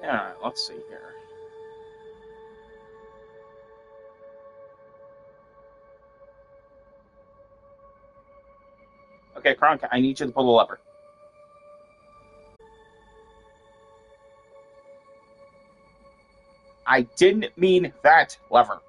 Alright, let's see here. Okay, Kronk, I need you to pull the lever. I didn't mean that lever.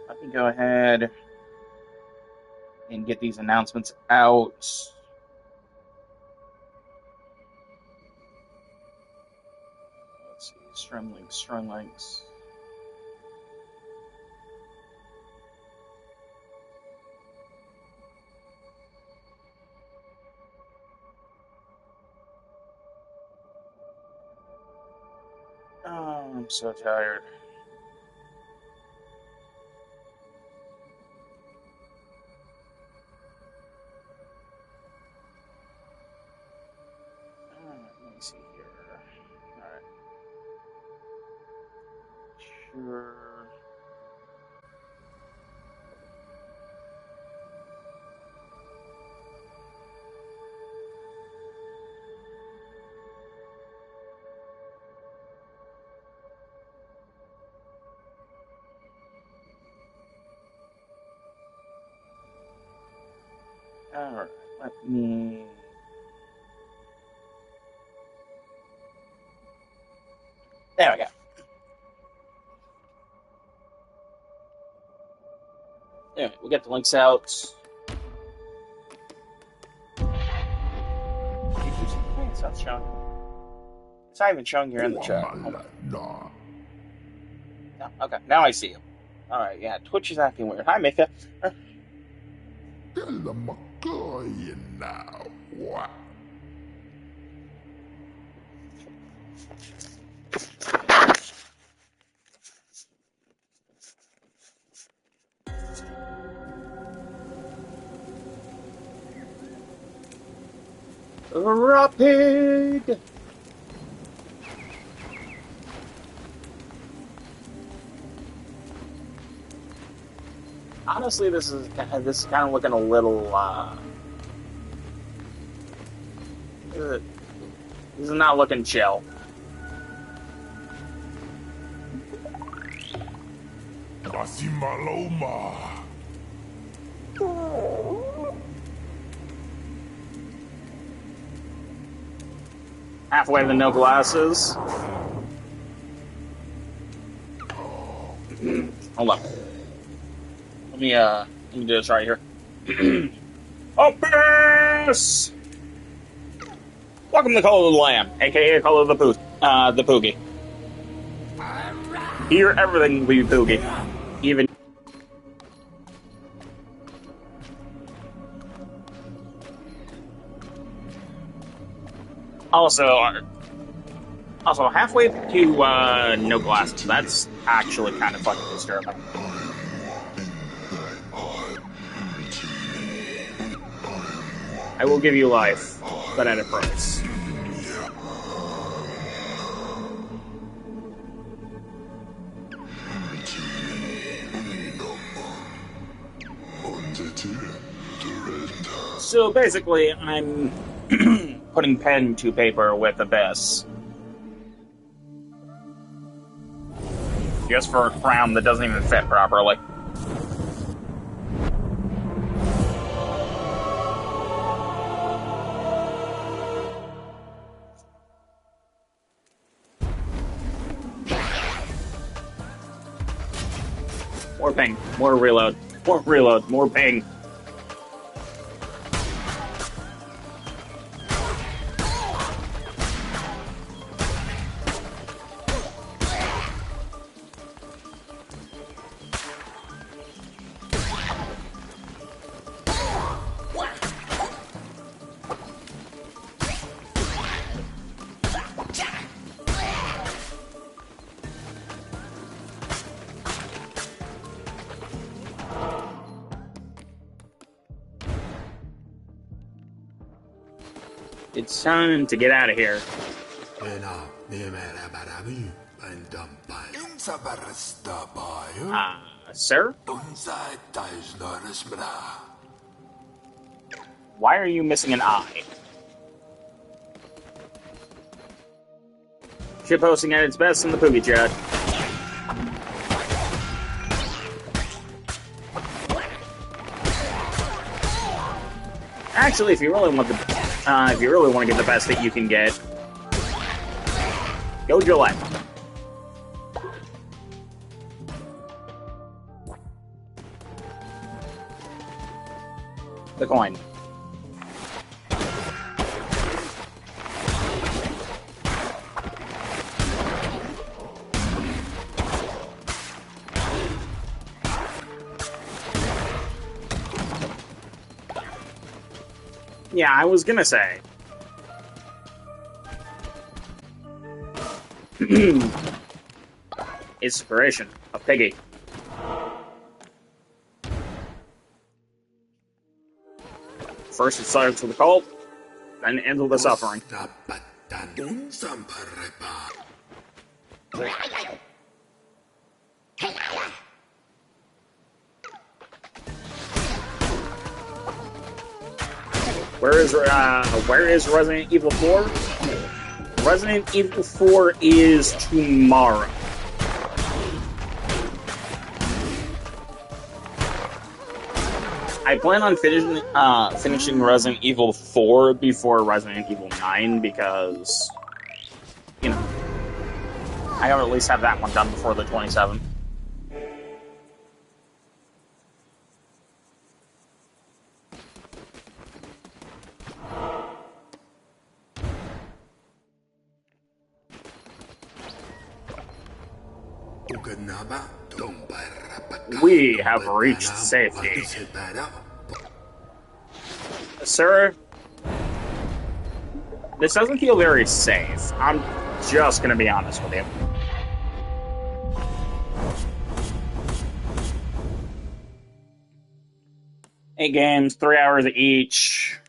Let me go ahead and get these announcements out. Let's see, strong links, strong links. Oh, I'm so tired. Let me see here. Alright. Sure. Alright, let me... There we go. Anyway, we'll get the links out. It's not showing. It's not even showing here in the chat. No, okay, now I see you. Alright, yeah, Twitch is acting weird. Hi, Mika. Rapid! Honestly, this is kind of looking a little. This is not looking chill. Halfway to no glasses. Hold on. Let me do this right here. Opus! Welcome to Color of the Lamb, aka Color of the Poogie. Here, everything will be Poogie. Even. Also, halfway to no glasses. That's actually kind of fucking disturbing. I will give you life, but at a price. So basically, I'm putting pen to paper with Abyss. Just for a crown that doesn't even fit properly. More ping, more reload, more ping. It's time to get out of here. Sir? Why are you missing an eye? Ship hosting at its best in the Poogie chat. Actually, if you really want to get the best that you can get, go Gillette. The coin. Yeah, I was gonna say. Inspiration of Piggy. First it starts with the cult, then ends with the suffering. Where is Resident Evil 4? Resident Evil 4 is tomorrow. I plan on finishing Resident Evil 4 before Resident Evil 9 because, you know, I gotta at least have that one done before the 27th. We have reached safety. Sir, this doesn't feel very safe. I'm just gonna be honest with you. Eight games, 3 hours each.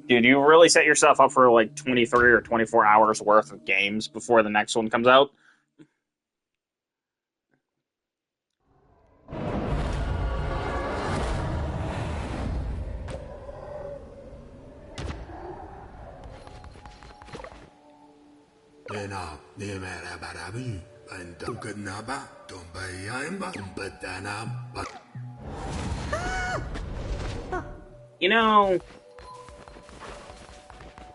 Dude, you really set yourself up for like 23 or 24 hours worth of games before the next one comes out? You know,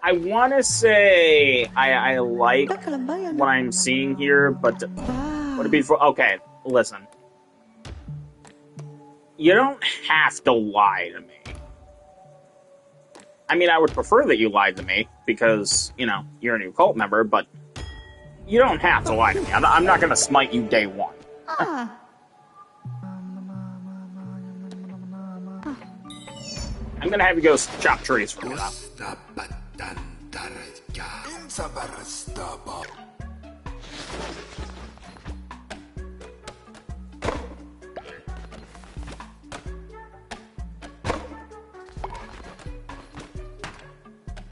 I want to say I like what I'm seeing here, but would it be for... Okay, listen. You don't have to lie to me. I mean, I would prefer that you lied to me, because, you know, you're a new cult member, but you don't have to lie to me. I'm not going to smite you day one. I'm going to have you go chop trees for me now.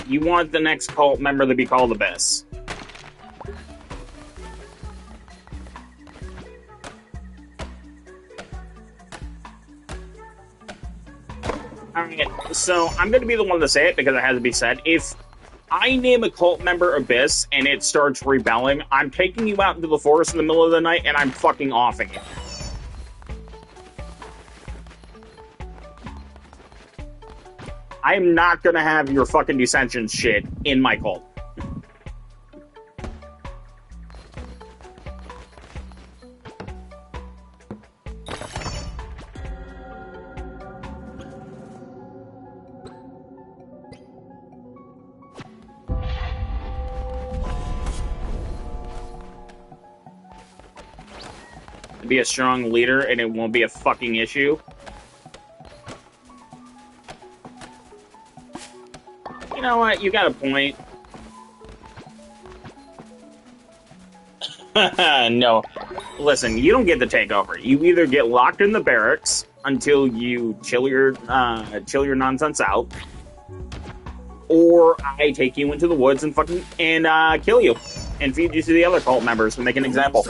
You want the next cult member to be called Abyss. Alright, so I'm going to be the one to say it because it has to be said. If I name a cult member Abyss and it starts rebelling, I'm taking you out into the forest in the middle of the night and I'm fucking offing you. I am not going to have your fucking dissension shit in my cult. Be a strong leader and it won't be a fucking issue. You know what? You got a point. No. Listen, you don't get the takeover. You either get locked in the barracks until you chill your nonsense out, or I take you into the woods and fucking kill you and feed you to the other cult members to make an example.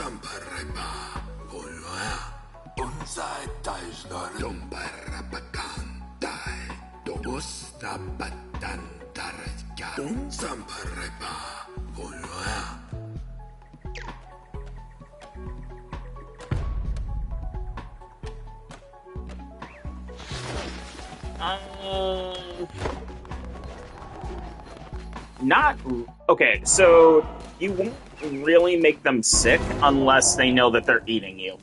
Not okay. So you won't really make them sick unless they know that they're eating you.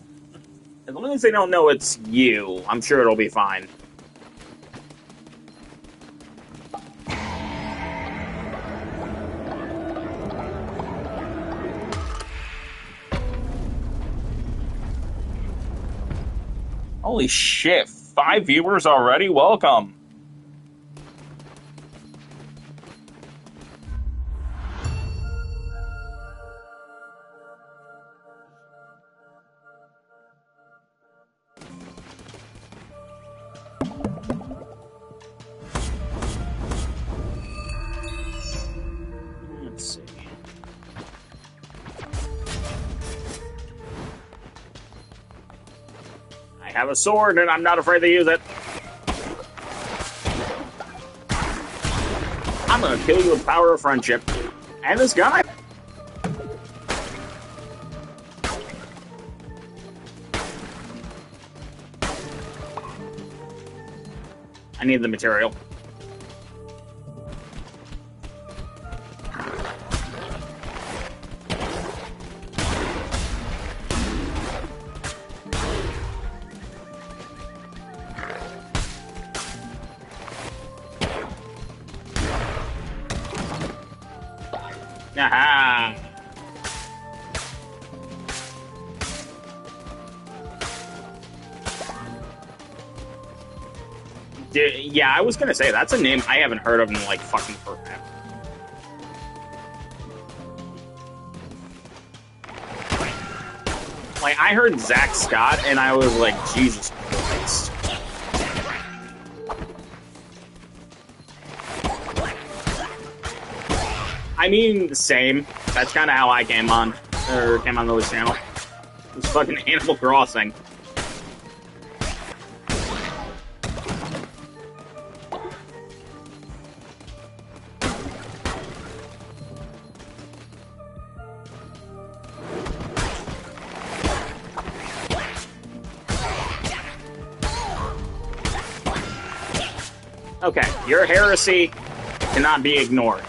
As long as they don't know it's you, I'm sure it'll be fine. Holy shit, 5 viewers already? Welcome. Let's see. I have a sword and I'm not afraid to use it. I'm gonna kill you with the power of friendship. And this guy. I need the material. Aha! Yeah, I was gonna say, that's a name I haven't heard of in, like, fucking forever. Like, I heard Zach Scott, and I was like, Jesus Christ. I mean, same. That's kind of how I came on this channel. It's fucking Animal Crossing. Okay, your heresy cannot be ignored.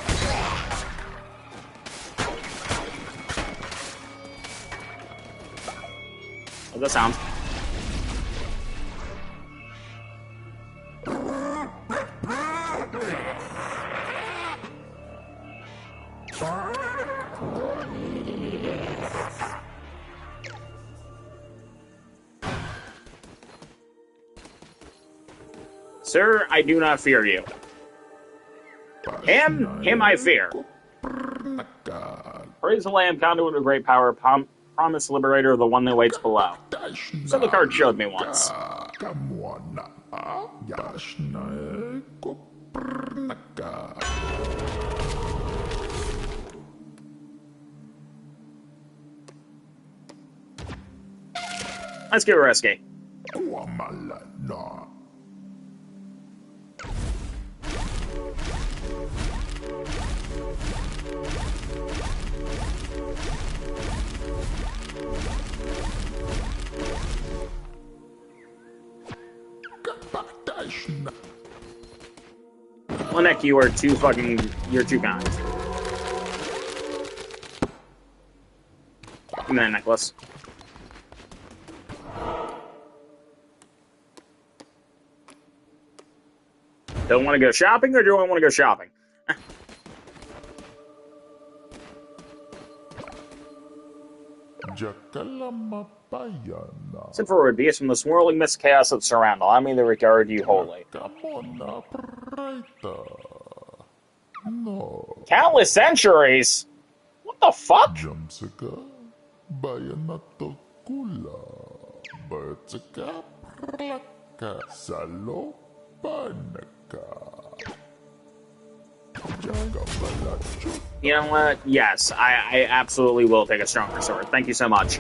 How's that sound? Sir, I do not fear you. Him I fear. Praise the Lamb, conduit of great power, promised liberator of the one that waits below. So the card showed me once. Let's get risky. Linek, you're too kind. Give me that necklace. Don't want to go shopping, or do I want to go shopping? Send forward, be from the swirling mist chaos that surround. Allow me to regard you wholly. Countless centuries? What the fuck? You know what? Yes, I absolutely will take a stronger sword. Thank you so much.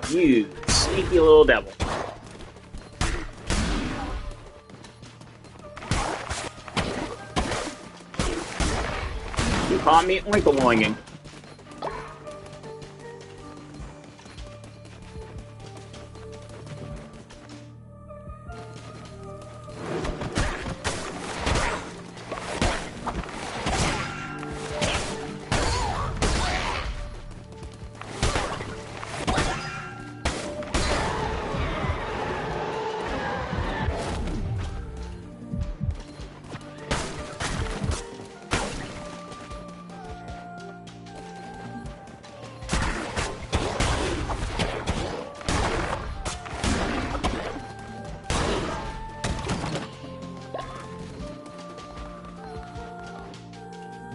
You sneaky little devil. You caught me oink-a-loinging.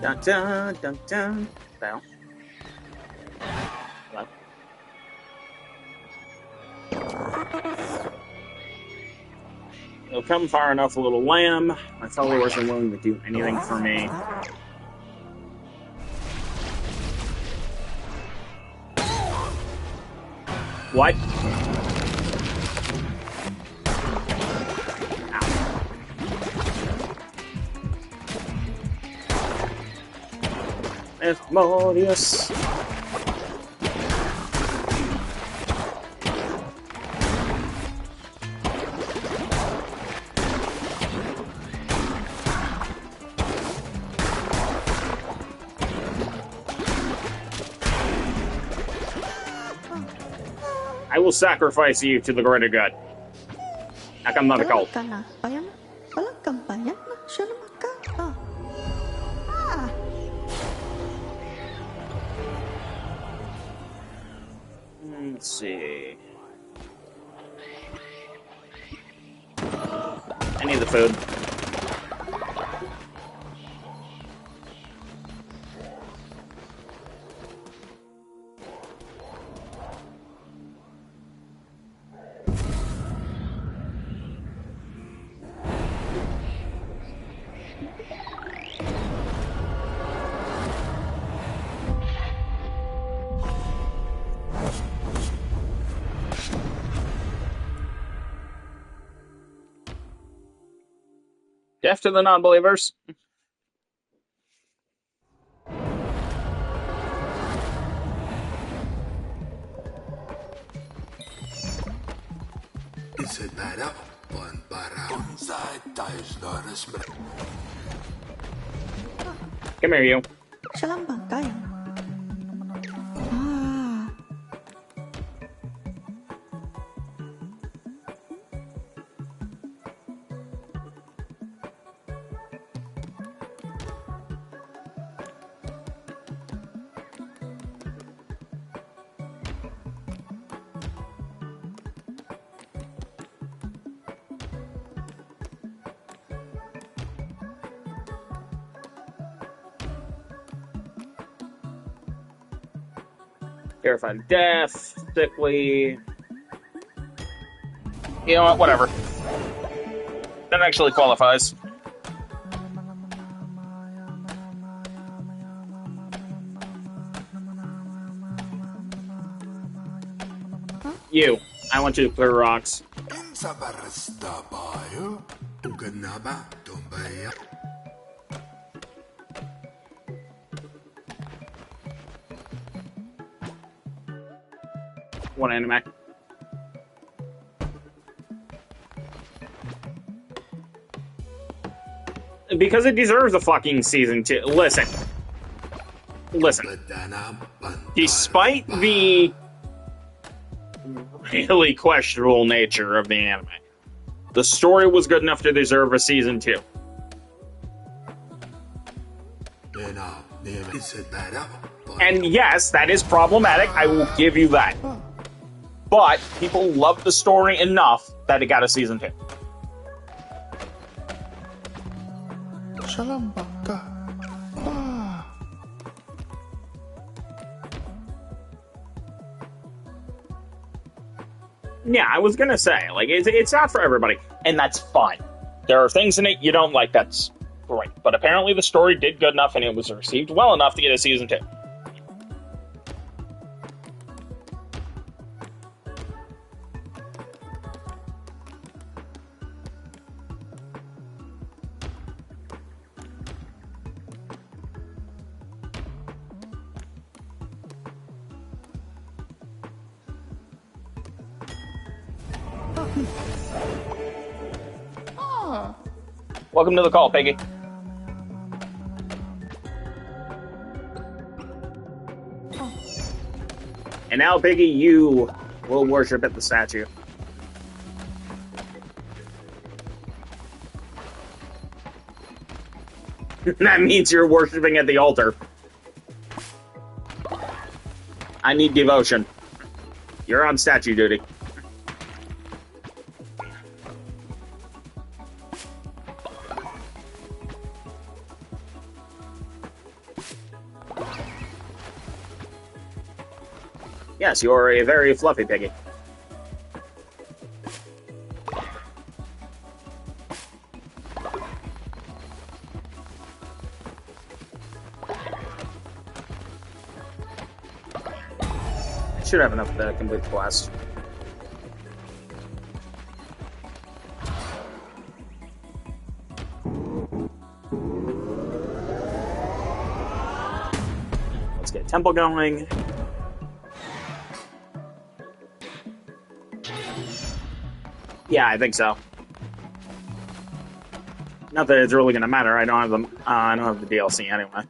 Dun dun dun dun. Bell. Hello. It'll come far enough, little lamb. My followers are willing to do anything for me. What? Asmodeus. I will sacrifice you to the greater good. I'm not a cult. Let's see. I need the food. Death to the non-believers. Come here, you. Terrified of death, sickly. You know what? Whatever. That actually qualifies. You. I want you to clear rocks. One anime. Because it deserves a fucking season 2. Listen. Despite the really questionable nature of the anime, the story was good enough to deserve a season 2. And yes, that is problematic. I will give you that. but people loved the story enough that it got a season 2. Yeah, I was gonna say, like, it's not for everybody, and that's fine. There are things in it you don't like, that's great. But apparently the story did good enough, and it was received well enough to get a season 2. Welcome to the call, Piggy. And now, Piggy, you will worship at the statue. That means you're worshiping at the altar. I need devotion. You're on statue duty. Yes, you're a very fluffy piggy. I should have enough to complete the quest. Let's get a temple going. Yeah, I think so. Not that it's really going to matter. I don't have the DLC anyway.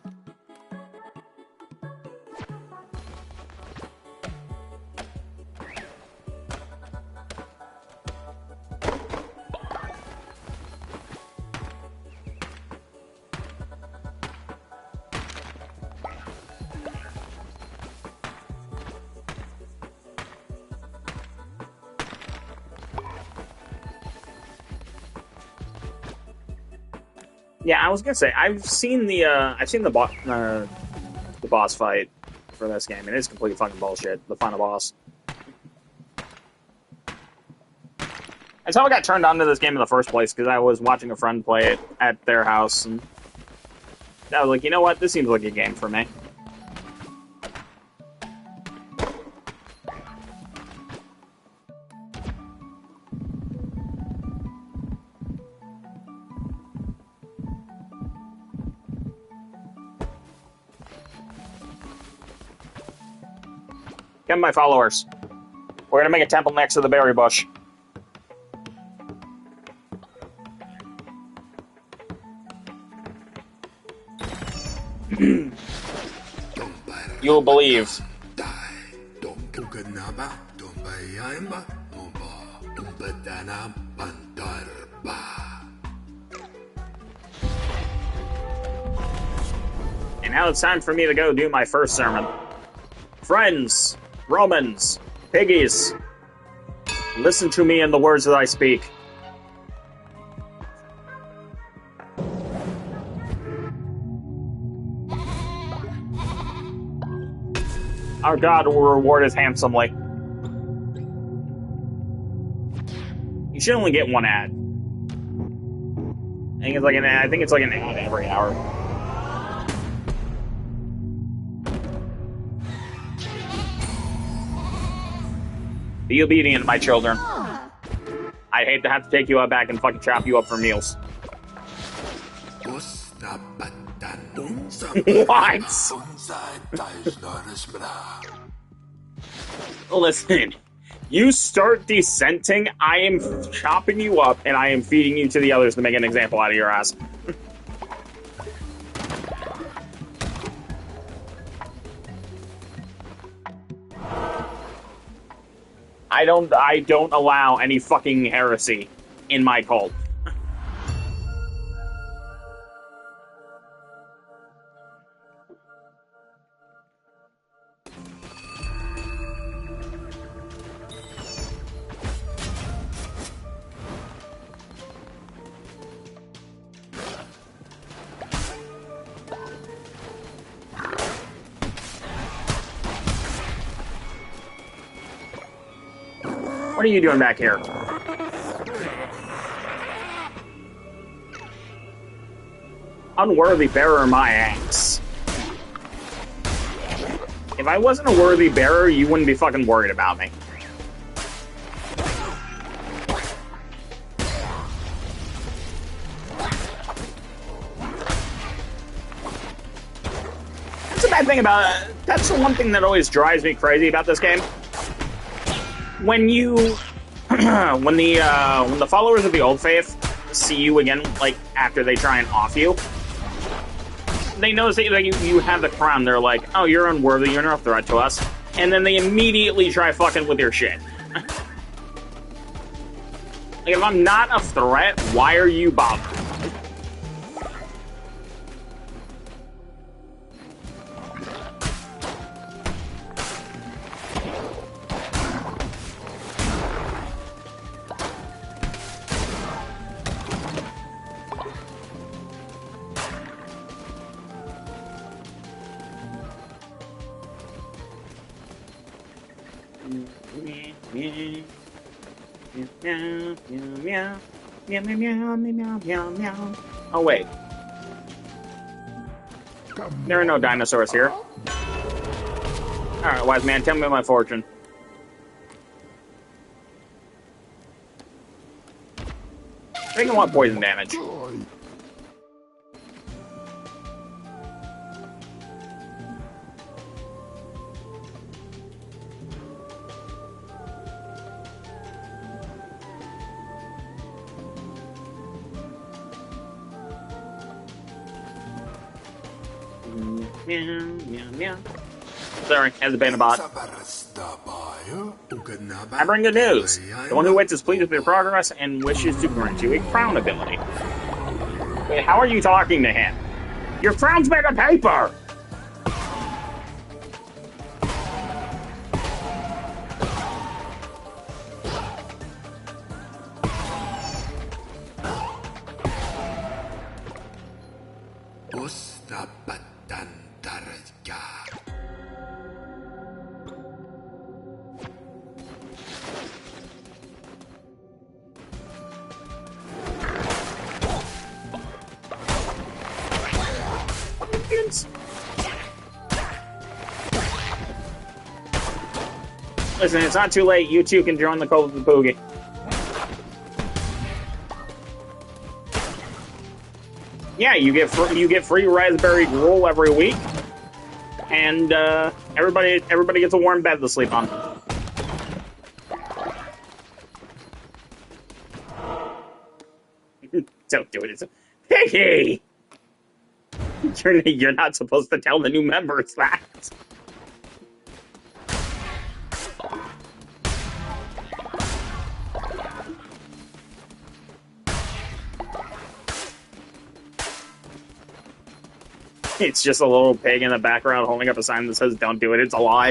Yeah, I was gonna say I've seen the boss fight for this game, and it's complete fucking bullshit. The final boss. That's how I got turned on to this game in the first place, because I was watching a friend play it at their house, and I was like, you know what, this seems like a game for me. Get my followers. We're gonna make a temple next to the berry bush. You'll believe. And now it's time for me to go do my first sermon. Friends, Romans, piggies, listen to me in the words that I speak. Our God will reward us handsomely. You should only get one ad. I think it's like an ad every hour. Be obedient, my children. I'd hate to have to take you out back and fucking chop you up for meals. What? Listen, you start dissenting, I am chopping you up, and I am feeding you to the others to make an example out of your ass. I don't allow any fucking heresy in my cult. What are you doing back here? Unworthy bearer my ass. If I wasn't a worthy bearer, you wouldn't be fucking worried about me. That's the bad thing about it. That's the one thing that always drives me crazy about this game. When you... when the followers of the Old Faith see you again, like, after they try and off you, they notice that you have the crown. They're like, oh, you're unworthy, you're no threat to us. And then they immediately try fucking with your shit. Like, if I'm not a threat, why are you bothered? Oh, wait. There are no dinosaurs here. Alright, wise man, tell me my fortune. They can want poison damage. Meow, meow, meow. Sorry, has been a bot. I bring good news. The one who waits is pleased with your progress and wishes to grant you a crown ability. Wait, how are you talking to him? Your crown's made of paper! Listen, it's not too late. You two can join the cult of the poogie. Yeah, you get free raspberry gruel every week, and everybody gets a warm bed to sleep on. Don't do it. It's a piggy. You're not supposed to tell the new members that. It's just a little pig in the background holding up a sign that says, don't do it, it's a lie.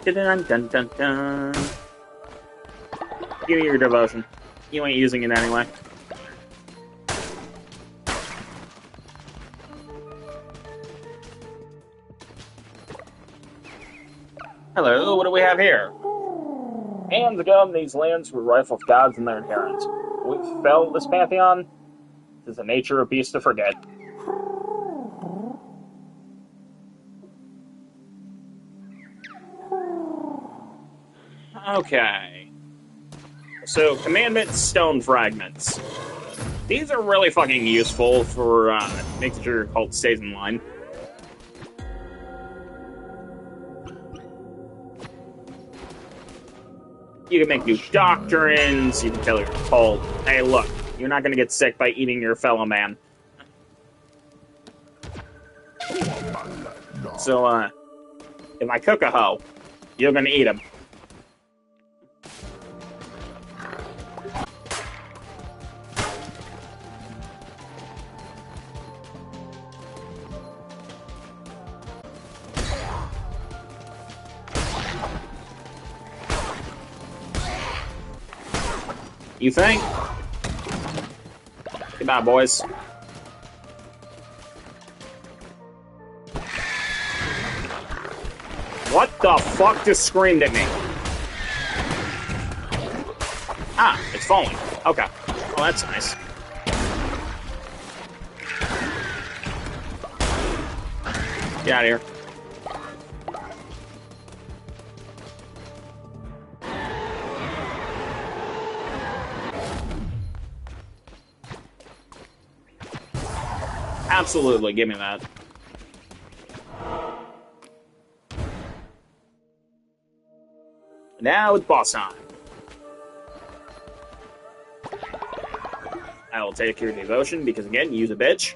Dun, dun, dun, dun. Give me your devotion. You ain't using it anyway. Hello, what do we have here? Hands ago, these lands were rife with gods and their adherents. We fell this pantheon. It is the nature of beasts to forget. Okay. So, commandment stone fragments. These are really fucking useful for making sure your cult stays in line. You can make new doctrines, you can tell your cult, hey look, you're not gonna get sick by eating your fellow man. So, if I cook a hoe, you're gonna eat him. You think? Goodbye, boys. What the fuck just screamed at me? Ah, it's falling. Okay. Well, that's nice. Get out of here. Absolutely, give me that. Now it's boss time. I will take your devotion because, again, you's a bitch.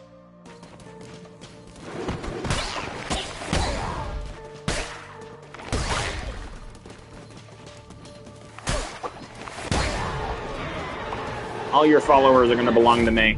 All your followers are going to belong to me.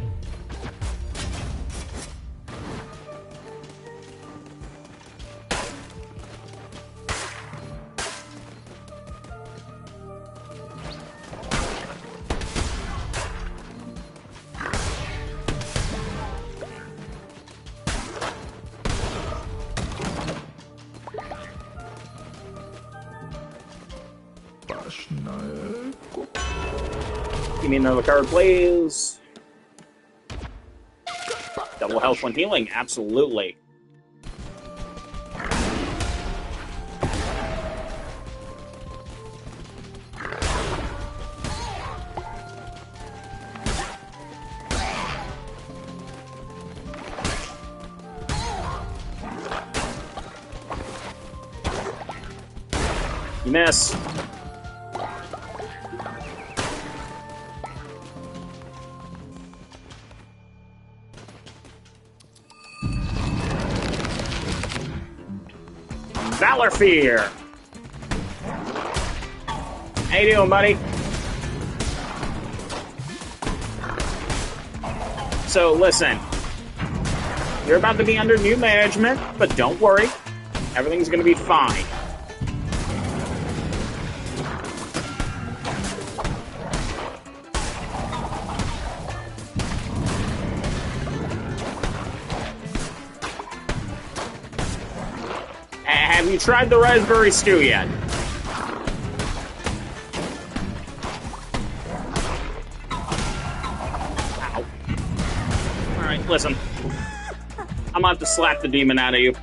Give me another card, please. Double health when healing, absolutely. You miss. Valor Fear. How you doing, buddy? So, listen. You're about to be under new management, but don't worry. Everything's gonna be fine. Have you tried the raspberry stew yet? Ow. Alright, listen. I'm gonna have to slap the demon out of you.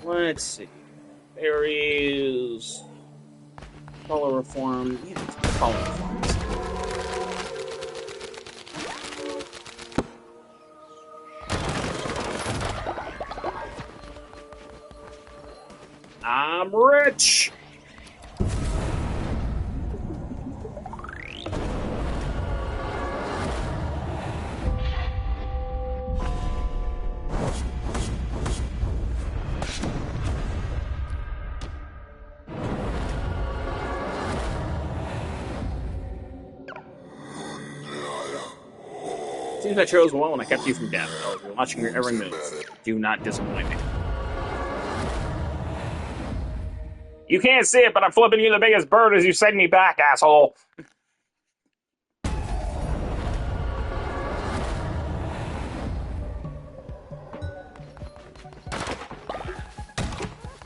Let's see. Berries. Color reform. Yeah, color reforms. I'm rich! Seems I chose well and I kept you from death. Oh, you're watching your every move. Do not disappoint me. You can't see it, but I'm flipping you the biggest bird as you send me back, asshole.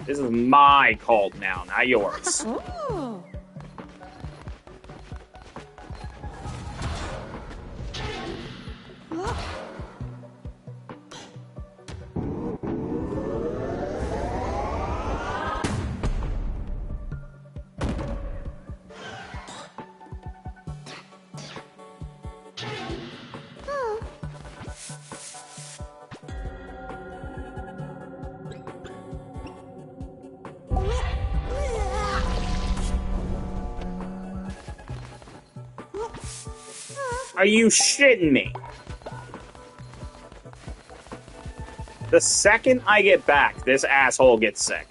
This is my cult now, not yours. Oh. Are you shitting me? The second I get back, this asshole gets sick.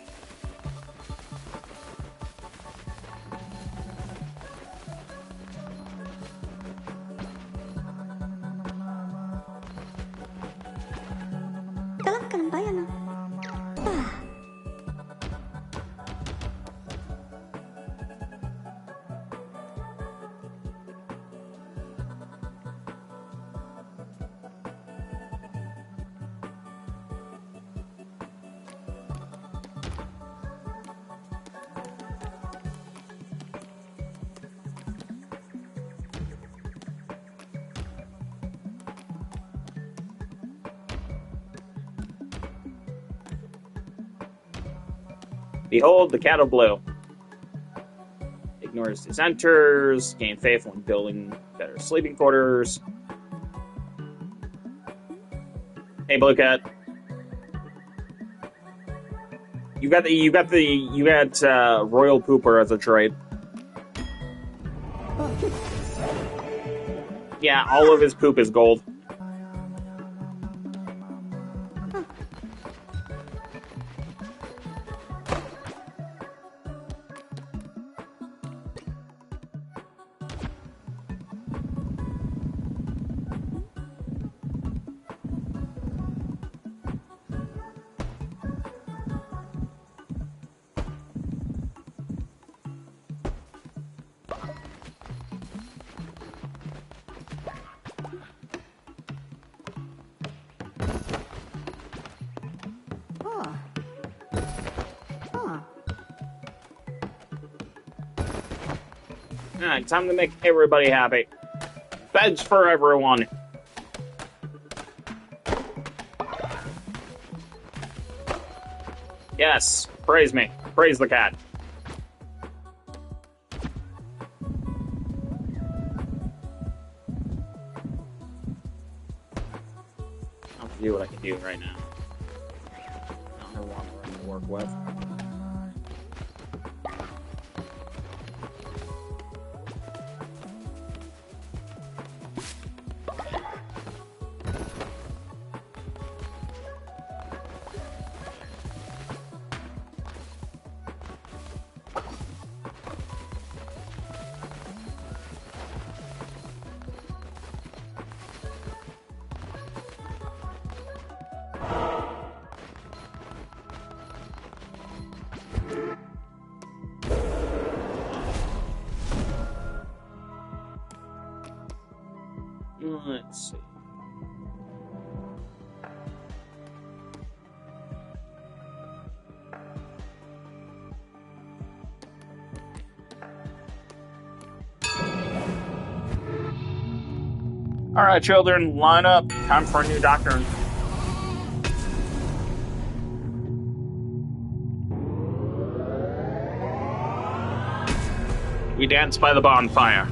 Dalam bayan Behold, the cat of blue. Ignores dissenters. Gain faith when building better sleeping quarters. Hey, blue cat. You got royal pooper as a trait. Yeah, all of his poop is gold. Alright, time to make everybody happy. Beds for everyone. Yes, praise me. Praise the cat. I'll see what I can do right now. I don't have a lot of room to work with. Let's see. All right, children, line up. Time for a new doctrine. We dance by the bonfire.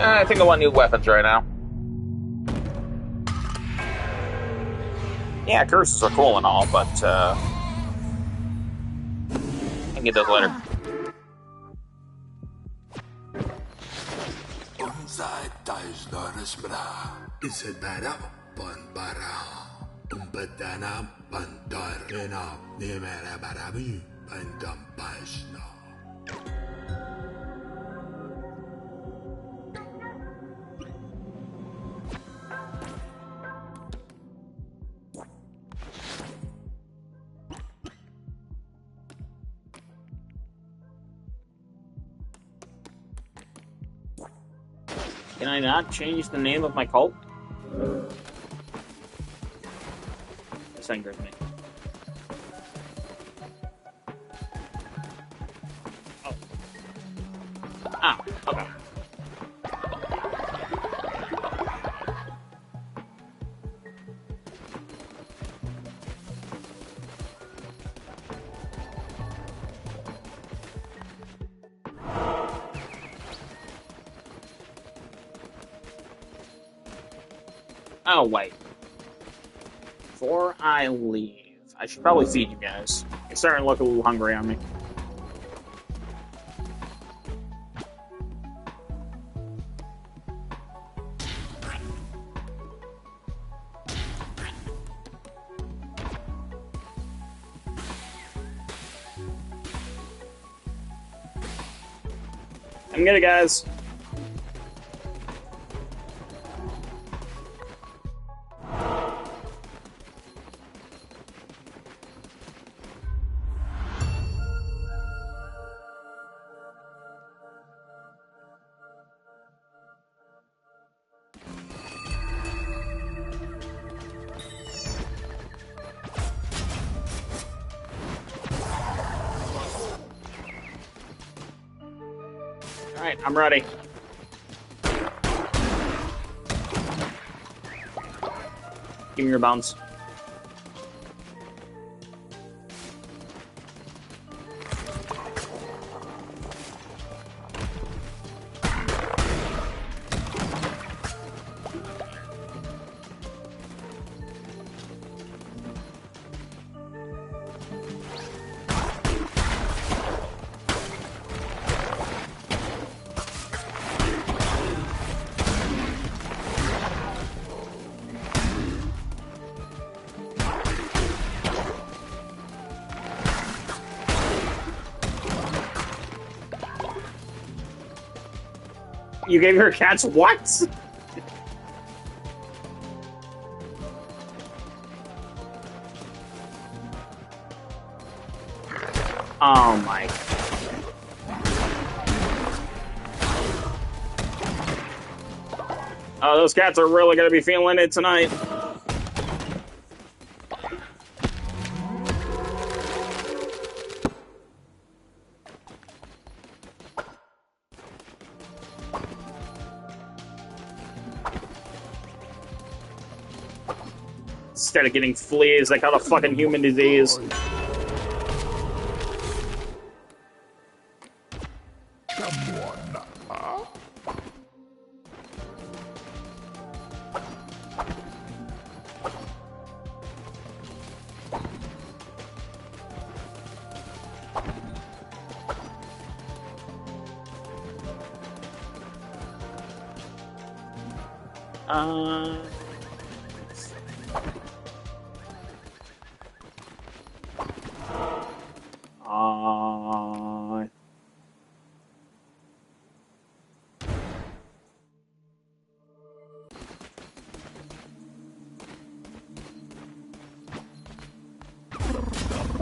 I think I want new weapons right now. Yeah, curses are cool and all, but I can get those later. Can I not change the name of my cult? This angers me. Oh. Ah, okay. Oh, wait. Before I leave, I should probably feed you guys. You're starting to look a little hungry on me. I'm good, guys. Alright, I'm ready. Give me your bounce. You gave her cats what? Oh my. Oh, those cats are really gonna be feeling it tonight. Instead of getting fleas, they got a fucking human disease.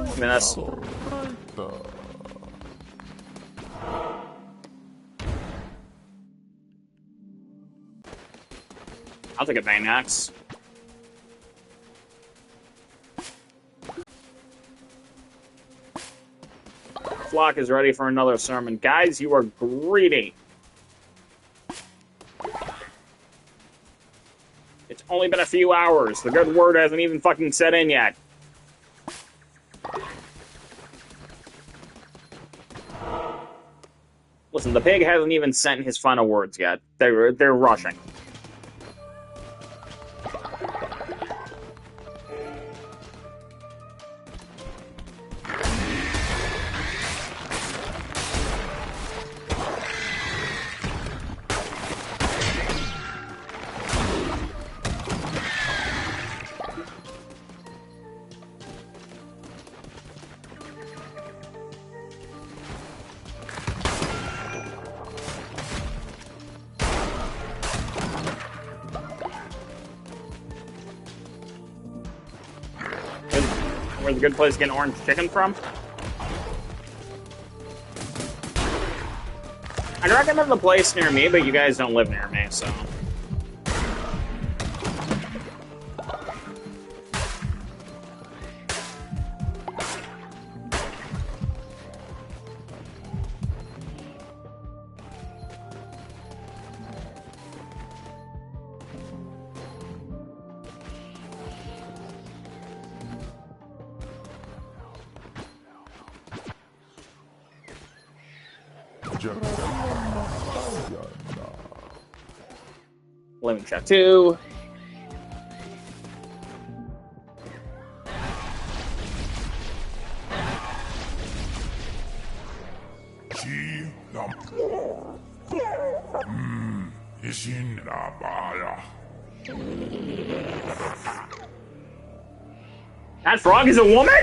I mean, that's... I'll take a bang axe. Flock is ready for another sermon. Guys, you are greedy. It's only been a few hours. The good word hasn't even fucking set in yet. Listen, the pig hasn't even sent his final words yet. They're rushing. Where's a good place to get orange chicken from? I'd recommend the place near me, but you guys don't live near me, so... Living Chateau. That frog is a woman?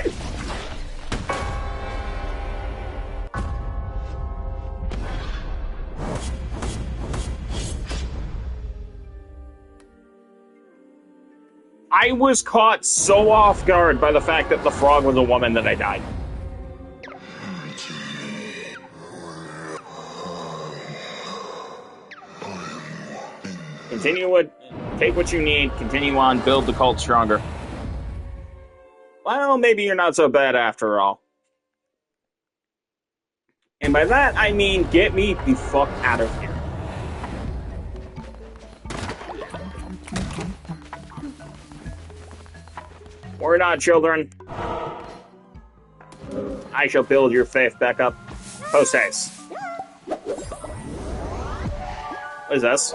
I was caught so off guard by the fact that the frog was a woman that I died. Take what you need, continue on, build the cult stronger. Well, maybe you're not so bad after all. And by that, I mean get me the fuck out of here. Or not, children. I shall build your faith back up. Post haste. What is this?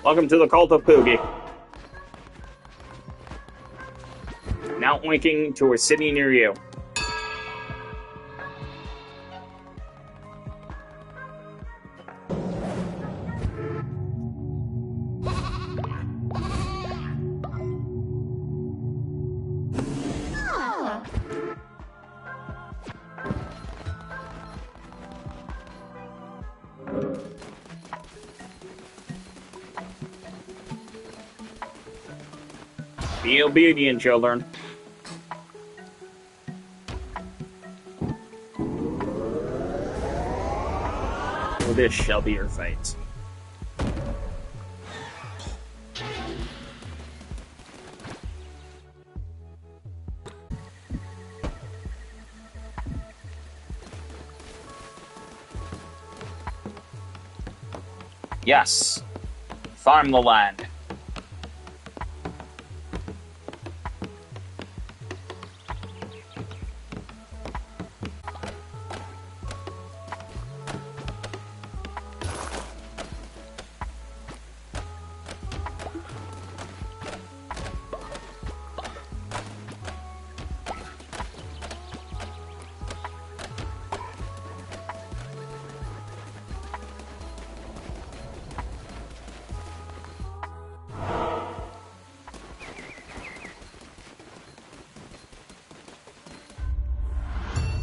Welcome to the cult of Poogie. Now linking to a city near you. Be obedient, children. For this shall be your fate. Yes. Farm the land.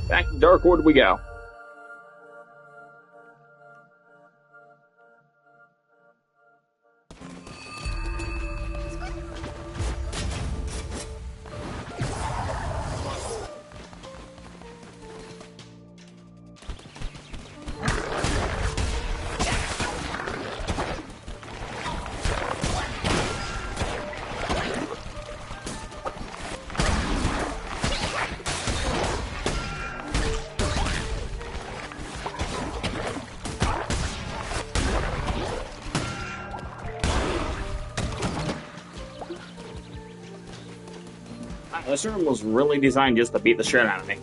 Back to Darkwood we go. This room was really designed just to beat the shit out of me.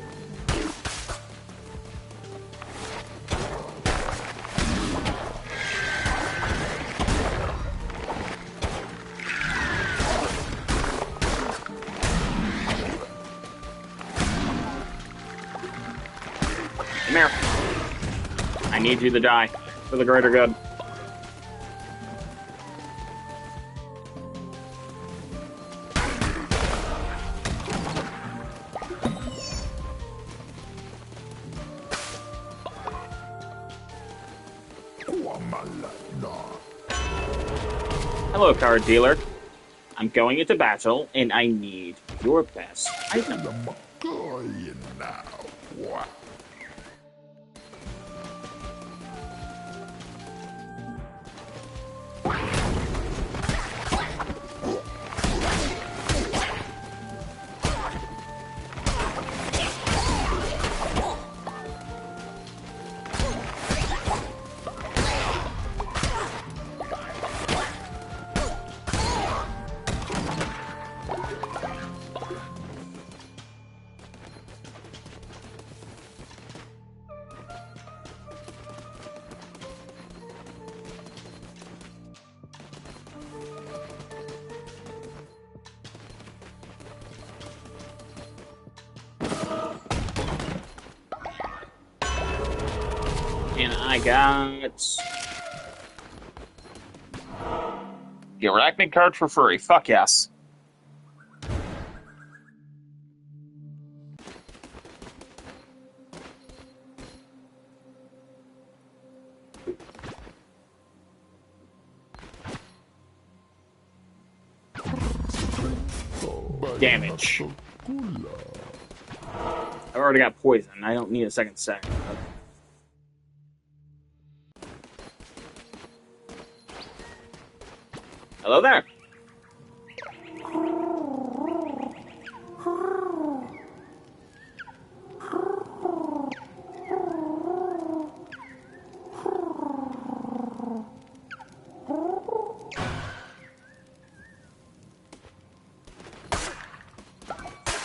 Come here. I need you to die for the greater good. Hello, card dealer. I'm going into battle, and I need your best item. And I got Get Arachnid card for free. Fuck yes. Damage. I've already got poison. I don't need a second set. Hello there.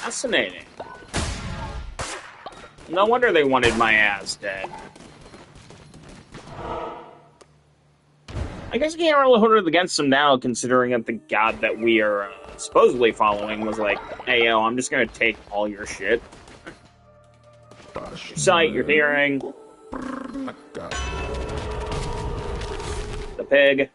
Fascinating. No wonder they wanted my ass dead. I guess I can't really hold it against them now, considering that the god that we are supposedly following was like, hey, yo, I'm just gonna take all your shit. Your sight, your hearing. The pig.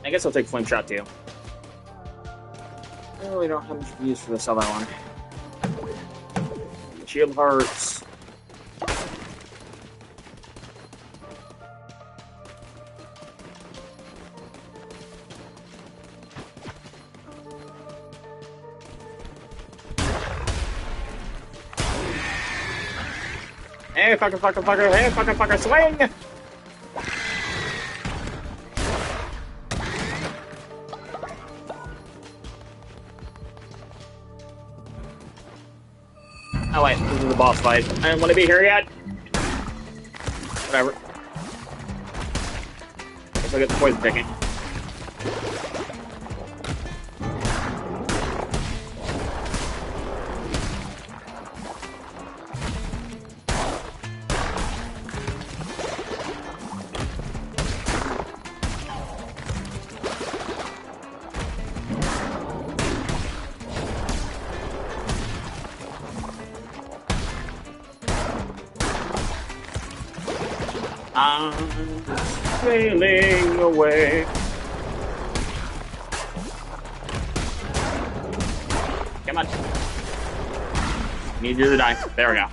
I guess I'll take Flame Shot too. I really don't have much use for this other one. Shield Hearts. Hey, fucker, hey, fucker, swing! Oh wait, this is the boss fight. I don't want to be here yet. Whatever. Guess I'll get the poison ticking. I'm sailing away. Come on. Need you to die. There we go.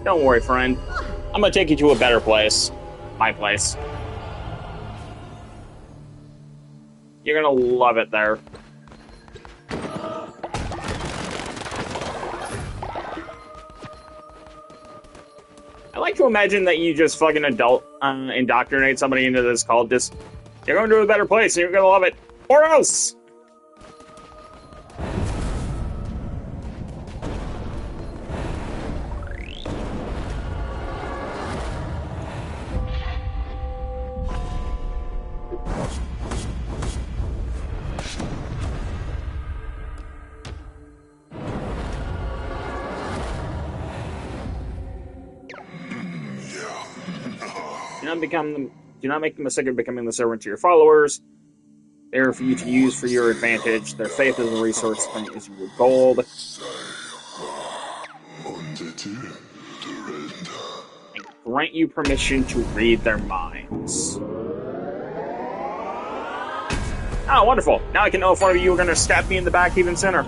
Don't worry, friend. I'm gonna take you to a better place. My place. You're gonna love it there. I like to imagine that you just fucking indoctrinate somebody into this cult. Just, you're going to a better place and you're going to love it. Or else! Do not make the mistake of becoming the servant to your followers. They are for you to use for your advantage. Their faith is a resource, and is your gold. And grant you permission to read their minds. Oh, wonderful. Now I can know if one of you are going to stab me in the back even sooner.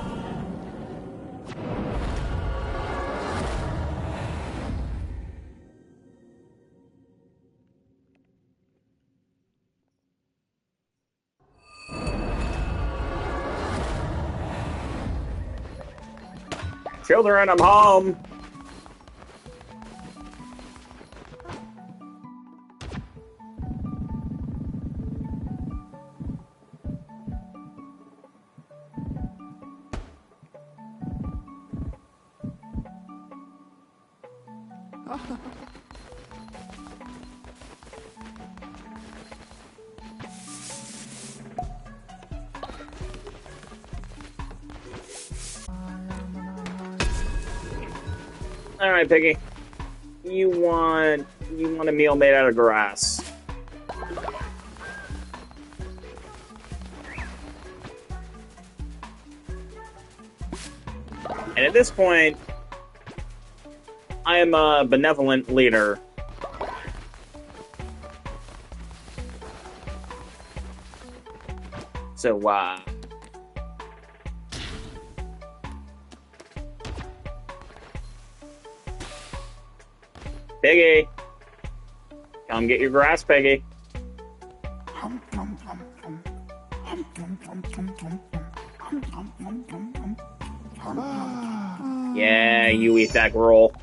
Children, I'm home. All right, Piggy. You want a meal made out of grass. And at this point, I am a benevolent leader. So, Piggy, come get your grass, Piggy. Yeah, you eat that roll.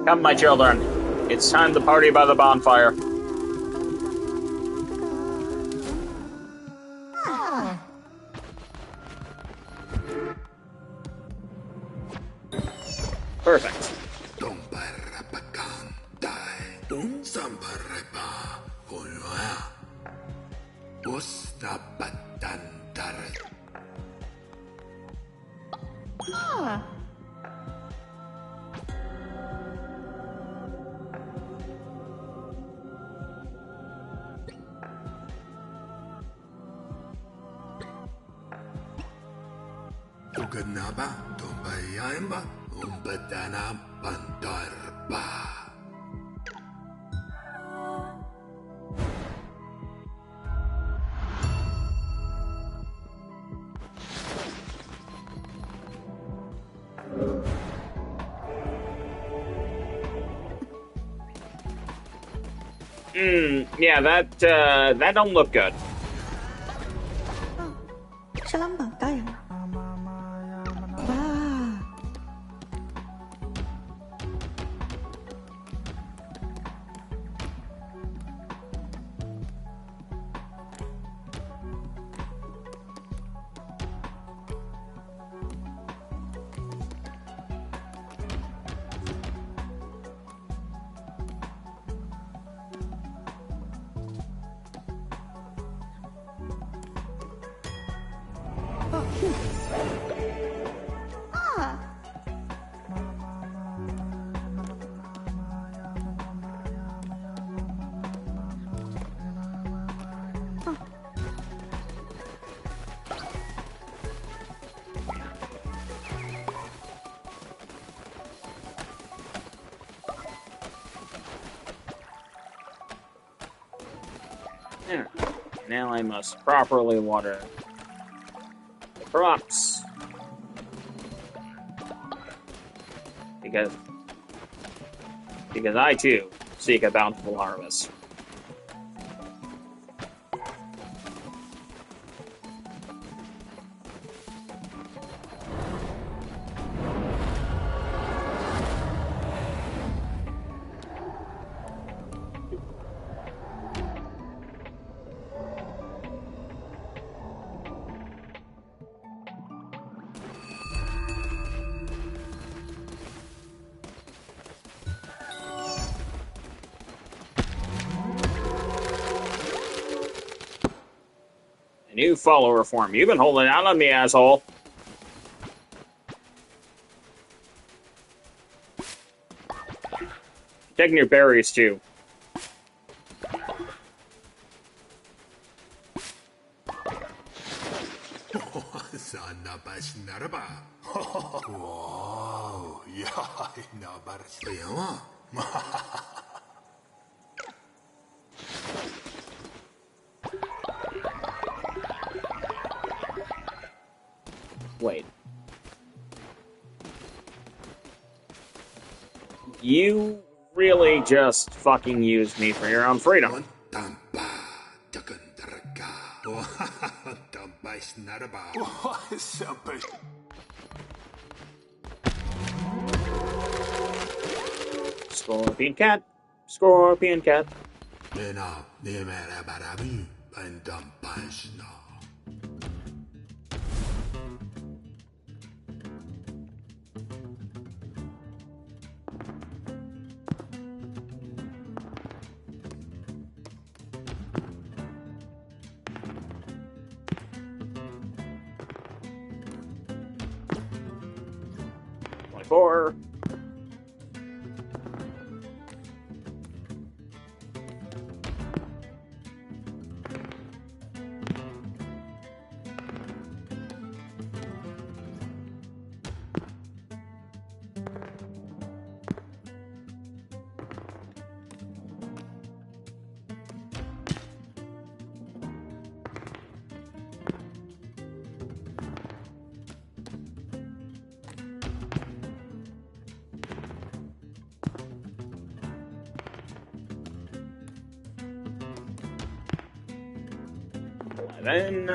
Come, my children. It's time to party by the bonfire. Perfect. Yeah, that don't look good. There. Now I must properly water the crops. Because I too seek a bountiful harvest. New follower form. You've been holding out on me, asshole. Taking your berries, too. Wait. You really just fucking used me for your own freedom. Scorpion cat. Scorpion cat. 4. Then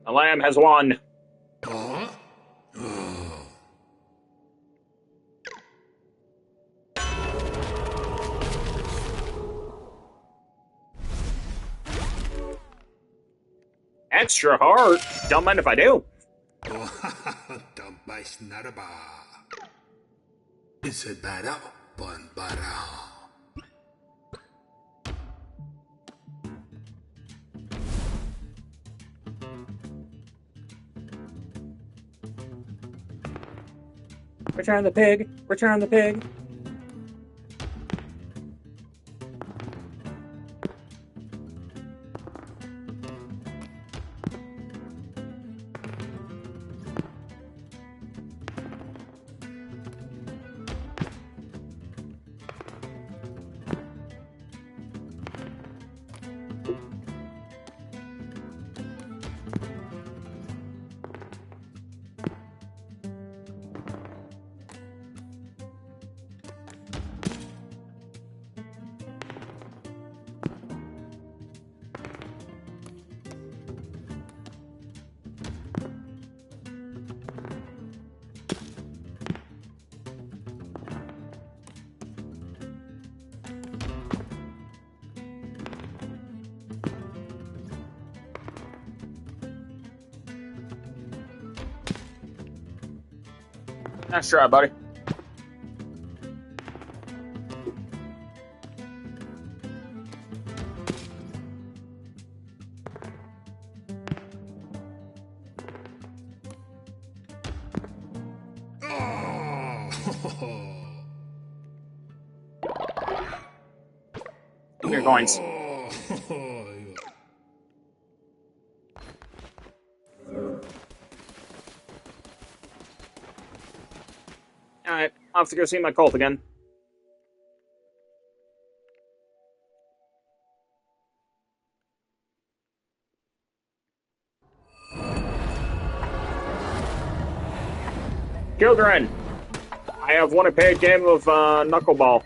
the lamb has won. Extra hard. Don't mind if I do. Return the pig. Return the pig. Nice try, buddy. Your coins. Alright, I'll have to go see my cult again. Children, I have won a paid game of knuckleball.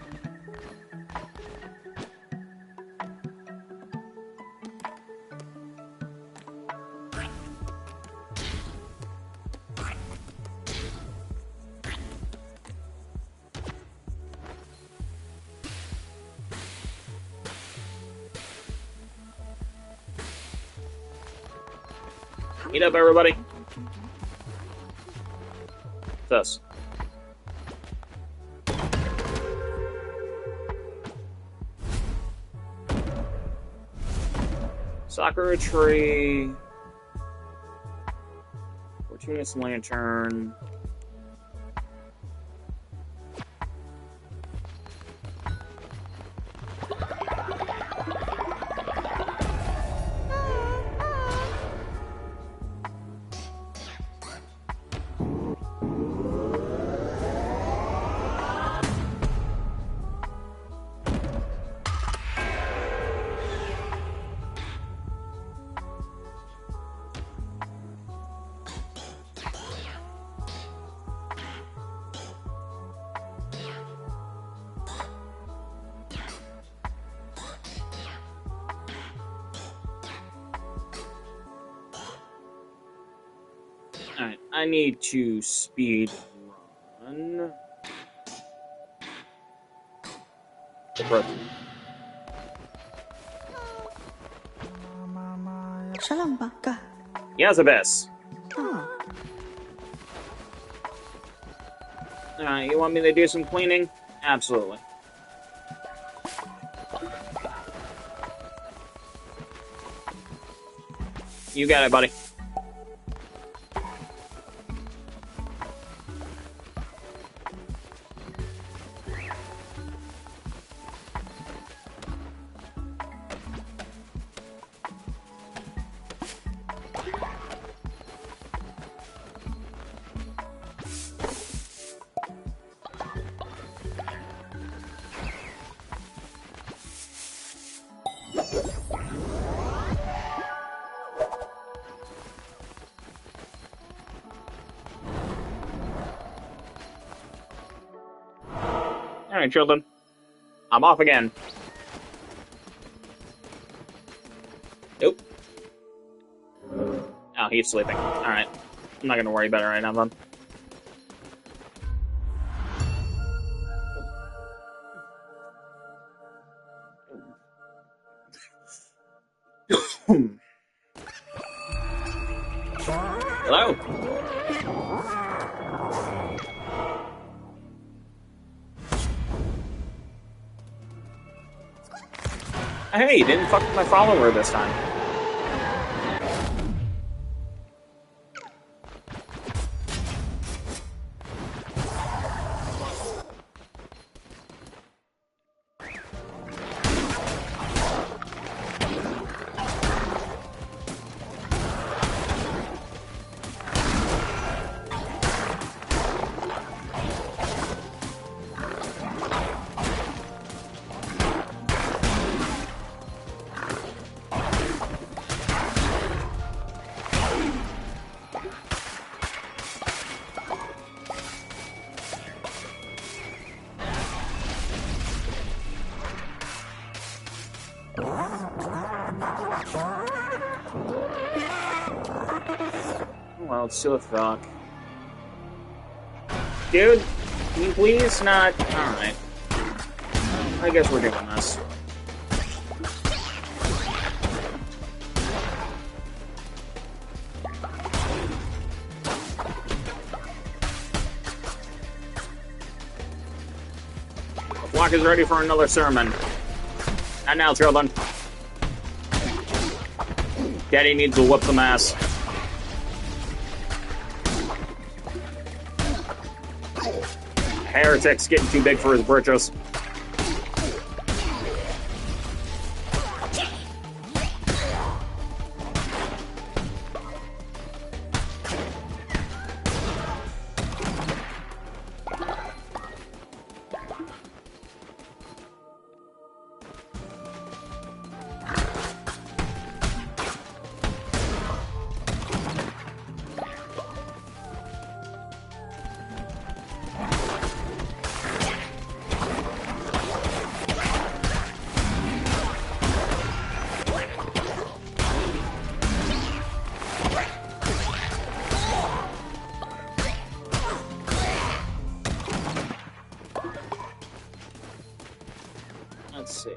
Meet up, everybody. What's this? Sakura tree. Fortunatus lantern. Alright, I need to speed run. Salam baka. Yes, Abyss. Oh. You want me to do some cleaning? Absolutely. You got it, buddy. Alright, children. I'm off again. Nope. Oh, he's sleeping. Alright. I'm not gonna worry about it right now, then. Hello? Hey, you didn't fuck with my follower this time. Well, it's still a fuck. Dude, can you please not? Alright. I guess we're doing this. The flock is ready for another sermon. And now, children. Daddy needs to whoop some ass. Heretic's getting too big for his britches. Let's see.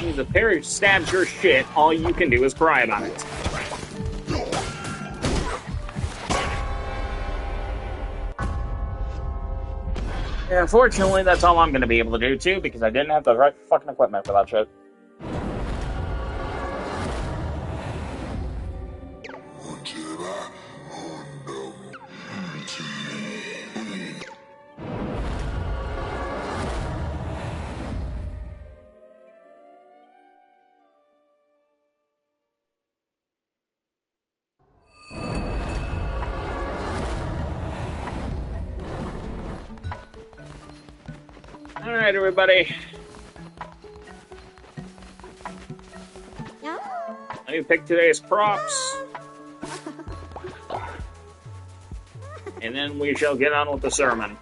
If the parry stabs your shit, all you can do is cry about it. Yeah, unfortunately, that's all I'm going to be able to do, too, because I didn't have the right fucking equipment for that shit. Alright, everybody. I need to pick today's props. And then we shall get on with the sermon.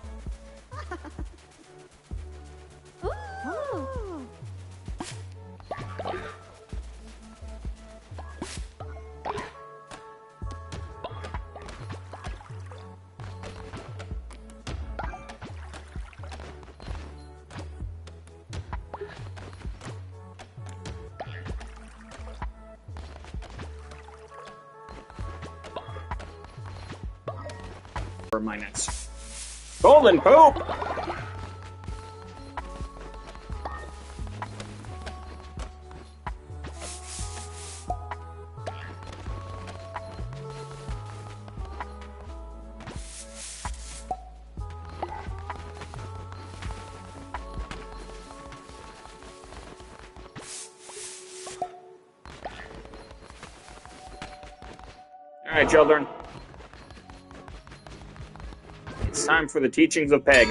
For my next golden poop. All right, children. It's time for the teachings of Peg.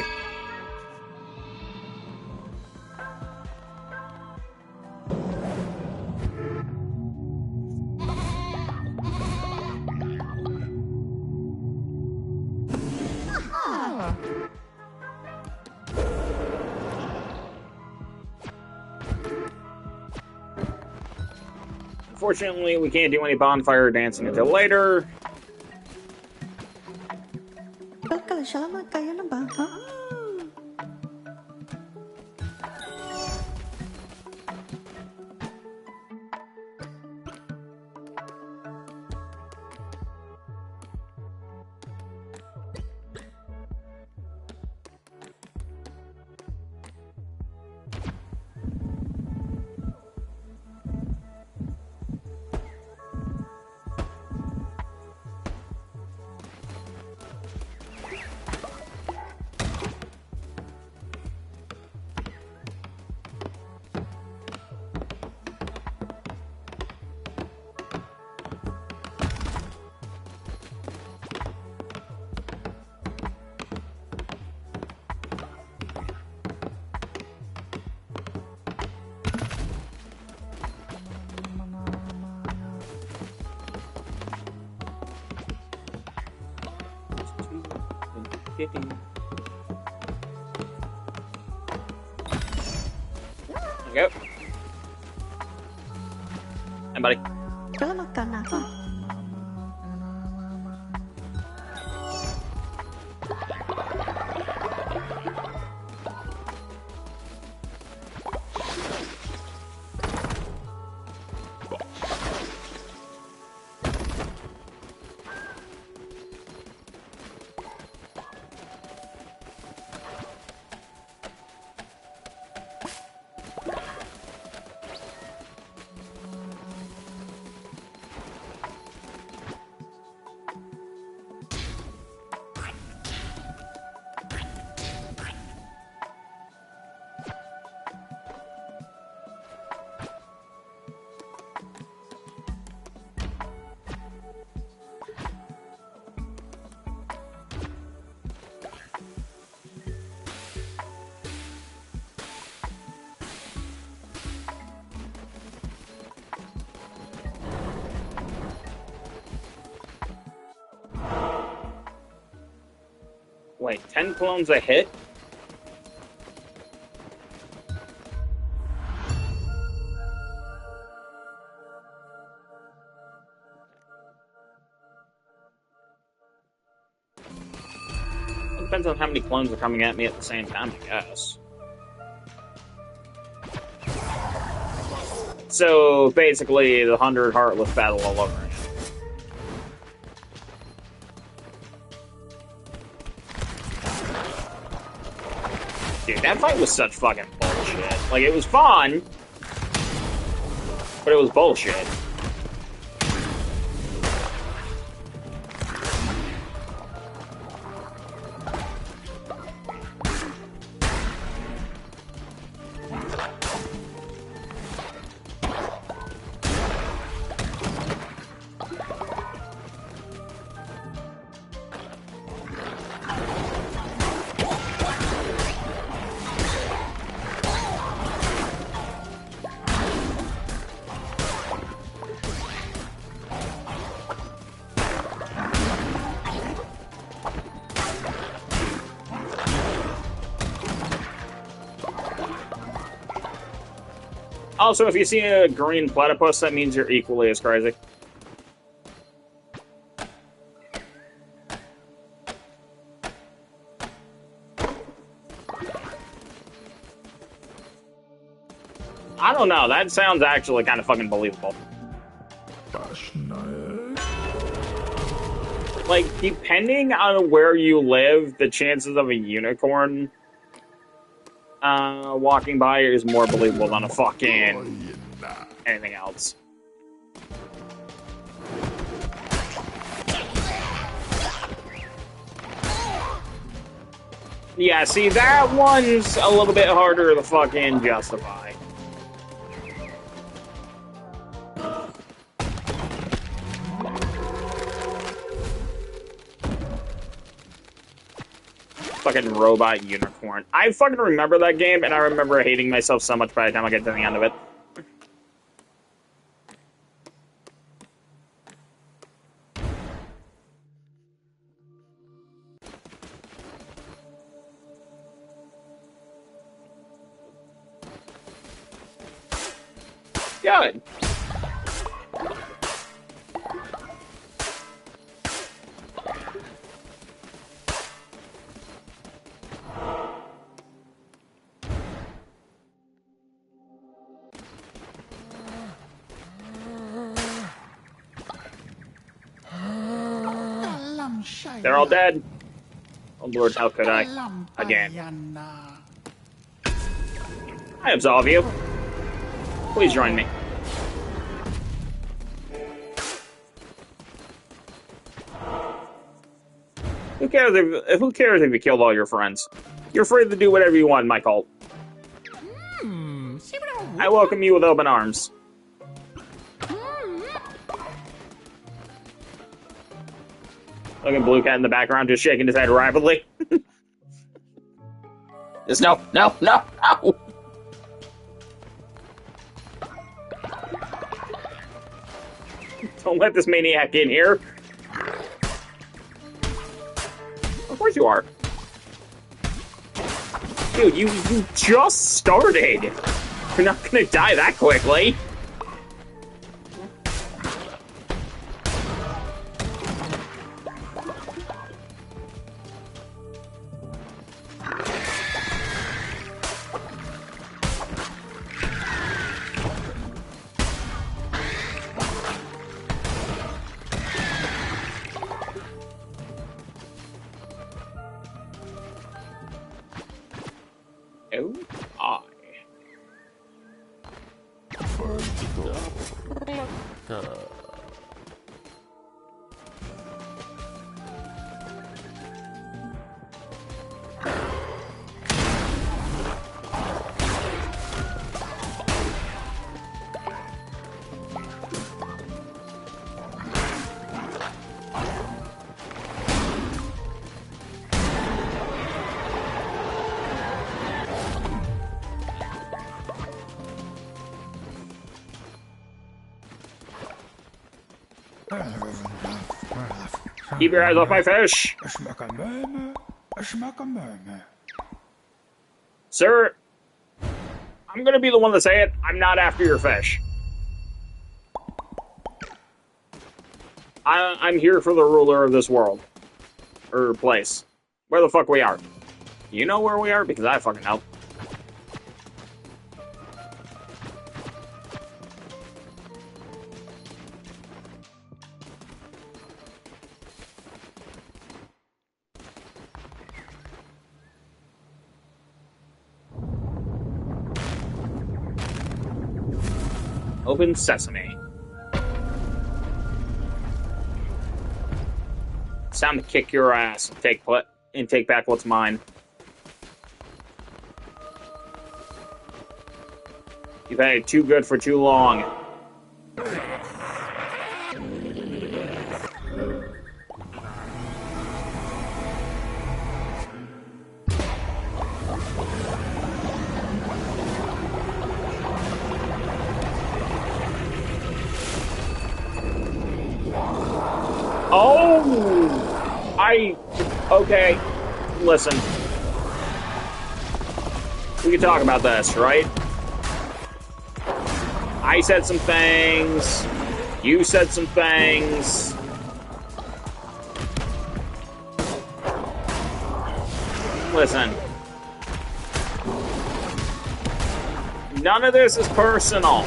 Unfortunately, we can't do any bonfire dancing until later. Salamat kayo na ba? There you go. Hey, buddy. Salamat ka na. Wait, 10 clones a hit? It depends on how many clones are coming at me at the same time, I guess. So, basically, the 100 Heartless battle all over again. Dude, that fight was such fucking bullshit. Like, it was fun, but it was bullshit. Also, if you see a green platypus, that means you're equally as crazy. I don't know, that sounds actually kind of fucking believable. Like, depending on where you live, the chances of a unicorn walking by is more believable than a fucking anything else. Yeah, see, that one's a little bit harder to fucking justify. Fucking robot unicorn. I fucking remember that game, and I remember hating myself so much by the time I get to the end of it. Good. They're all dead. Oh Lord, how could I? Again. I absolve you. Please join me. Who cares if you killed all your friends? You're free to do whatever you want, my cult. I welcome you with open arms. Look at Blue Cat in the background, just shaking his head rapidly. Just no. Don't let this maniac in here. Of course you are. Dude, you just started. You're not gonna die that quickly. Keep your eyes off my fish! Sir, I'm gonna be the one to say it. I'm not after your fish. I'm here for the ruler of this world. Or place. Where the fuck we are. You know where we are? Because I fucking know. Open sesame. It's time to kick your ass and take back what's mine. You've had it too good for too long. Okay, listen. We can talk about this, right? I said some things. You said some things. Listen. None of this is personal.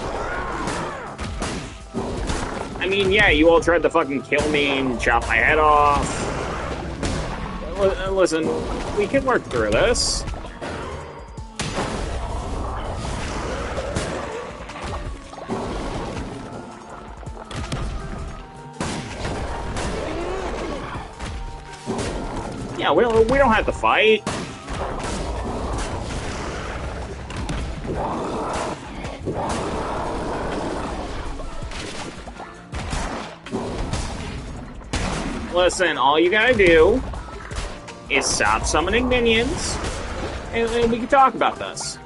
I mean, yeah, you all tried to fucking kill me and chop my head off. Listen, we can work through this. Yeah, we don't have to fight. Listen, all you gotta do is stop summoning minions, and we can talk about this.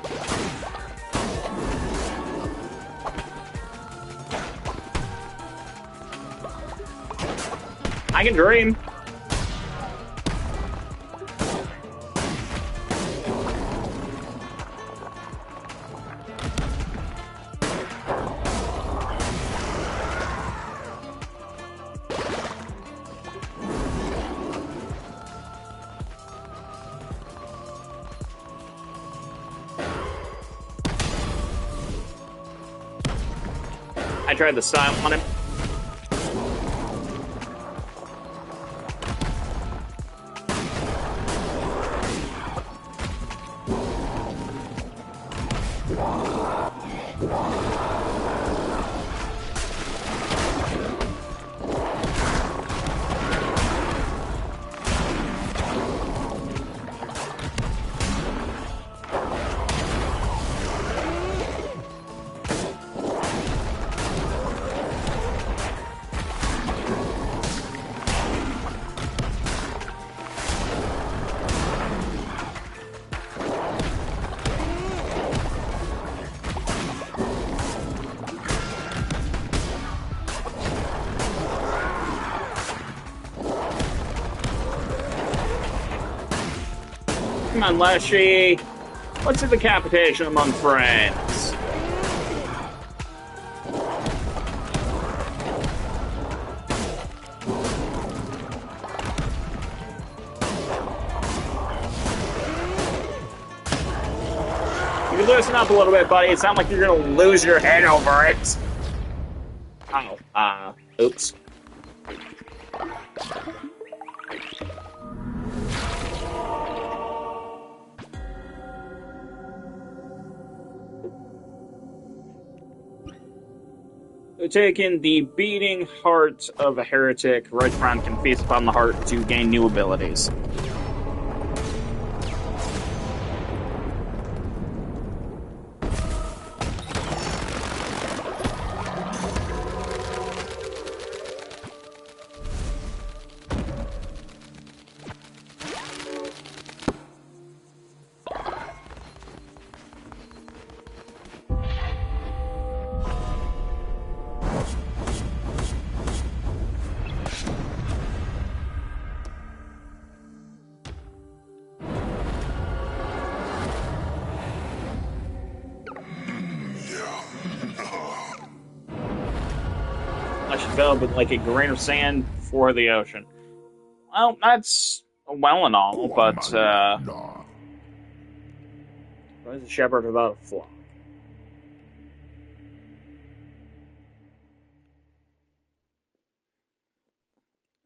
I can dream. I tried the style on him. Come on, Leshy. What's a decapitation among friends? You can loosen up a little bit, buddy. It sounds like you're gonna lose your head over it. Oh, oops. Taking the beating heart of a heretic, Red Crown can feast upon the heart to gain new abilities. I should fell but like a grain of sand for the ocean. Well, that's well and all, but what is a shepherd without a flock?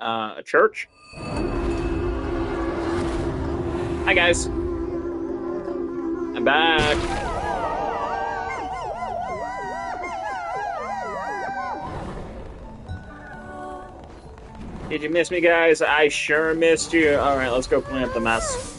A church? Hi guys. I'm back. Did you miss me, guys? I sure missed you. Alright, let's go clean up the mess.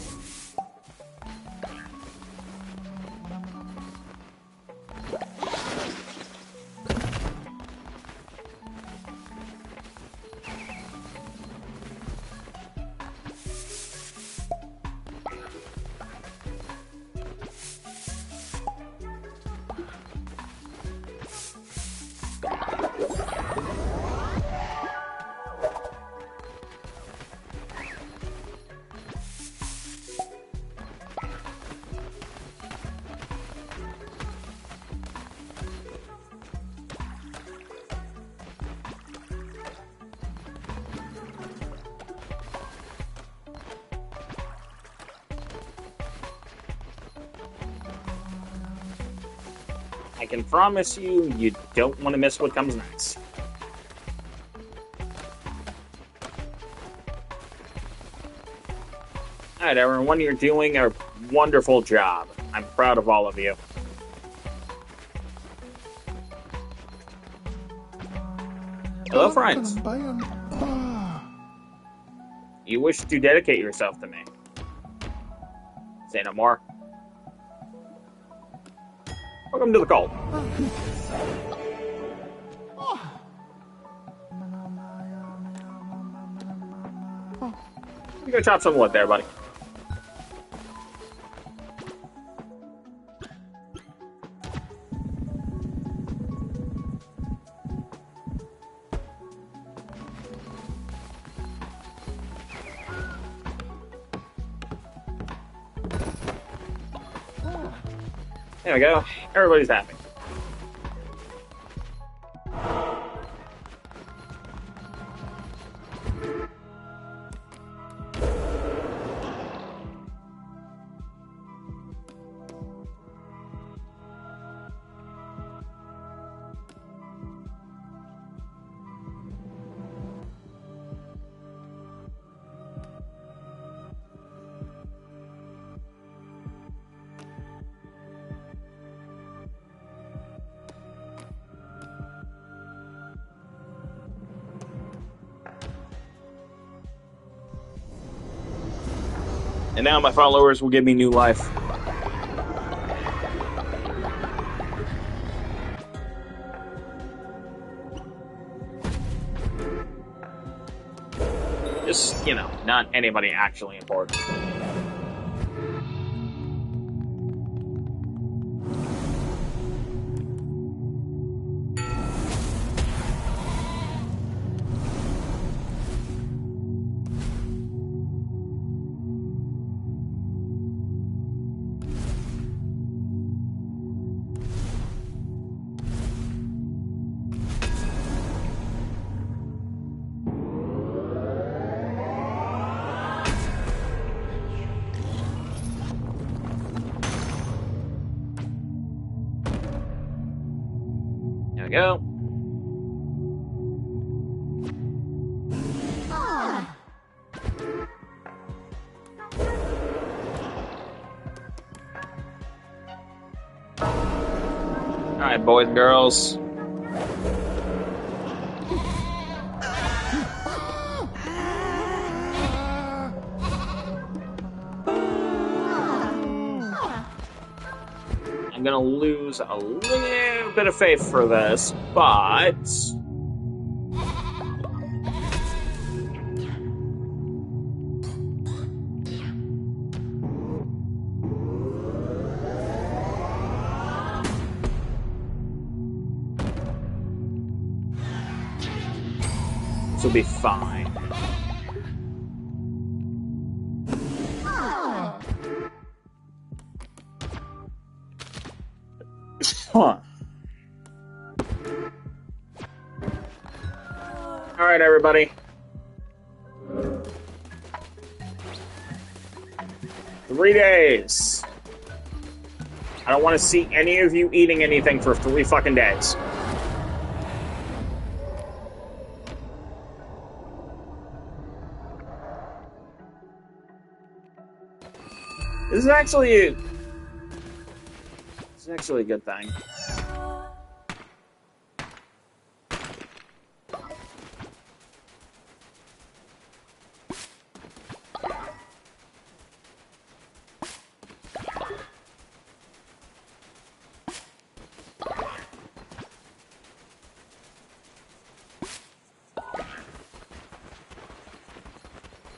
I can promise you, you don't want to miss what comes next. Alright, everyone, you're doing a wonderful job. I'm proud of all of you. Hello, friends. You wish to dedicate yourself to me. Say no more. Welcome to the cult. You go chop some wood there, buddy. There we go. Everybody's happy. And now my followers will give me new life. Just, you know, not anybody actually important. There we go. Alright, boys and girls. I'm gonna lose a little bit of faith for this, but this will be fine. Huh. All right, everybody. 3 days. I don't want to see any of you eating anything for 3 fucking days. This is actually a good thing.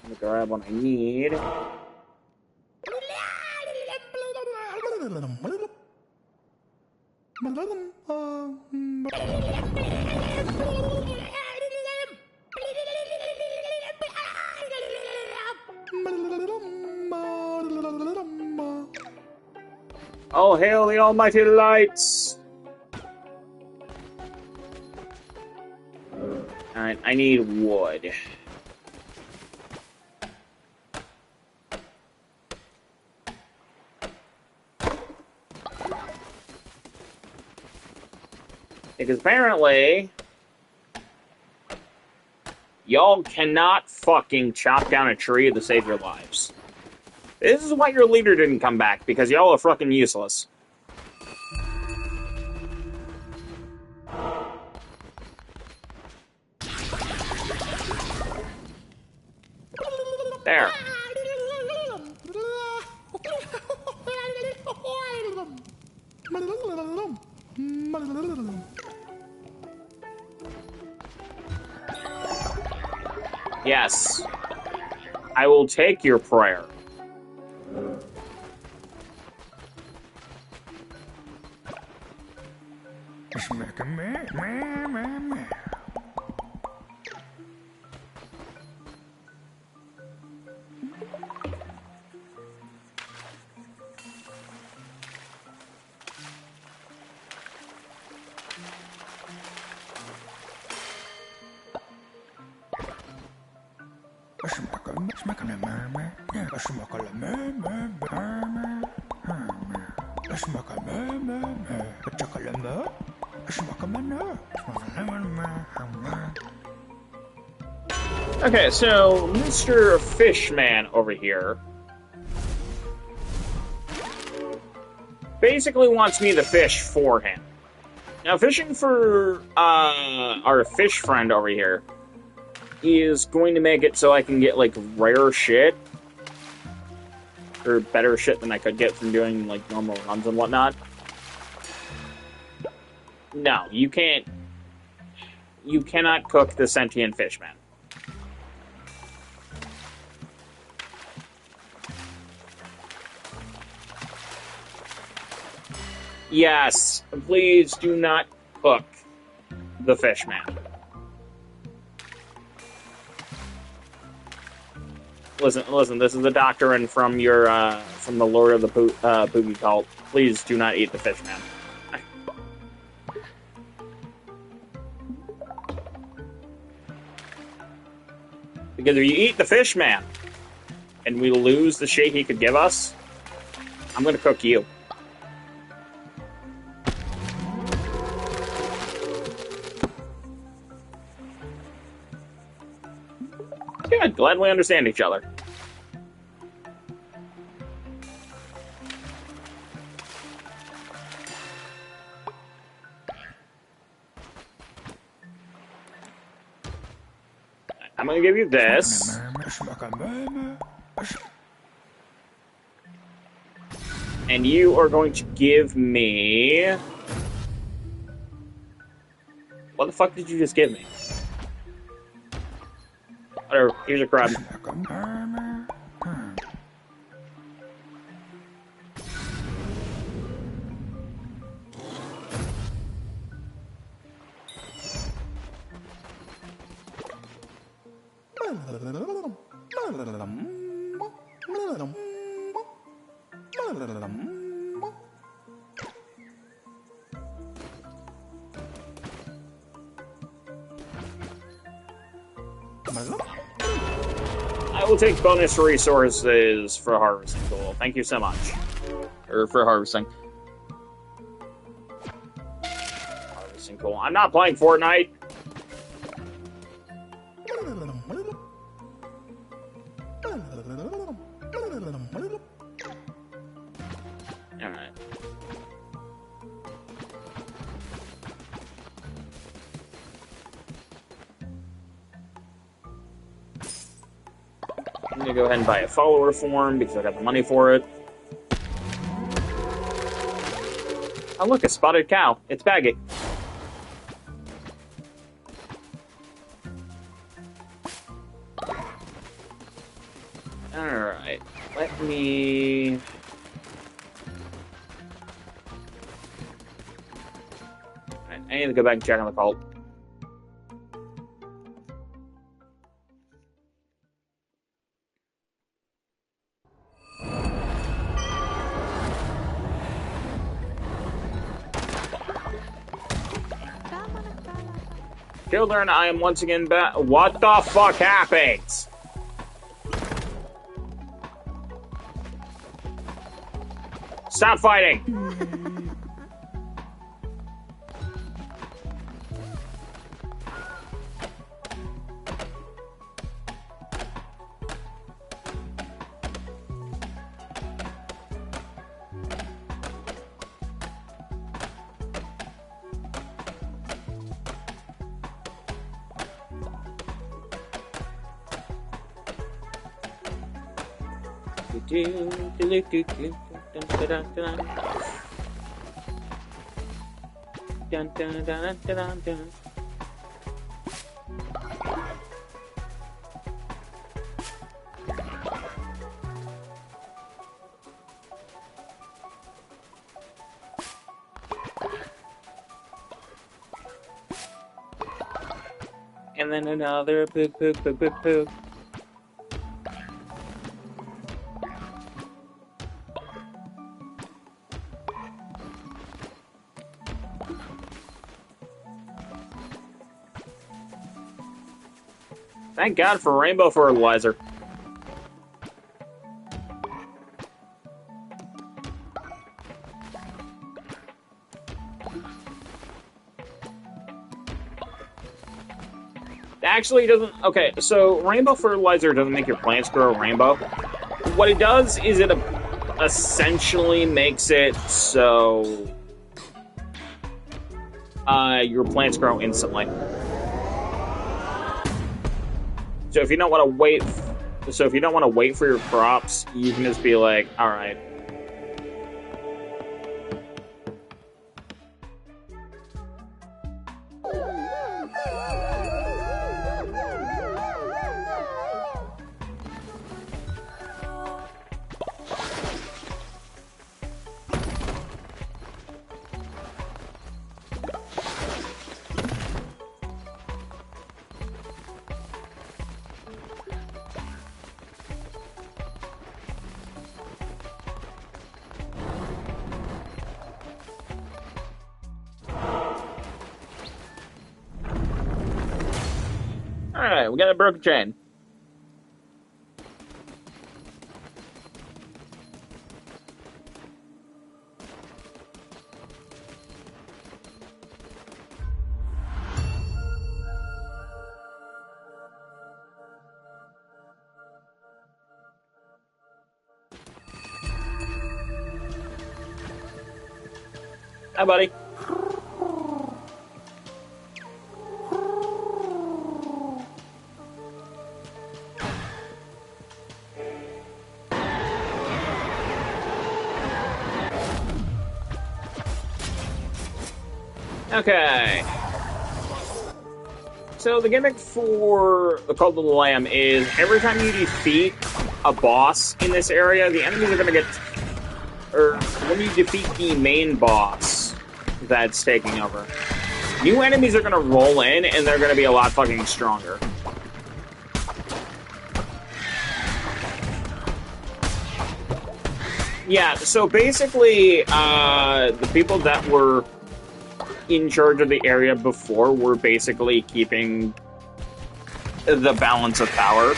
Let me grab what I need. Oh, hail the almighty lights! Alright, I need wood. Because apparently, y'all cannot fucking chop down a tree to save your lives. This is why your leader didn't come back, because y'all are fucking useless. There. Yes. I will take your prayer. Okay, so Mr. Fishman over here basically wants me to fish for him. Now, fishing for our fish friend over here is going to make it so I can get, like, rare shit. Or better shit than I could get from doing, like, normal runs and whatnot. No, you can't. You cannot cook the sentient fishman. Yes, please do not cook the fishman. Listen, this is the doctrine from your, from the Lord of the Poogie cult. Please do not eat the fishman. Because if you eat the fishman, and we lose the shit he could give us, I'm gonna cook you. Good, glad we understand each other. I'm gonna give you this. And you are going to give me... What the fuck did you just give me? Whatever, here's a crab. I will take bonus resources for harvesting tool. Thank you so much. Or for harvesting. Harvesting tool. I'm not playing Fortnite. Alright. I'm gonna go ahead and buy a follower form because I got the money for it. Oh look, a spotted cow. It's Baggy. Alright, let me... Alright, I need to go back and check on the cult. Children, I am once again back. What the fuck happened? Stop fighting! And then another pook, pook, pook, pook, pook. Thank God for rainbow fertilizer. Actually doesn't... Okay, so rainbow fertilizer doesn't make your plants grow rainbow. What it does is it essentially makes it so your plants grow instantly. So if you don't want to wait... So if you don't want to wait for your crops, you can just be like, alright. Alright, we got a broken chain. Hi, buddy. Okay. So the gimmick for the Cult of the Lamb is every time you defeat a boss in this area, the enemies are going to get... Or when you defeat the main boss that's taking over, new enemies are going to roll in, and they're going to be a lot fucking stronger. Yeah, so basically, the people that were in charge of the area before were basically keeping the balance of power.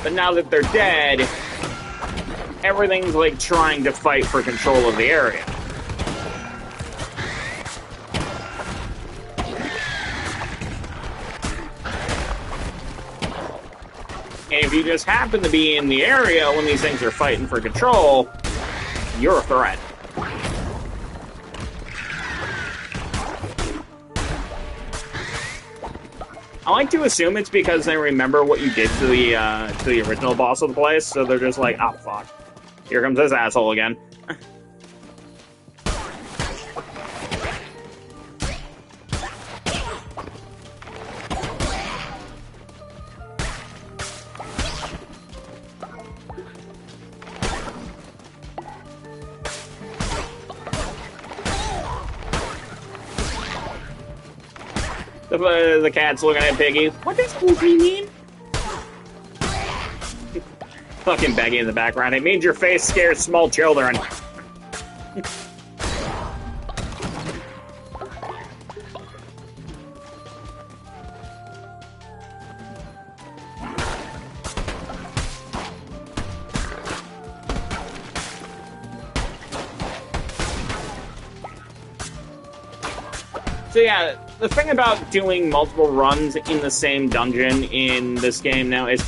But now that they're dead, everything's like trying to fight for control of the area. And if you just happen to be in the area when these things are fighting for control, you're a threat. I like to assume it's because they remember what you did to the original boss of the place, so they're just like, oh fuck, here comes this asshole again. The cat's looking at Piggy. What does poogie mean? Fucking Beggy in the background. It means your face scares small children. So yeah, the thing about doing multiple runs in the same dungeon in this game now is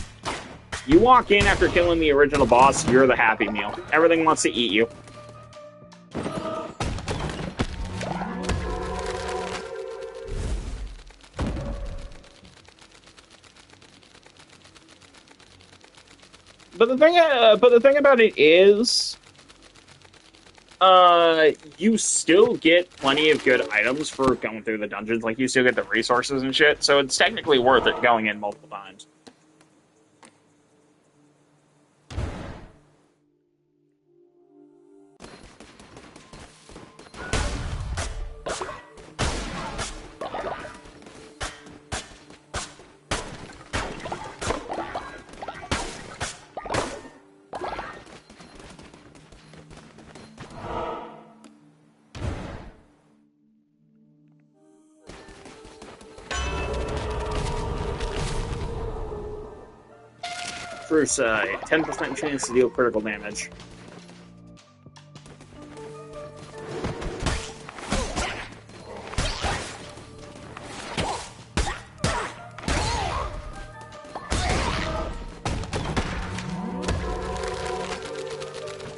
you walk in after killing the original boss, you're the Happy Meal. Everything wants to eat you. but the thing about it is, you still get plenty of good items for going through the dungeons. Like, you still get the resources and shit, so it's technically worth it going in multiple times. Bruce, 10% chance to deal critical damage.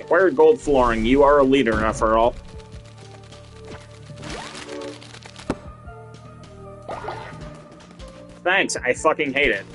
Acquired gold flooring. You are a leader, after all. Thanks, I fucking hate it.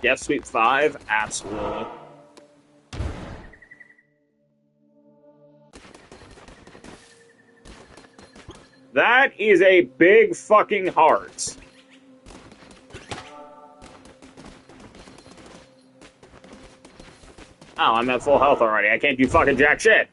Death Sweep 5? Absolutely. That is a big fucking heart. Oh, I'm at full health already. I can't do fucking jack shit.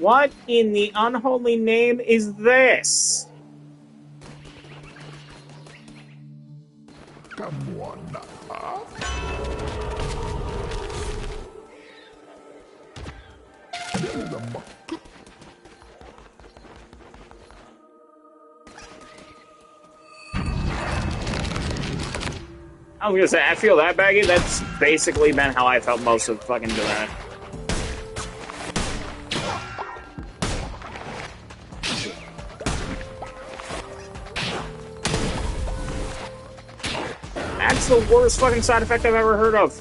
What in the unholy name is this? Come on. I was gonna say, I feel that baggy. That's basically been how I felt most of fucking doing it. That's the worst fucking side effect I've ever heard of.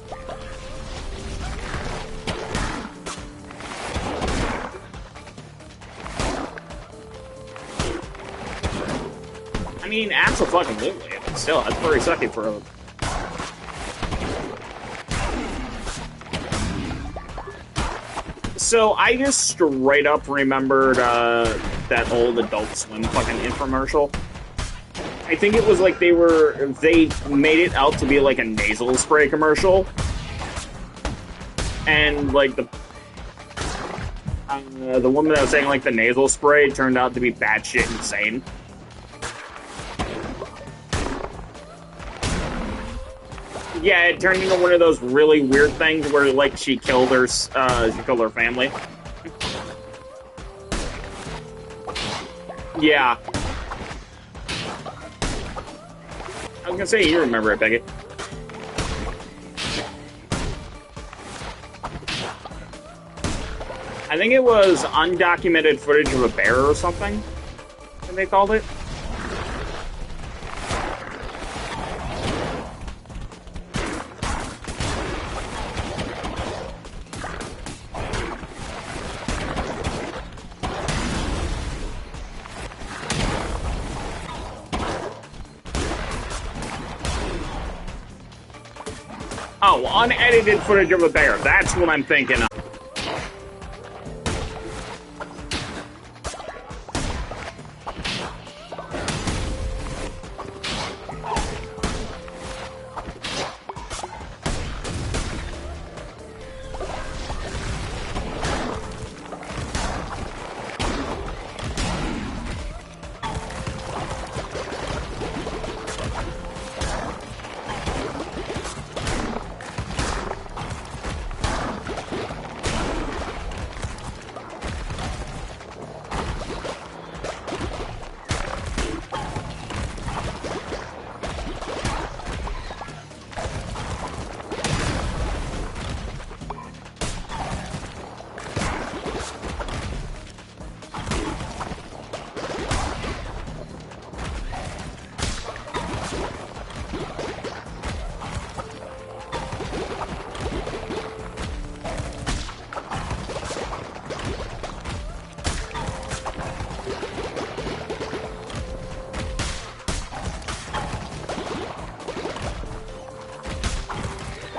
I mean, absolutely, but still, that's pretty sucky for a... So, I just straight up remembered, that old Adult Swim fucking infomercial. I think it was like they made it out to be like a nasal spray commercial. And, like, the woman that was saying, like, the nasal spray turned out to be batshit insane. Yeah, it turned into one of those really weird things where, like, she killed her family. Yeah. I was gonna say, you remember it, Becky. I think it was undocumented footage of a bear or something, that they called it. Oh, unedited footage of a bear. That's what I'm thinking of.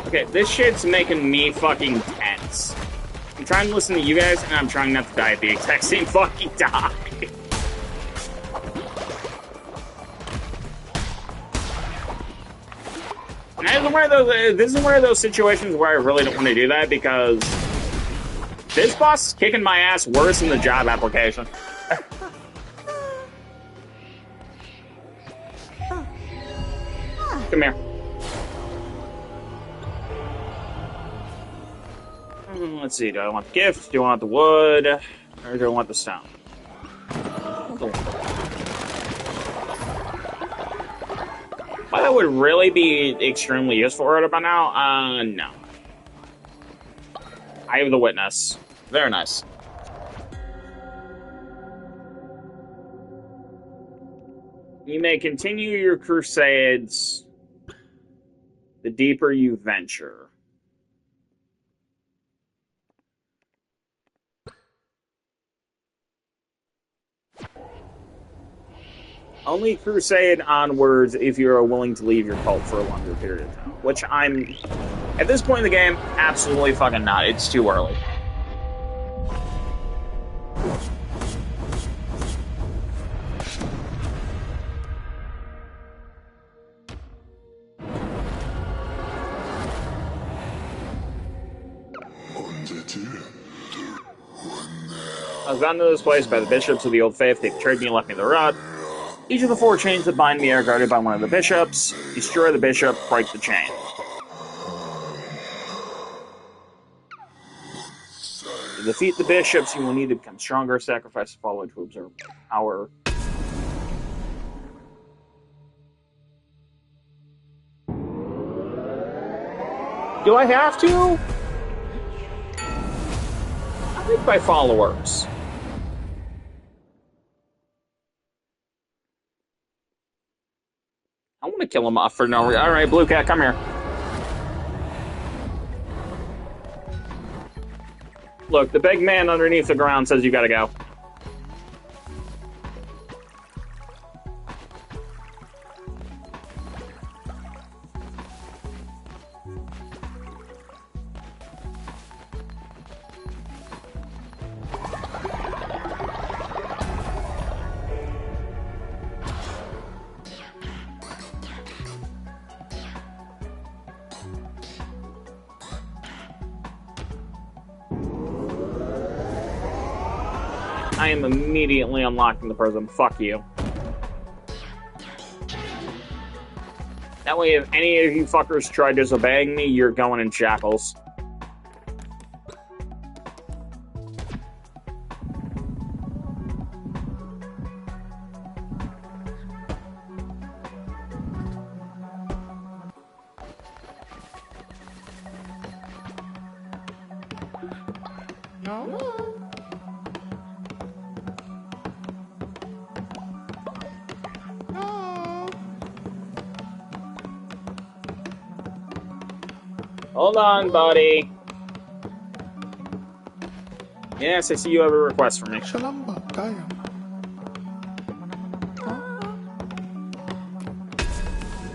Okay, this shit's making me fucking tense. I'm trying to listen to you guys, and I'm trying not to die at the exact same fucking time. This is one of those situations where I really don't want to do that, because this boss is kicking my ass worse than the job application. Come here. Let's see, do I want the gift, do I want the wood, or do I want the stone? Well, that would really be extremely useful right about now? No. I have the witness. Very nice. You may continue your crusades the deeper you venture. Only crusade onwards if you are willing to leave your cult for a longer period of time. Which I'm, at this point in the game, absolutely fucking not. It's too early. I was bound to this place by the bishops of the old faith. They betrayed me and left me the rod. Each of the 4 chains that bind me are guarded by one of the bishops. Destroy the bishop, break the chain. To defeat the bishops, you will need to become stronger. Sacrifice the following to observe power. Do I have to? I think by followers. I want to kill him off for no reason. Alright, Blue Cat, come here. Look, the big man underneath the ground says you gotta go. I am immediately unlocking the prison. Fuck you. That way, if any of you fuckers try disobeying me, you're going in shackles. No. Hold on, buddy. Yes, I see you have a request for me.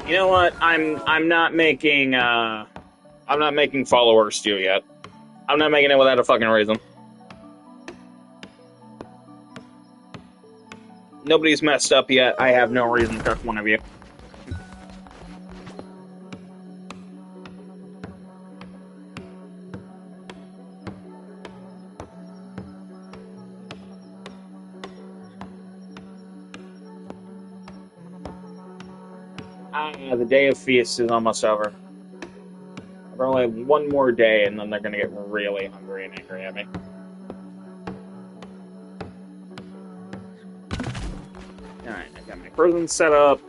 You know what? I'm not making I'm not making followers stew yet. I'm not making it without a fucking reason. Nobody's messed up yet. I have no reason to trust one of you. The day of feast is almost over. I've only have one more day, and then they're gonna get really hungry and angry at me. Alright, I got my prison set up.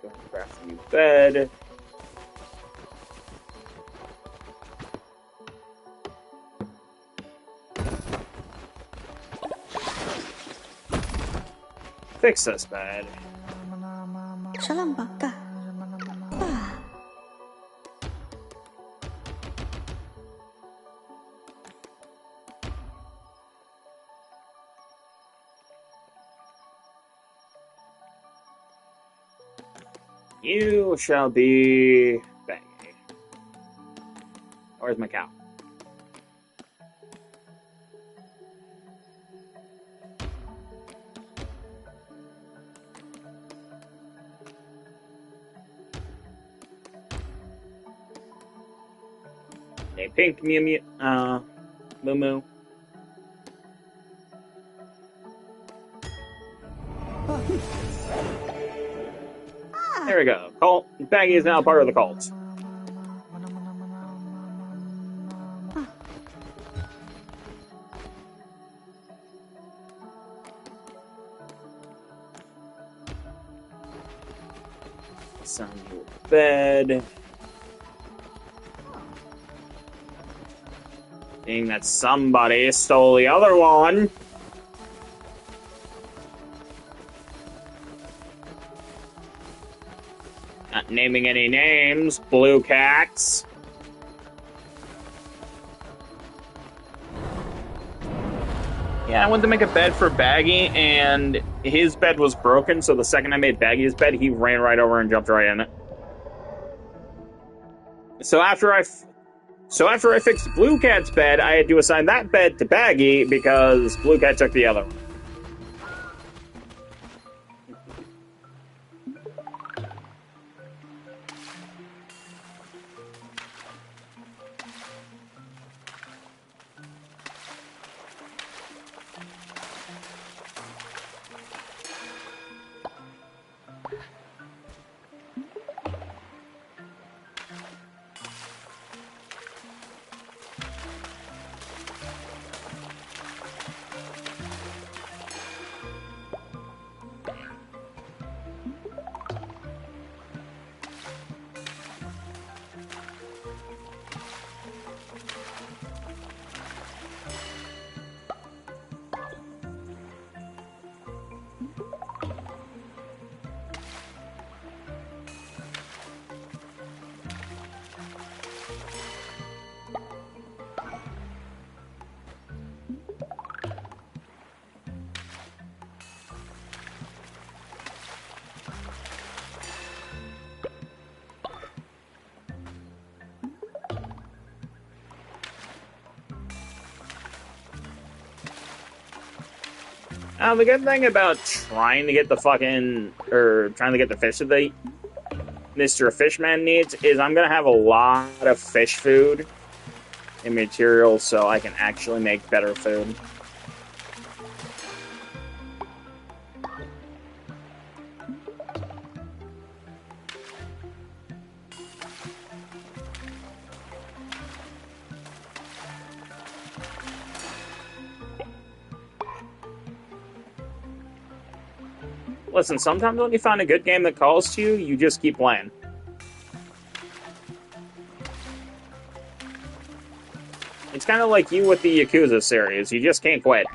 Go and craft a new bed. Fix this bed. Salam baka. Ah. You shall be Baggy. Where's my cow? A pink Mew Moo. There we go. Cult. Baggy is now part of the cult. Assign you a bed. Seeing that somebody stole the other one. Not naming any names, blue cats. Yeah, I went to make a bed for Baggy, and his bed was broken, so the second I made Baggy's bed, he ran right over and jumped right in it. So after I fixed Blue Cat's bed, I had to assign that bed to Baggy, because Blue Cat took the other one. The good thing about trying to get the fish that Mr. Fishman needs is I'm gonna have a lot of fish food and materials so I can actually make better food. Listen, sometimes when you find a good game that calls to you, you just keep playing. It's kind of like you with the Yakuza series. You just can't quit.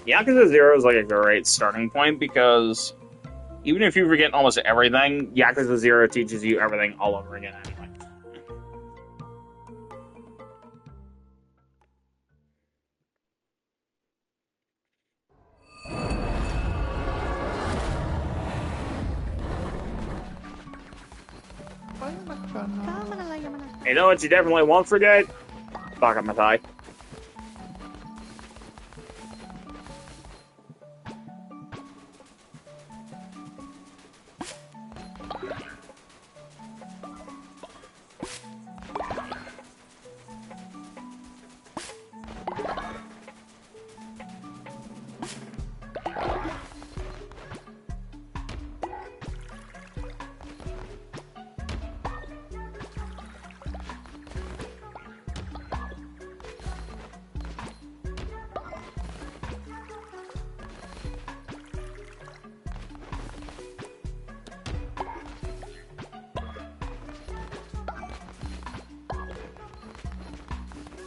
Yakuza 0 is like a great starting point because even if you forget almost everything, Yakuza 0 teaches you everything all over again anyway. You know what you definitely won't forget? Bakamatai.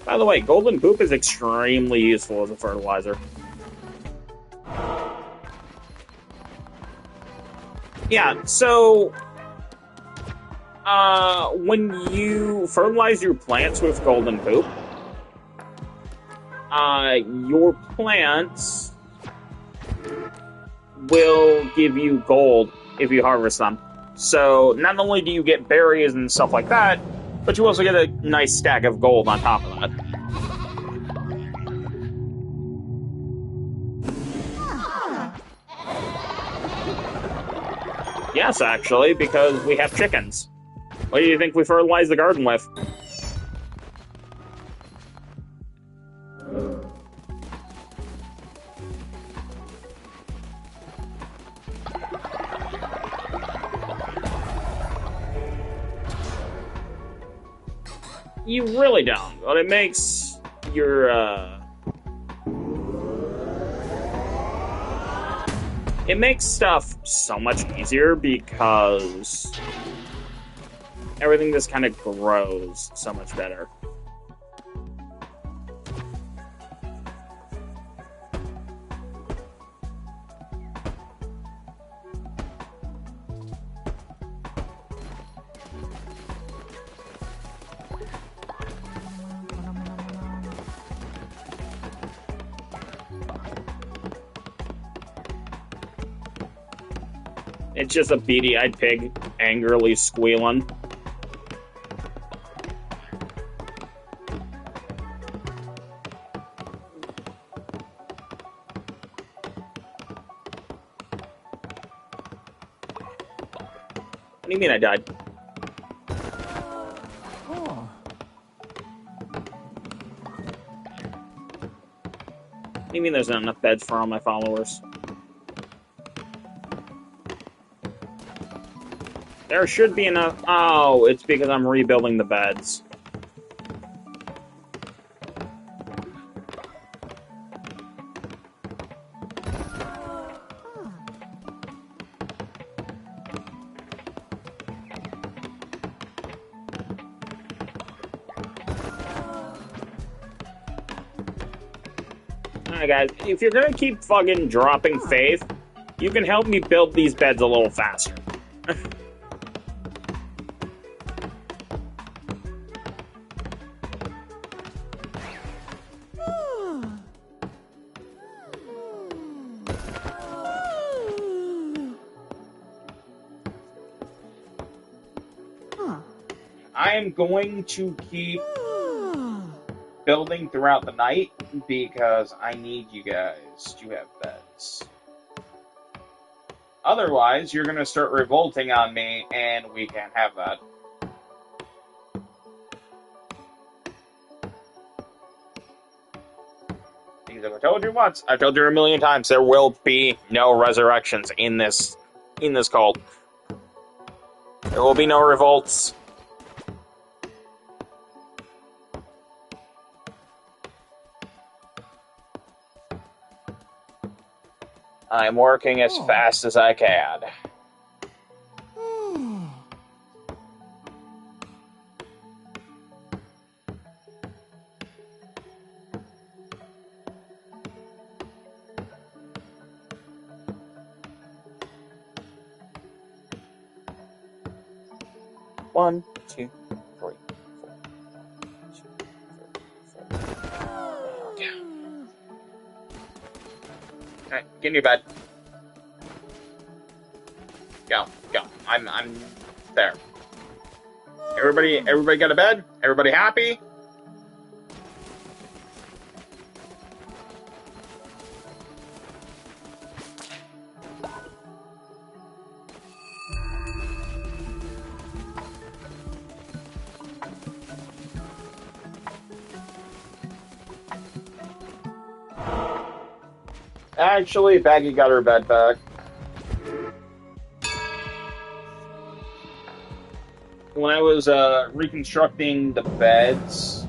By the way, golden poop is extremely useful as a fertilizer. Yeah, so when you fertilize your plants with golden poop, your plants will give you gold if you harvest them. So not only do you get berries and stuff like that, but you also get a nice stack of gold on top of that. Yes, actually, because we have chickens. What do you think we fertilize the garden with? You really don't, but it makes your, it makes stuff so much easier because everything just kind of grows so much better. It's just a beady-eyed pig angrily squealing. What do you mean I died? Oh. What do you mean there's not enough beds for all my followers? There should be enough. Oh, it's because I'm rebuilding the beds. Alright, guys, if you're gonna keep fucking dropping faith, you can help me build these beds a little faster. I am going to keep building throughout the night because I need you guys to have beds. Otherwise, you're going to start revolting on me, and we can't have that. Because Because I told you once, I told you a million times, there will be no resurrections in this cult. There will be no revolts. I'm working as fast as I can. One, two, three, four. 2, 3, 4. Okay. Alright, get in your bed. Go. I'm there. Everybody got a bed? Everybody happy? Actually, Baggy got her bed back. When I was reconstructing the beds,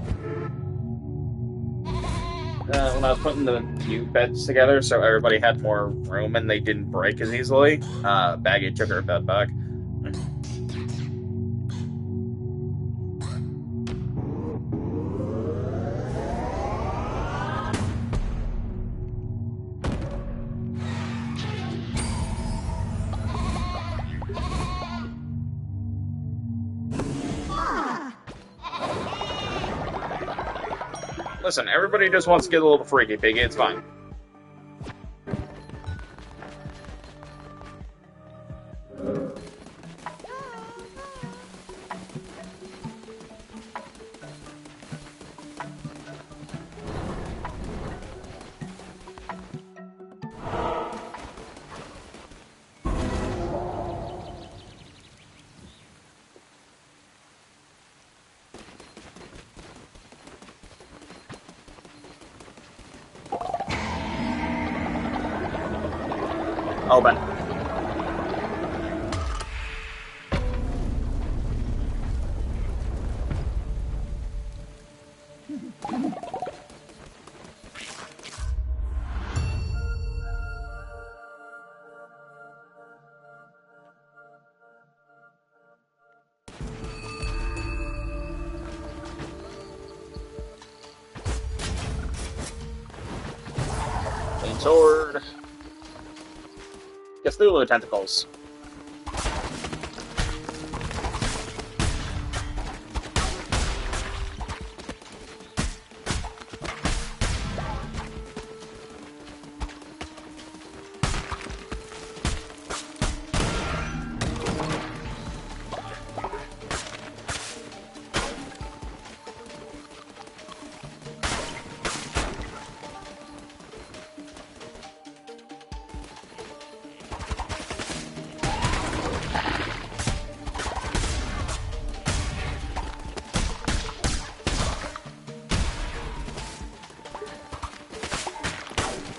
when I was putting the new beds together so everybody had more room and they didn't break as easily, Baggy took her bed back. Listen, everybody just wants to get a little freaky, Piggy. It's fine. Open. Clean sword. Guess through the tentacles.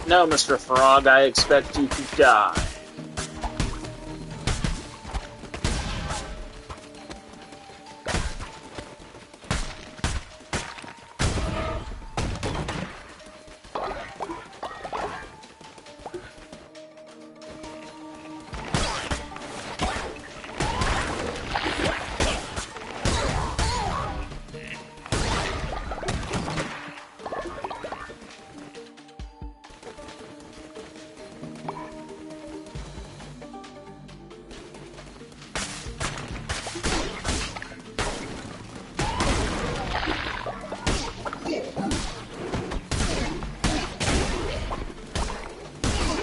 No, Mr. Frog, I expect you to die.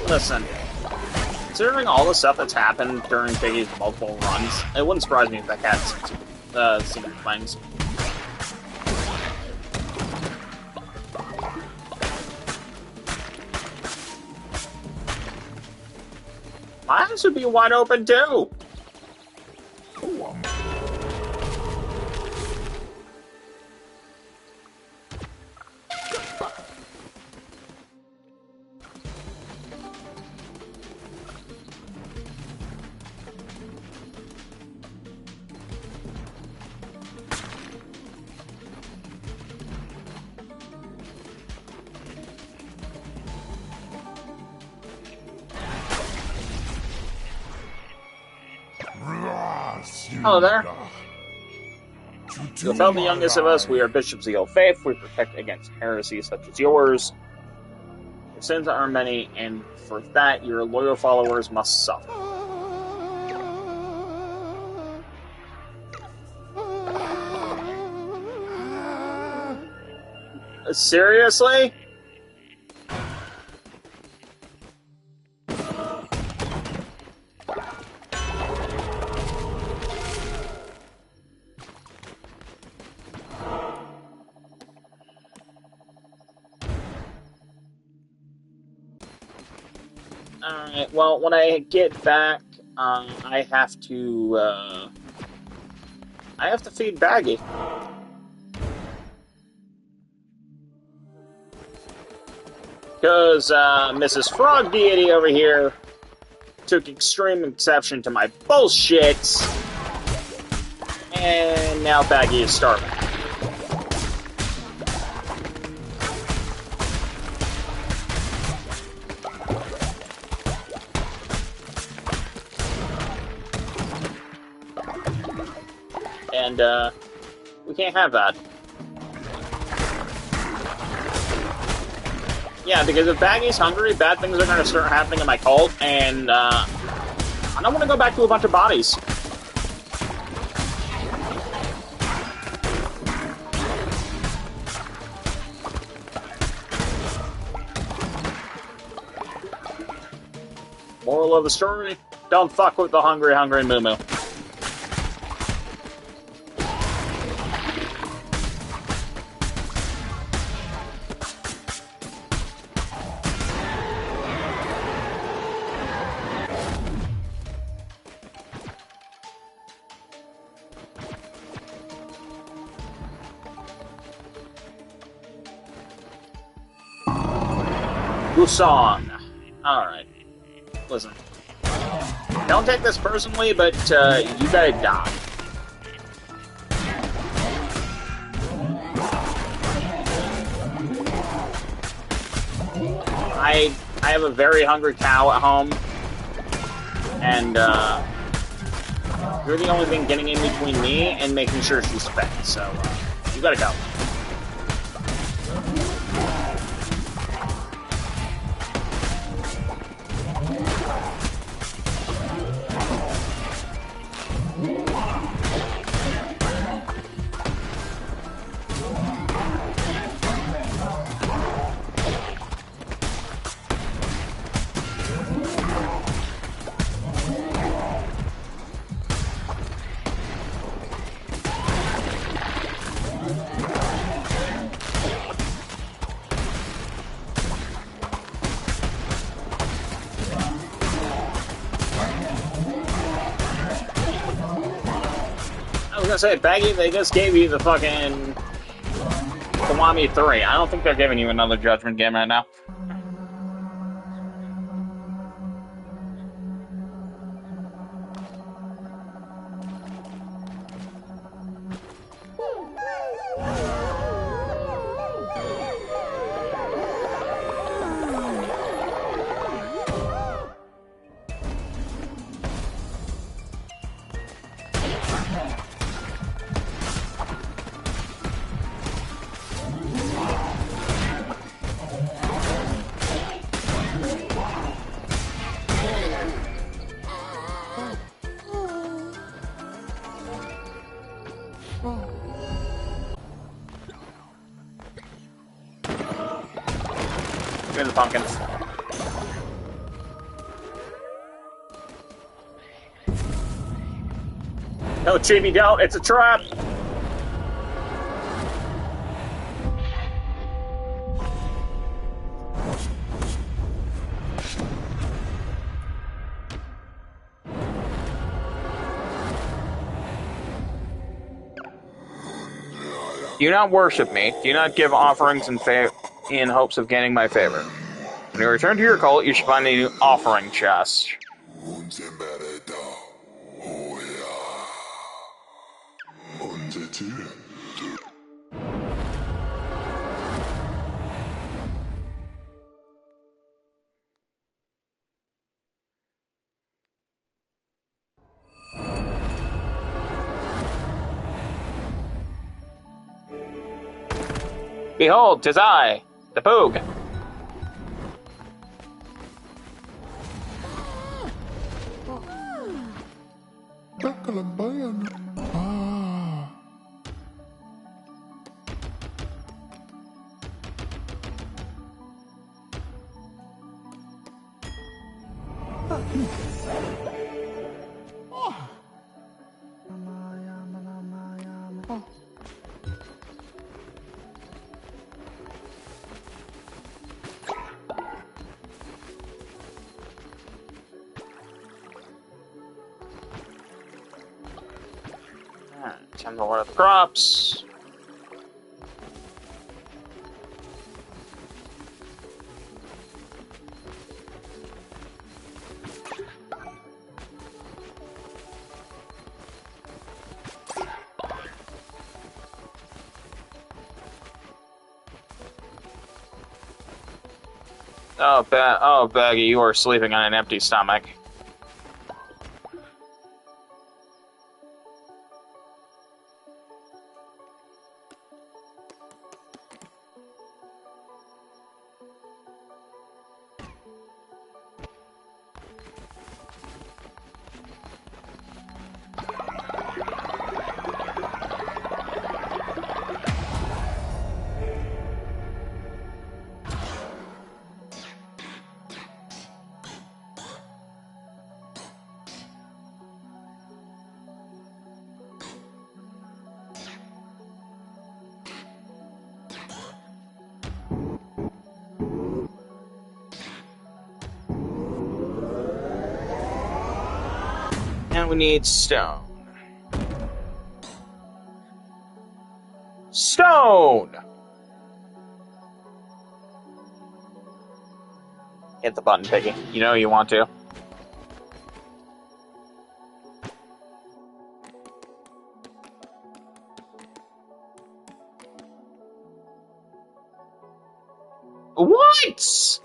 Listen, considering all the stuff that's happened during Piggy's multiple runs, it wouldn't surprise me if that cat's seen things. My eyes would be wide open too. Hello there. You found the youngest of us. We are bishops of the old faith. We protect against heresies such as yours. Your sins are many, and for that your loyal followers must suffer. Seriously? Alright, well, when I get back, I have to feed Baggy. Because, Mrs. Frog Deity over here took extreme exception to my bullshit, and now Baggy is starving. And, we can't have that. Yeah, because if Baggy's hungry, bad things are going to start happening in my cult, and, I don't want to go back to a bunch of bodies. Moral of the story, don't fuck with the hungry moo-moo. Busan. Alright. Listen. Don't take this personally, but, you gotta die. I have a very hungry cow at home, and, you're the only thing getting in between me and making sure she's fed, so, you gotta go. I was gonna say, Baggy, they just gave you the fucking Kiwami 3. I don't think they're giving you another Judgment game right now. Give me the pumpkins. No, Chibi, don't! It's a trap! Do not worship me. Do not give offerings in hopes of gaining my favor. When you return to your cult, you should find a new offering chest. Behold, 'tis I, the Poog. Time to water the crops. Oh, Baggy, you are sleeping on an empty stomach. Now we need stone. Stone! Hit the button, Piggy. You know you want to. What?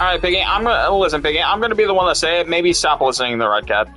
Alright, Piggy, listen, Piggy, I'm gonna be the one to say it. Maybe stop listening to the Red Cat.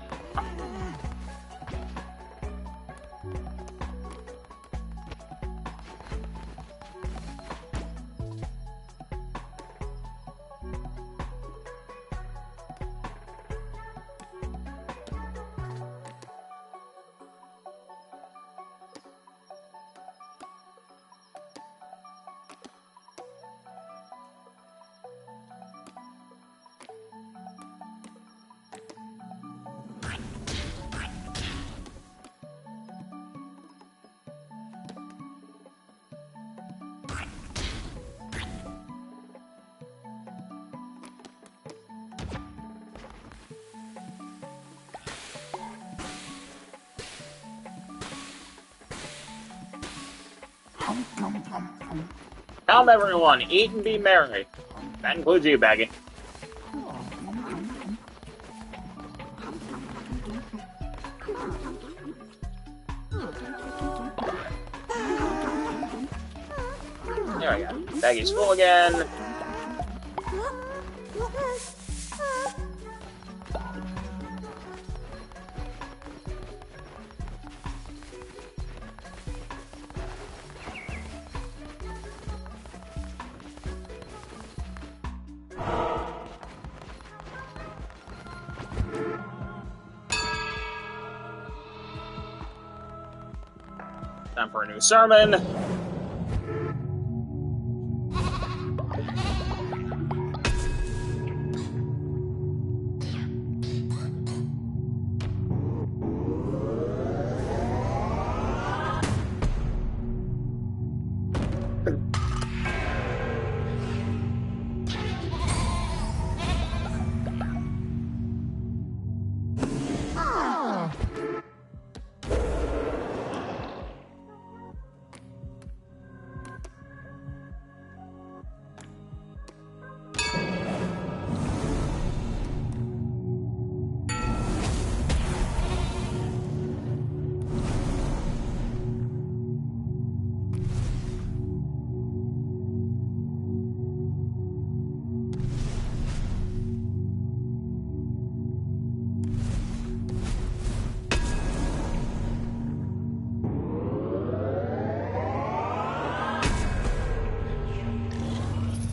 Come everyone, eat and be merry. That includes you, Baggy. There we go. Baggy's full again. Time for a new sermon.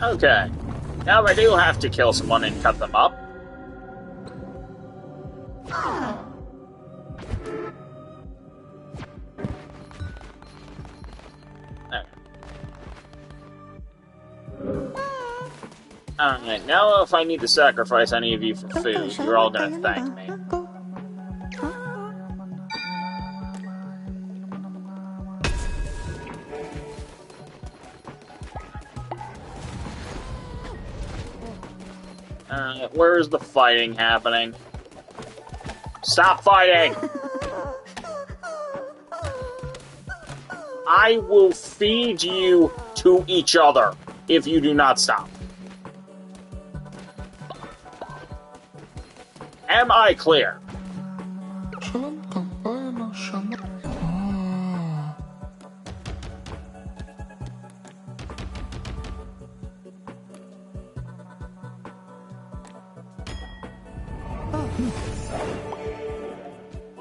Okay. Now I do have to kill someone and cut them up. Okay. Alright, now if I need to sacrifice any of you for food, you're all gonna thank me. Where is the fighting happening? Stop fighting! I will feed you to each other if you do not stop. Am I clear?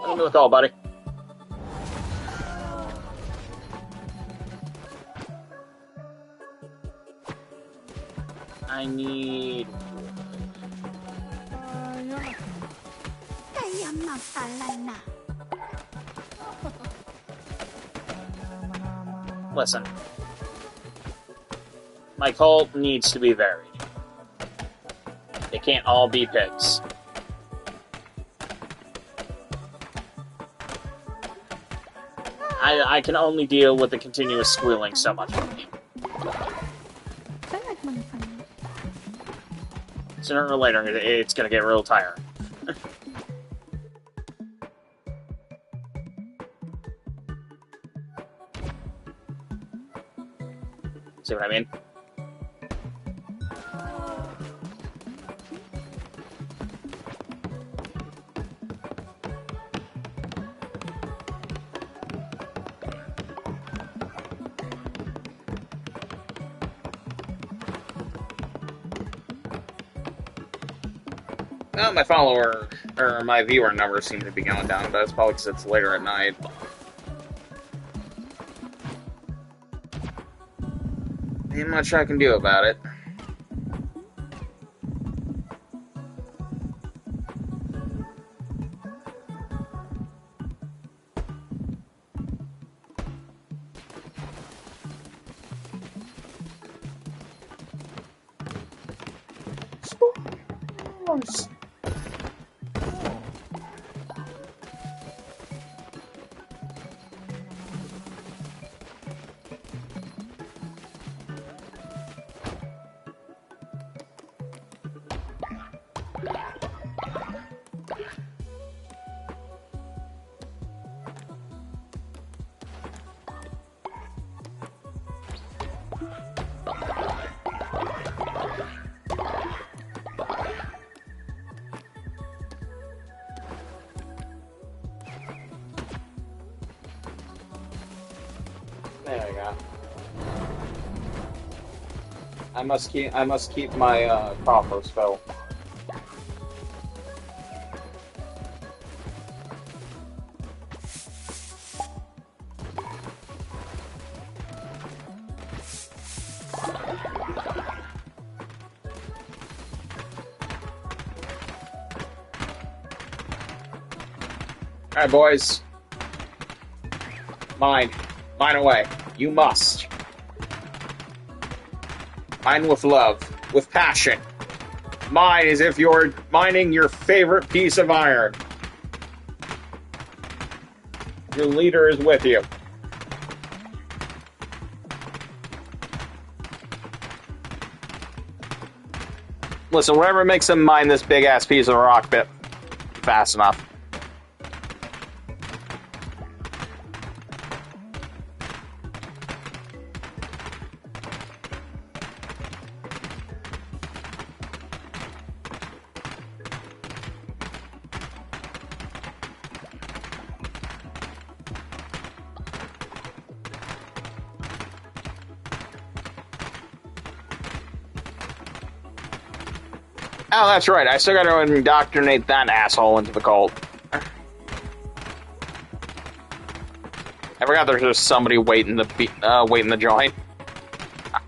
Give me the call, buddy. I need... Listen. My cult needs to be varied. They can't all be pigs. I can only deal with the continuous squealing so much. Sooner or later, it's gonna get real tiring. See what I mean? Well, my follower, or my viewer numbers seem to be going down, but it's probably because it's later at night. Ain't much I can do about it. Spores. There we go. I must keep my coffers filled. Alright, boys. Mine away. You must. Mine with love, with passion. Mine as if you're mining your favorite piece of iron. Your leader is with you. Listen, whatever makes him mine this big-ass piece of rock bit fast enough. Oh, that's right. I still gotta indoctrinate that asshole into the cult. I forgot there's just somebody waiting the joint.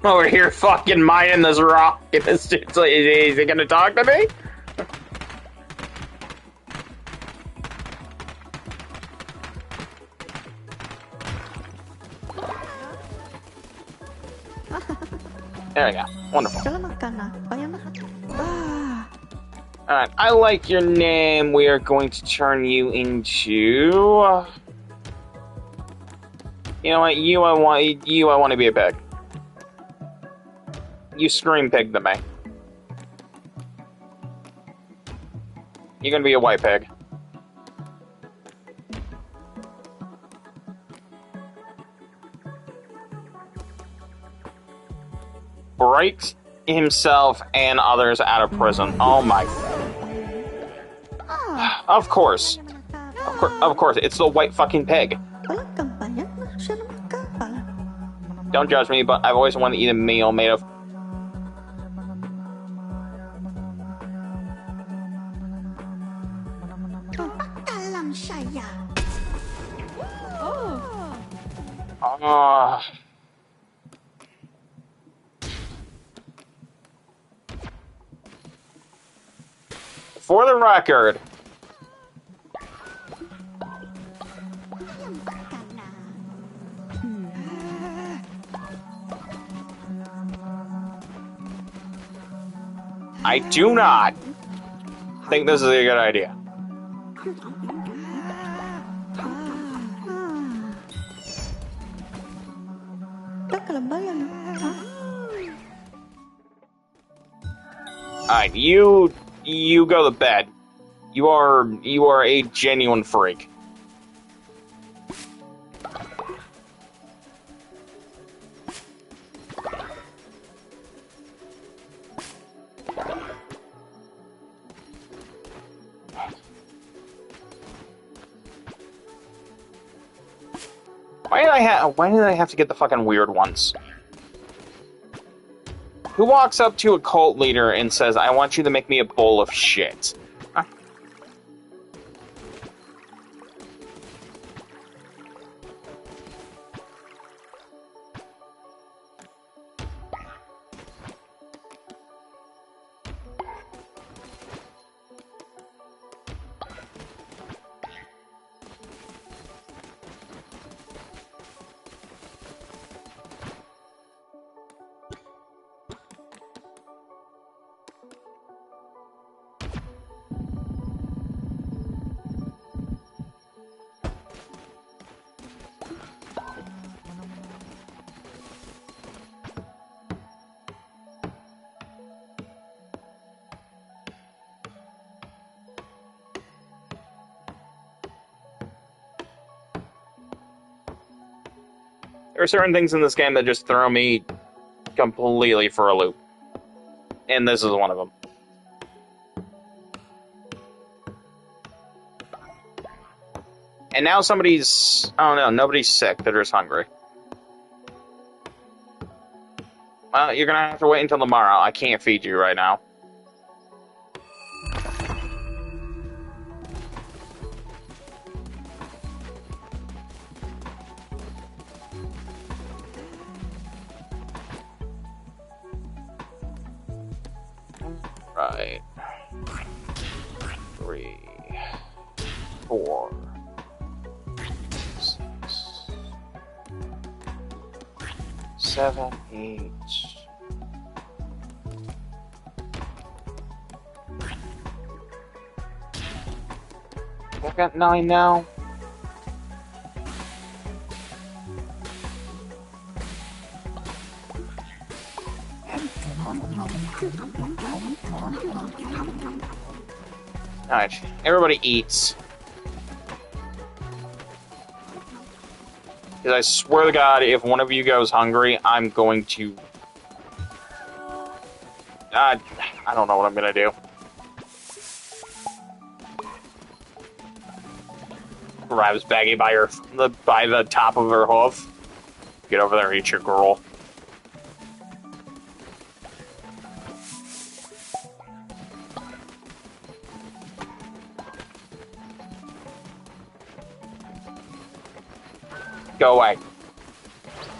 Over here fucking mining this rock. Is he gonna talk to me? There we go. Wonderful. Selamatkan na. Bayan na. Ah. Alright, I like your name. We are going to turn you into... You know what? I want to be a pig. You scream pig to me. You're gonna be a white pig. Breaks himself and others out of prison. Oh my... Of course. Of course, it's the white fucking pig. Walang kampanya na. Siya naman kapal. Don't judge me, but I've always wanted to eat a meal made of... Pakalam saya. For the record, I do not think this is a good idea. Pakalam bayan na. Alright, you go to bed. You are a genuine freak. Why did I have to get the fucking weird ones? Who walks up to a cult leader and says, "I want you to make me a bowl of shit"? There are certain things in this game that just throw me completely for a loop. And this is one of them. And now somebody's... Oh no, nobody's sick, they're just hungry. Well, you're gonna have to wait until tomorrow. I can't feed you right now. Right. 3, 4, 6, 7, 8. I've got 9 now. Alright, everybody eats. Because I swear to God, if one of you goes hungry, I'm going to... I don't know what I'm gonna do. Grabs Baggy by the top of her hoof. Get over there and eat your girl. Go away.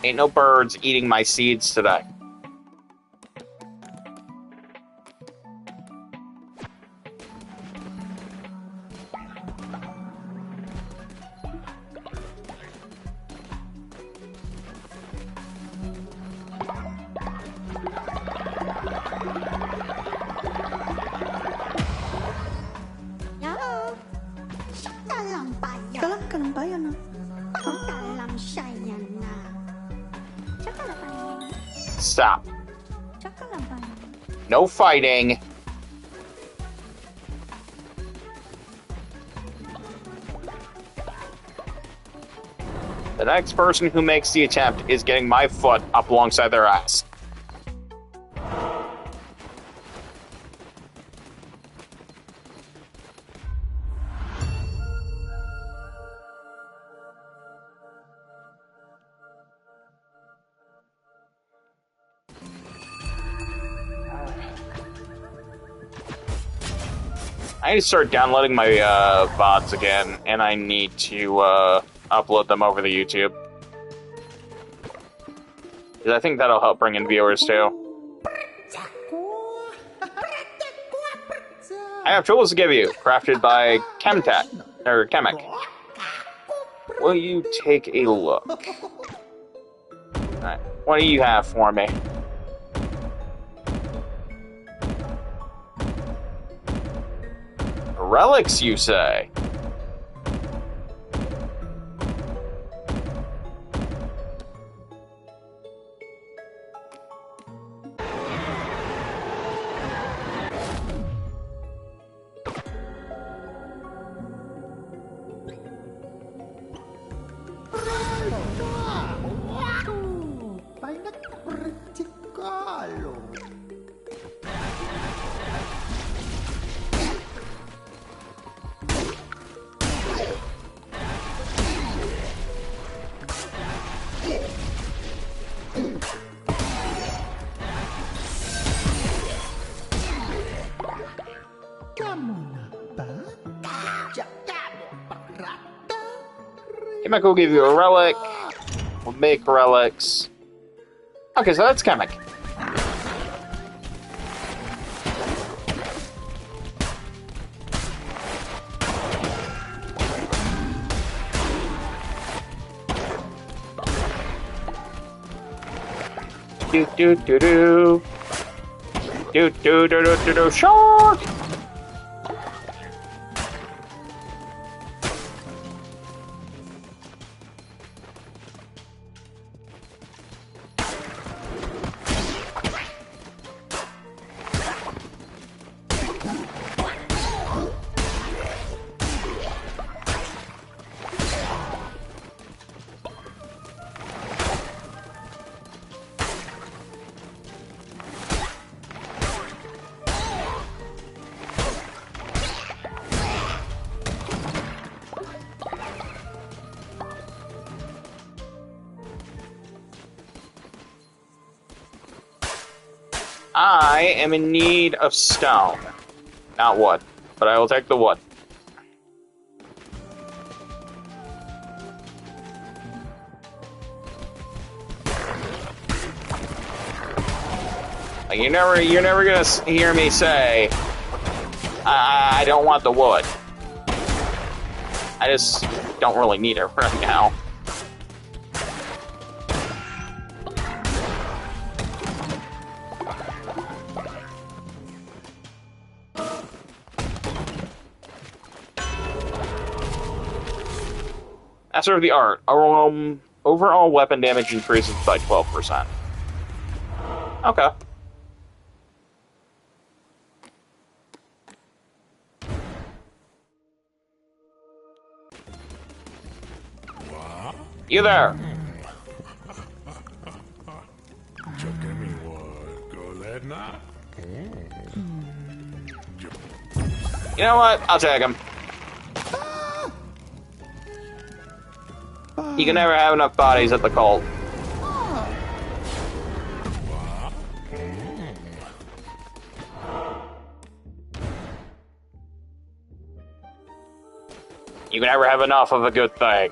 Ain't no birds eating my seeds today. stop. Tsaka lang ba yan? No fighting. The next person who makes the attempt is getting my foot up alongside their ass. I need to start downloading my VODs again, and I need to upload them over the YouTube. Because I think that'll help bring in viewers too. I have tools to give you, crafted by Chemic. Will you take a look? Alright, what do you have for me? Relics, you say? Chemic will give you a relic. We'll make relics. Okay, so that's Chemic. Do do do do. Do do do do do do. Short. I am in need of stone. Not wood, but I will take the wood. Like, you're never gonna hear me say, I don't want the wood. I just don't really need it right now. Master of the Art. Overall weapon damage increases by 12%. Okay. You there? You know what? I'll take him. You can never have enough bodies at the cult. You can never have enough of a good thing.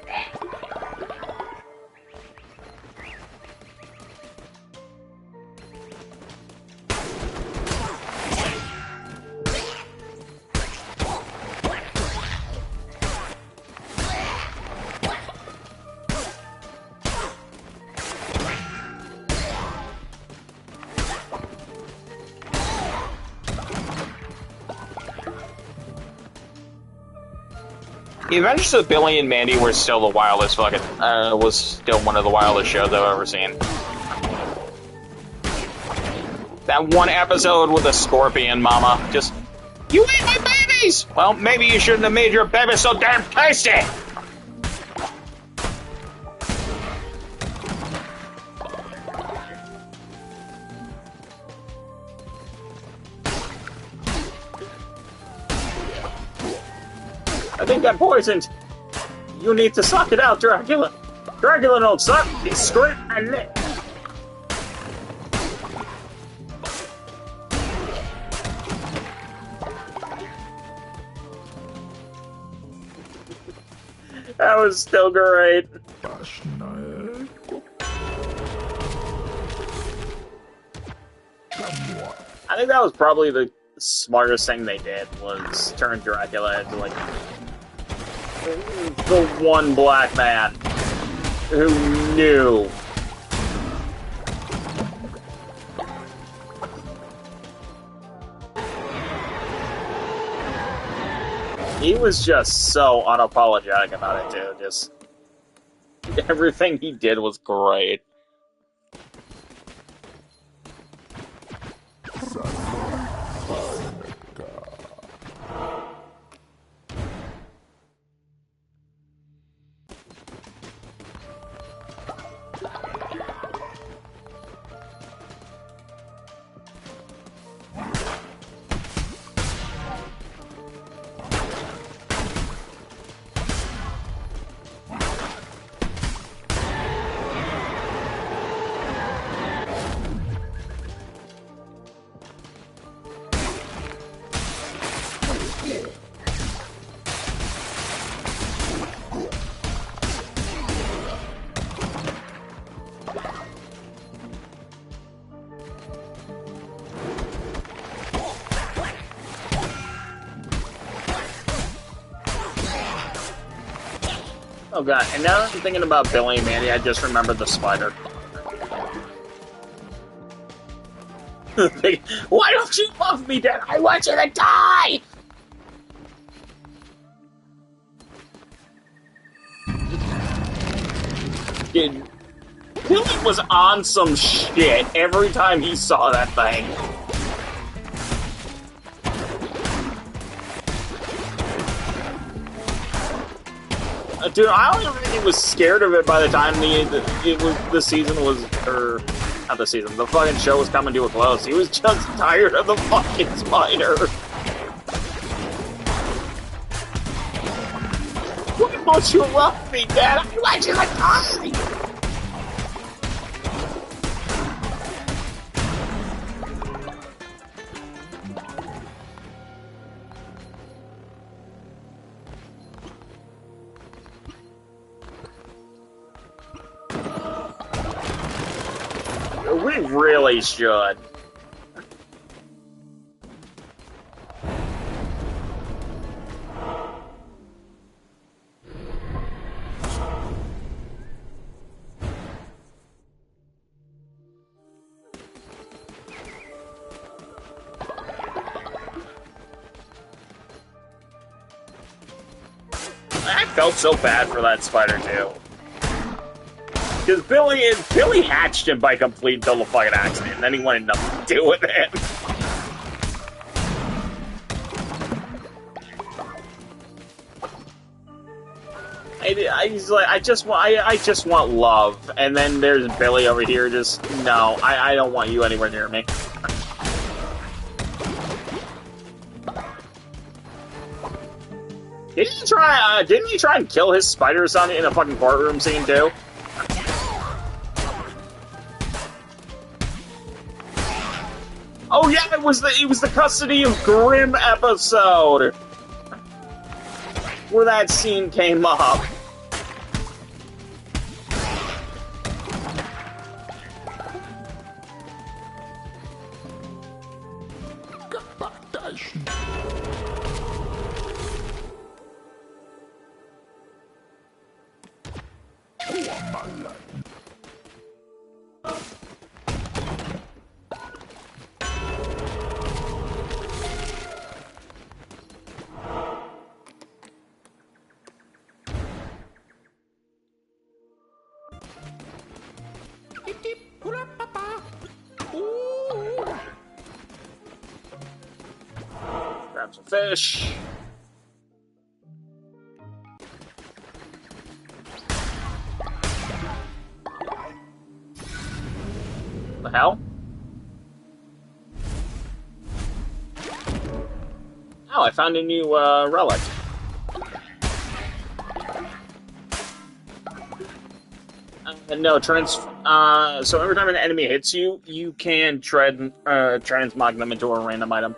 The Adventures of Billy and Mandy were still the wildest was still one of the wildest shows I've ever seen. That one episode with a scorpion, Mama. Just, you ate my babies! Well, maybe you shouldn't have made your babies so damn tasty! I think I'm poisoned. You need to suck it out, Dracula. Dracula don't suck. He squirt and lick. That was still great. I think that was probably the smartest thing they did, was turn Dracula into, like, the one black man who knew. He was just so unapologetic about it, too. Just everything he did was great. Oh god, and now that I'm thinking about Billy and Mandy, I just remembered the spider. Why don't you love me, Dad? I want you to die! Dude, Billy was on some shit every time he saw that thing. Dude, I don't even think he was scared of it by the time the season was, or not the season, the fucking show was coming to a close. He was just tired of the fucking spider. Why don't you love me, Dad? I want you to die! We really should. I felt so bad for that spider, too. Because Billy hatched him by complete total fucking accident, and then he wanted nothing to do with it. I just want love, and then there's Billy over here. Just no, I don't want you anywhere near me. Didn't he try and kill his spider son in a fucking courtroom scene too? Oh yeah, it was the Custody of Grimm episode where that scene came up. grab some fish. The hell? Oh, I found a new relic. No, so every time an enemy hits you, you can transmog them into a random item.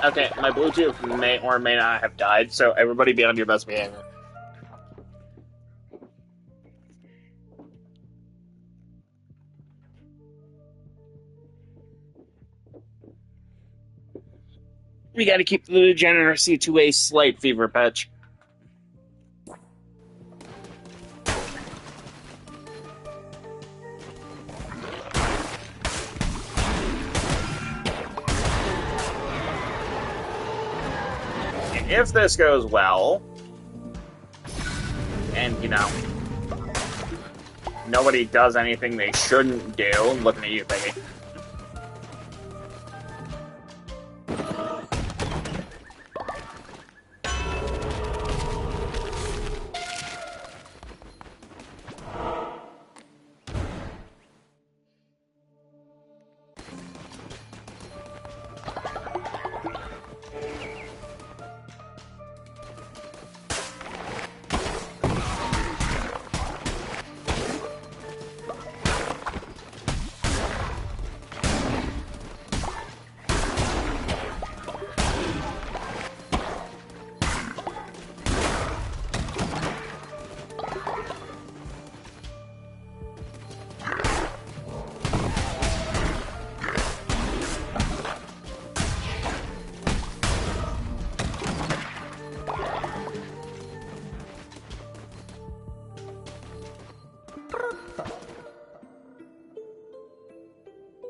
Okay, my Bluetooth may or may not have died, so everybody be on your best behavior. We gotta keep the degeneracy to a slight fever pitch. If this goes well, and, you know, nobody does anything they shouldn't do, I'm looking at you, baby.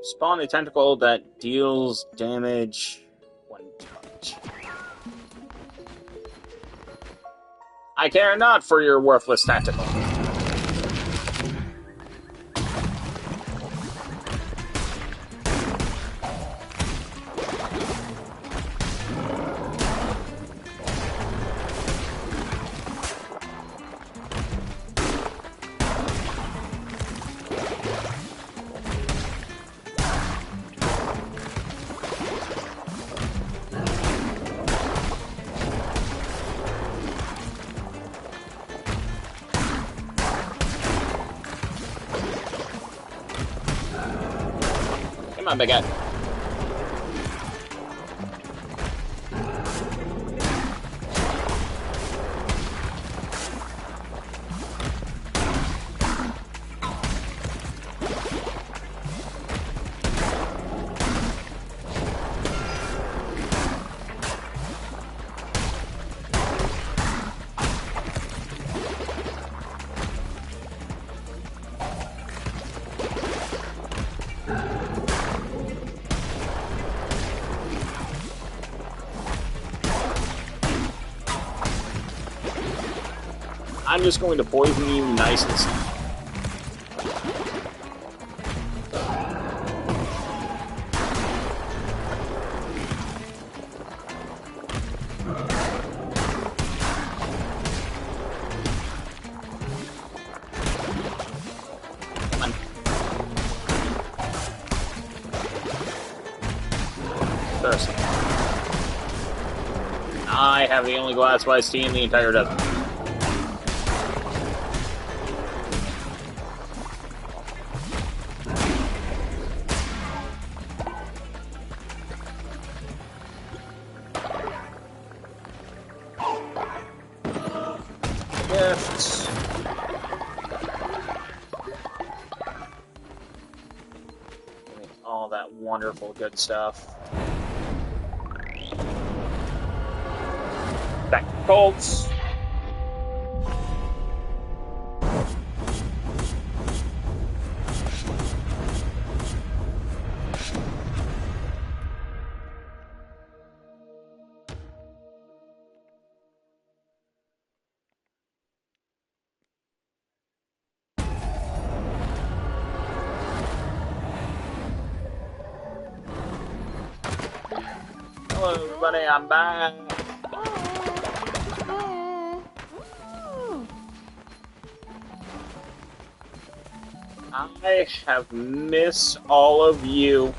Spawn a tentacle that deals damage when touched. I care not for your worthless tentacle. Come on, big guy. I'm just going to poison you nice and slow. Come on. Thirsty. I have the only glass of iced tea in the entire desert. gifts. All that wonderful good stuff. Back to Colts. Hello, everybody, I'm back. I have missed all of you.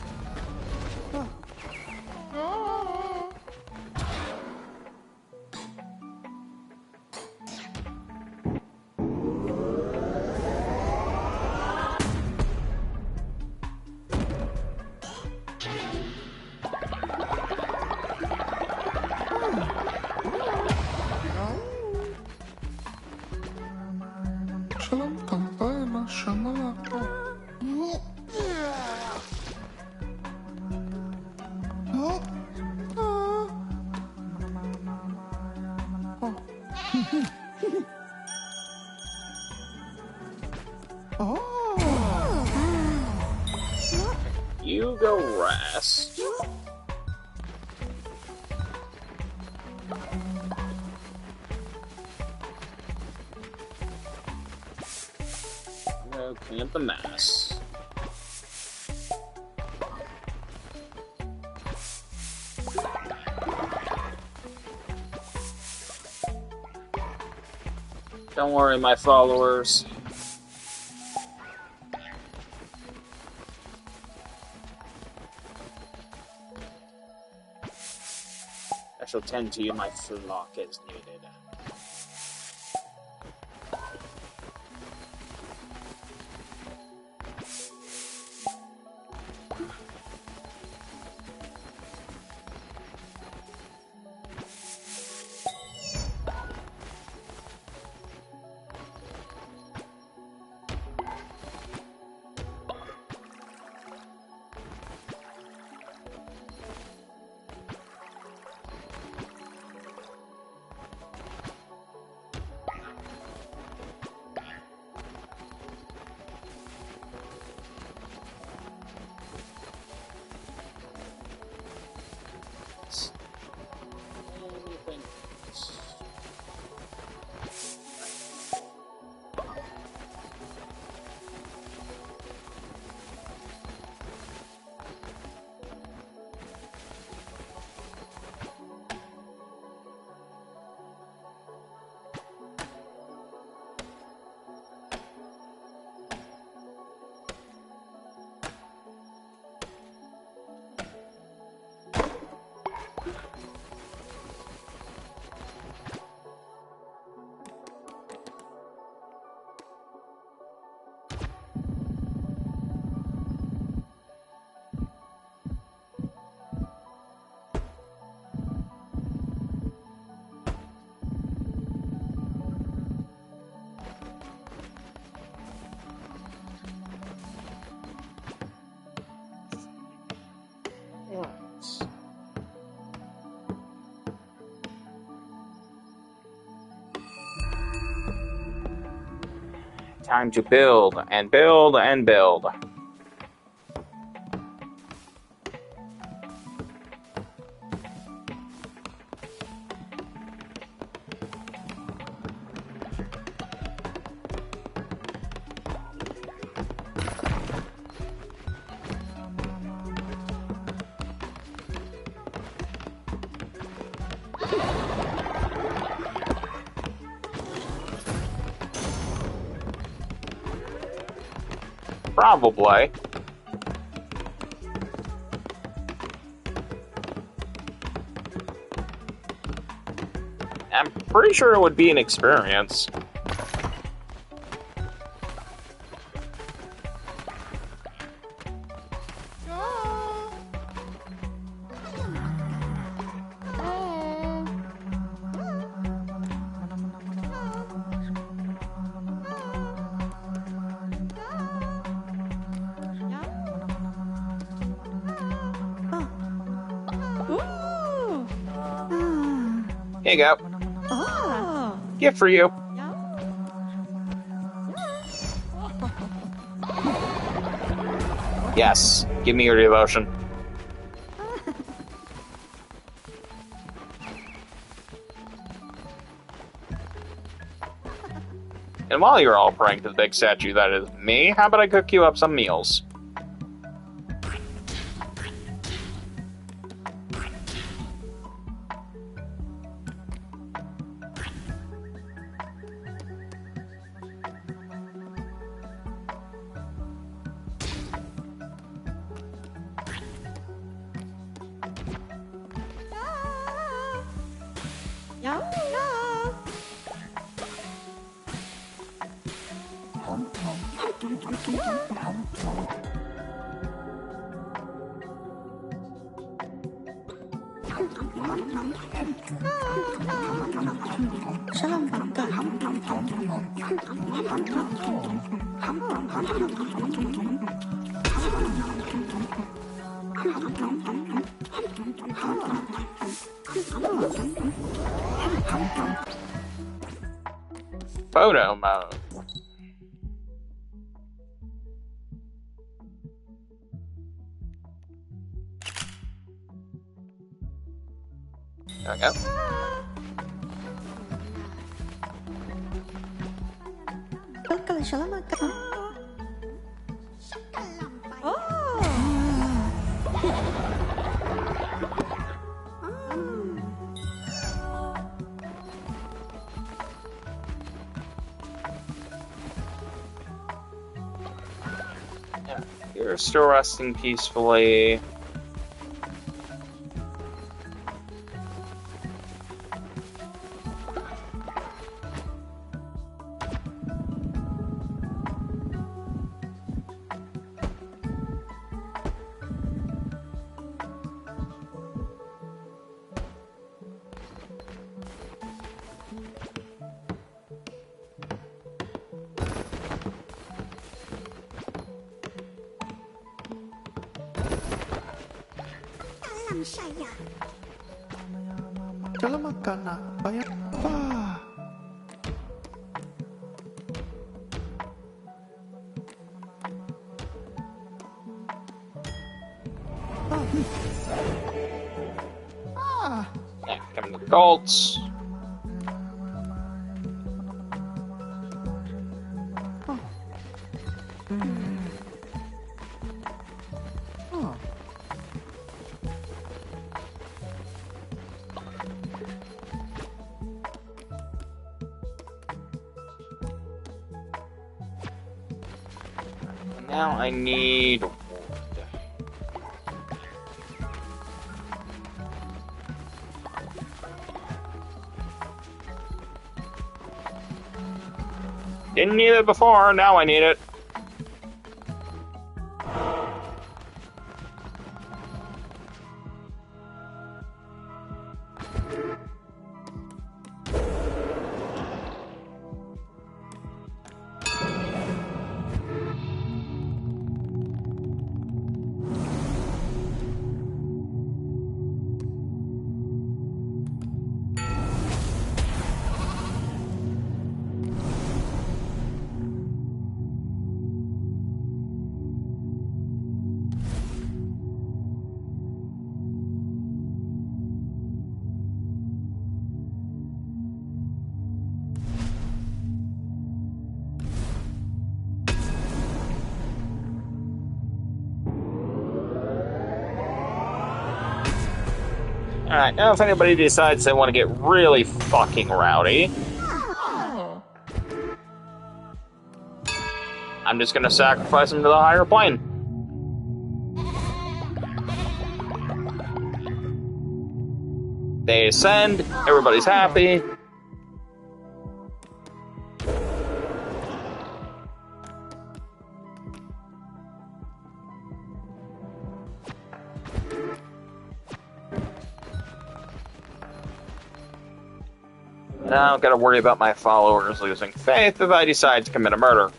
You go rest. Go clean up the mess. Don't worry, my followers. I shall tend to you, my flock, as needed. Time to build and build and build. Probably. I'm pretty sure it would be an experience. you go. Oh. Gift for you. Yes, give me your devotion. And while you're all praying to the big statue that is me, how about I cook you up some meals? Salam bangga. Photo mode. There we go. Welcome, selamat datang. Oh. Yeah, you're still resting peacefully. Selamat karena banyak wah. Yeah, come to the Colts. Now I need wood. Didn't need it before, now I need it. Alright, now if anybody decides they want to get really fucking rowdy, I'm just gonna sacrifice them to the higher plane. They ascend, everybody's happy. Now I don't gotta worry about my followers losing faith if I decide to commit a murder.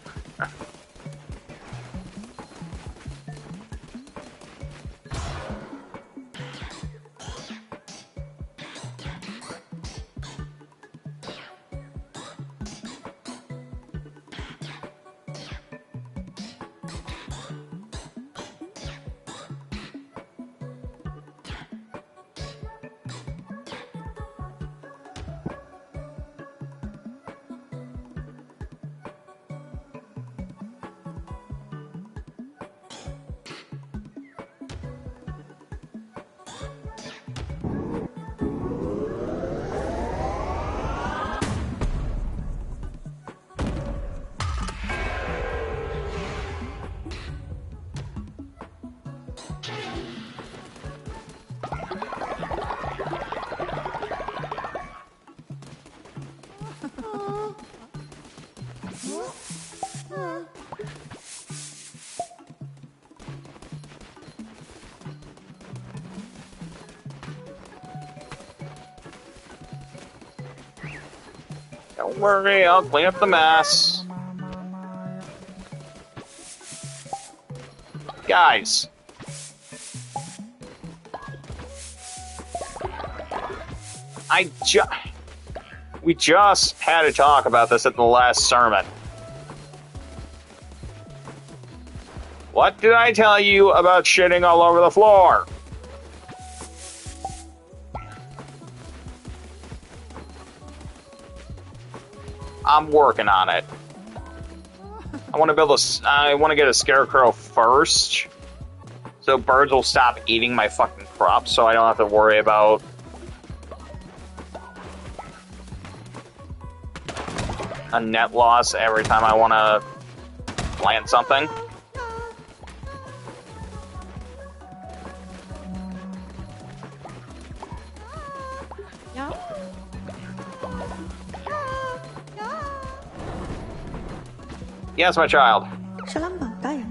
Don't worry, I'll clean up the mess. Guys. We just had a talk about this at the last sermon. What did I tell you about shitting all over the floor? I'm working on it. I want to get a scarecrow first, so birds will stop eating my fucking crops, so I don't have to worry about a net loss every time I want to plant something. Yes, my child. Salam bangkai.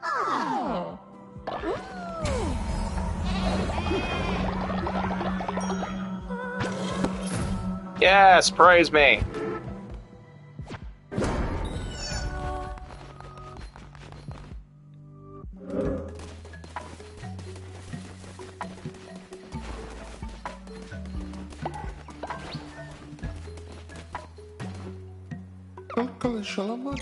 Oh. Yes, praise me. Welcome, Shalom.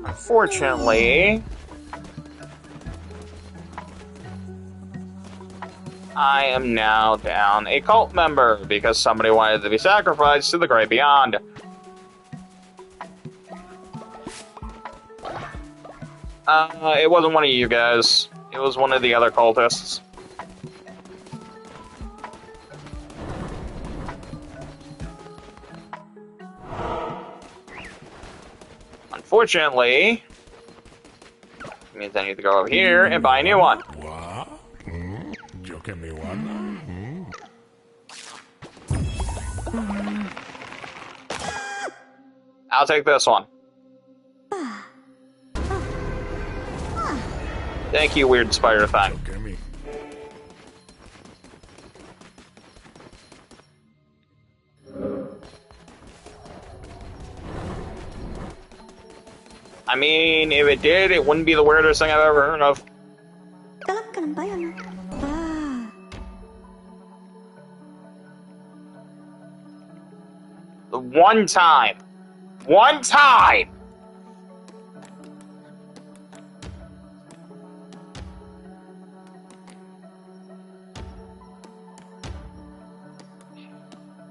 Unfortunately, I am now down a cult member because somebody wanted to be sacrificed to the great beyond. It wasn't one of you guys. It was one of the other cultists. Unfortunately, it means I need to go over here and buy a new one. What? Yo que me wanna? I'll take this one. Thank you, weird spider thing. Yo que me. I mean, if it did, it wouldn't be the weirdest thing I've ever heard of. Dalam ka ng bayan. Ah. The one time. One time!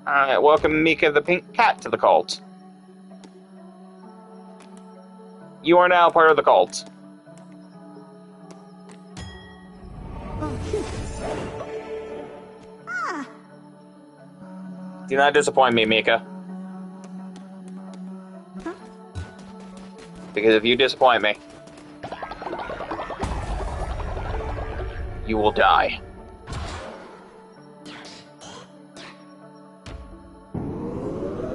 Alright, welcome Mika the pink cat to the cult. You are now part of the cult. Do not disappoint me, Mika. Because if you disappoint me, you will die.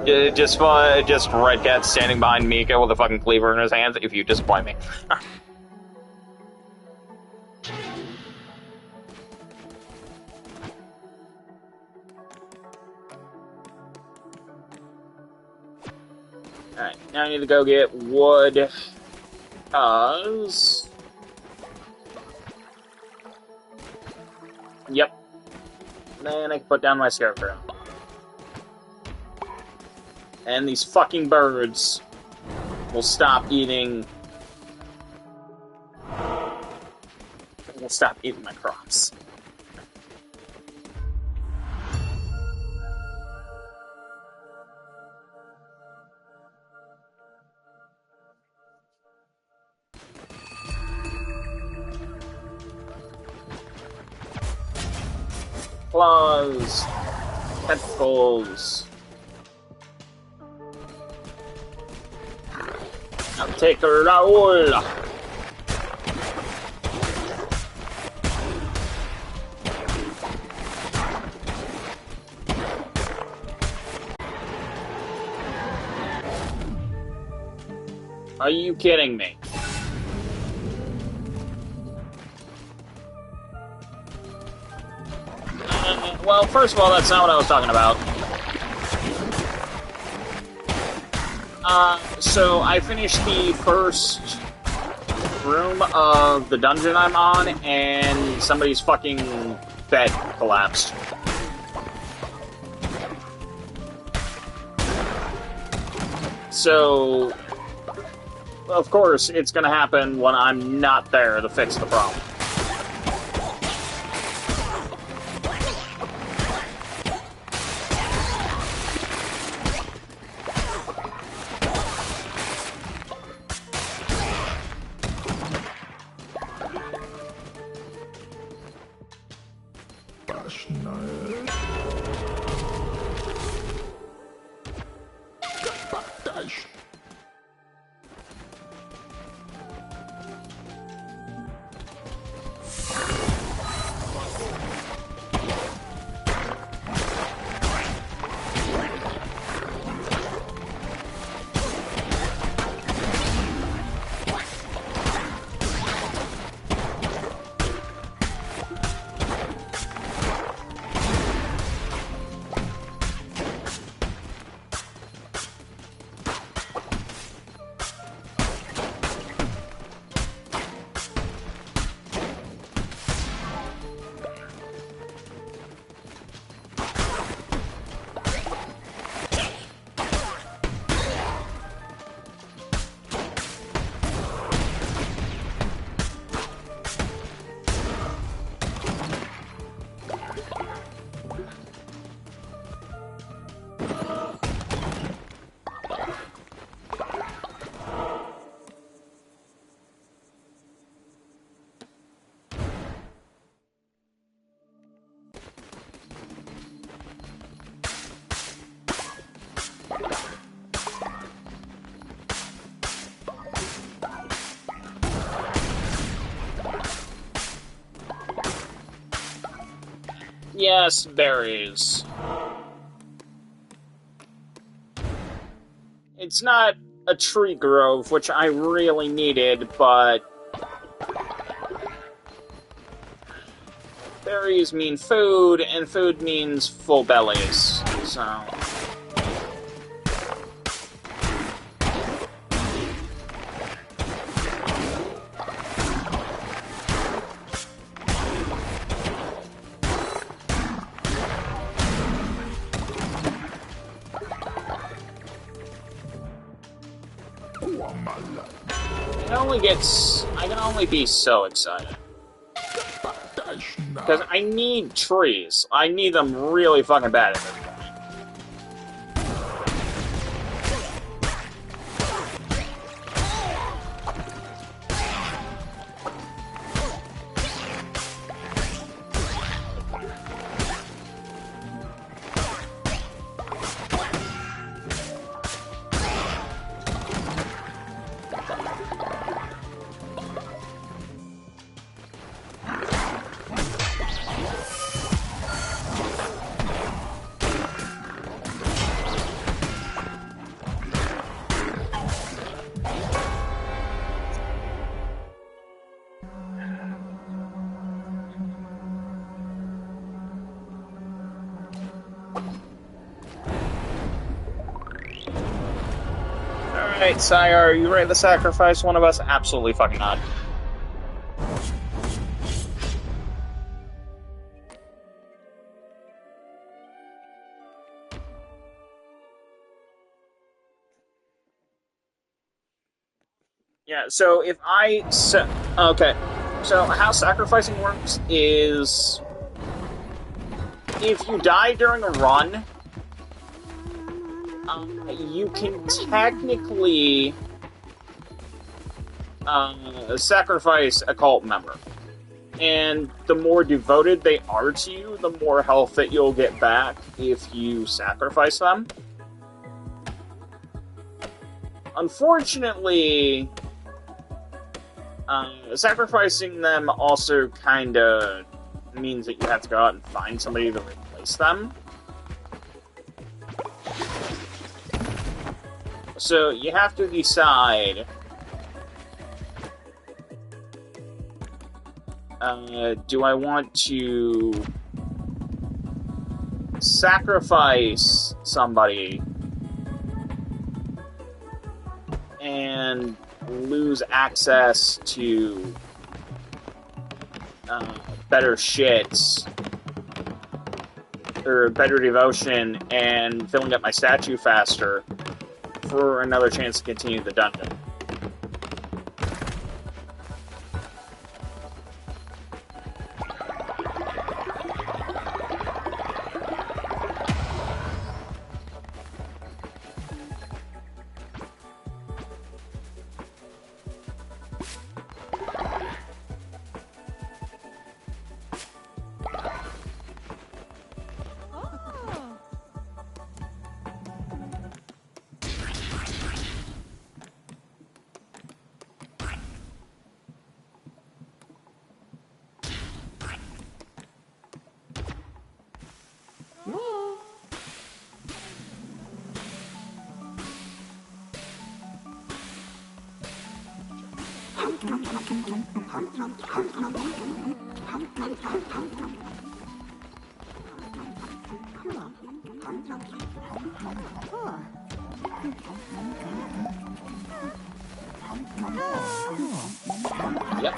Just Red Cat standing behind Mika with a fucking cleaver in his hands if you disappoint me. Alright, now I need to go get wood. Because Yep. Then I can put down my scarecrow. And these fucking birds will stop eating... will stop eating my crops. Claws, tentacles. I'll take Raoul. Are you kidding me? Well, first of all, that's not what I was talking about. So I finished the first room of the dungeon I'm on, and somebody's fucking bed collapsed. So, of course, it's gonna happen when I'm not there to fix the problem. Yes, berries. It's not a tree grove, which I really needed, but... berries mean food, and food means full bellies, so... I can only be so excited. Because I need trees. I need them really fucking bad at this point. Alright, Sire, are you ready to sacrifice one of us? Absolutely fucking not. So if okay, so how sacrificing works is if you die during a run, you can technically sacrifice a cult member. And the more devoted they are to you, the more health that you'll get back if you sacrifice them. Unfortunately, sacrificing them also kind of means that you have to go out and find somebody to replace them. So you have to decide, do I want to sacrifice somebody and lose access to better shits or better devotion and filling up my statue faster for another chance to continue the dungeon? Yep.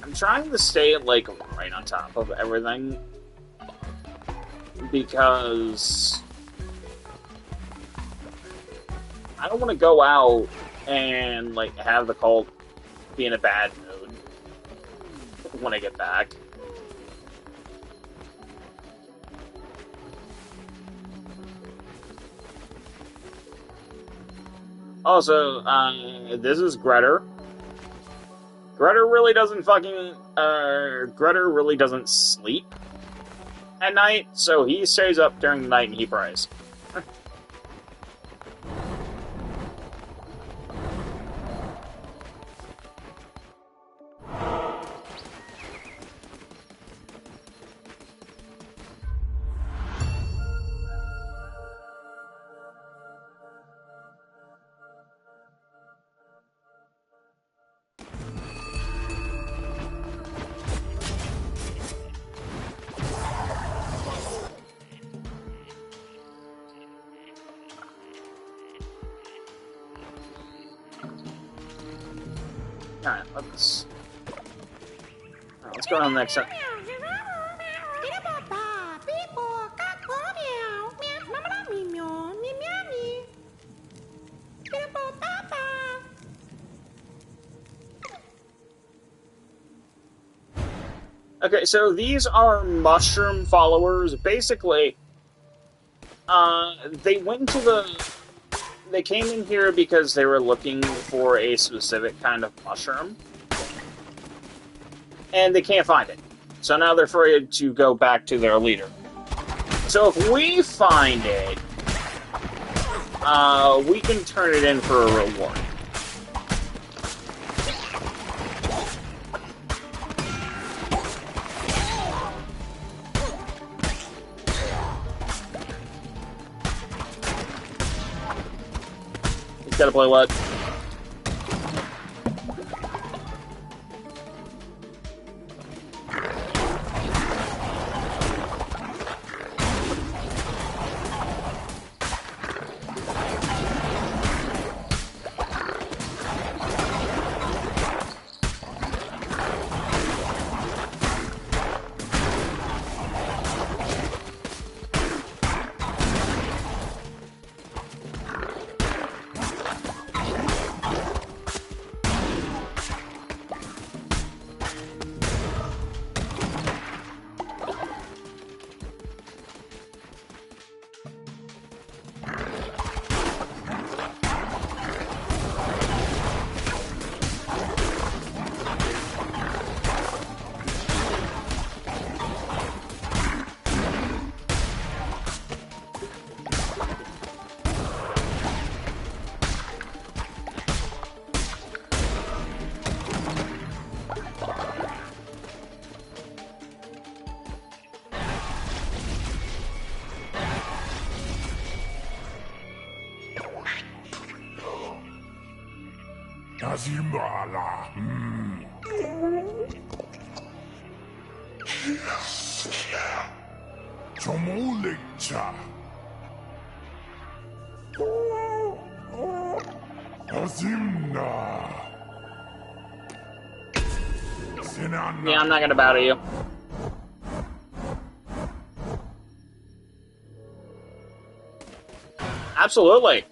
I'm trying to stay, like, right on top of everything, because I don't want to go out and, like, have the cult be in a bad mood when I get back. Also, this is Gretter. Gretter really doesn't Gretter really doesn't sleep at night, so he stays up during the night and he prays. Alright, let's go on the next one. Okay, so these are mushroom followers. Basically, they came in here because they were looking for a specific kind of mushroom, and they can't find it. So now they're afraid to go back to their leader. So if we find it, we can turn it in for a reward. Gotta play what? Kazimala. Chomulicha. Kazimna. Sinana. Yeah, I'm not gonna bow to you. Absolutely.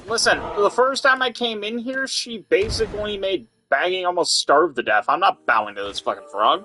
Listen, the first time I came in here, she basically made bagging almost starve to death. I'm not bowing to this fucking frog.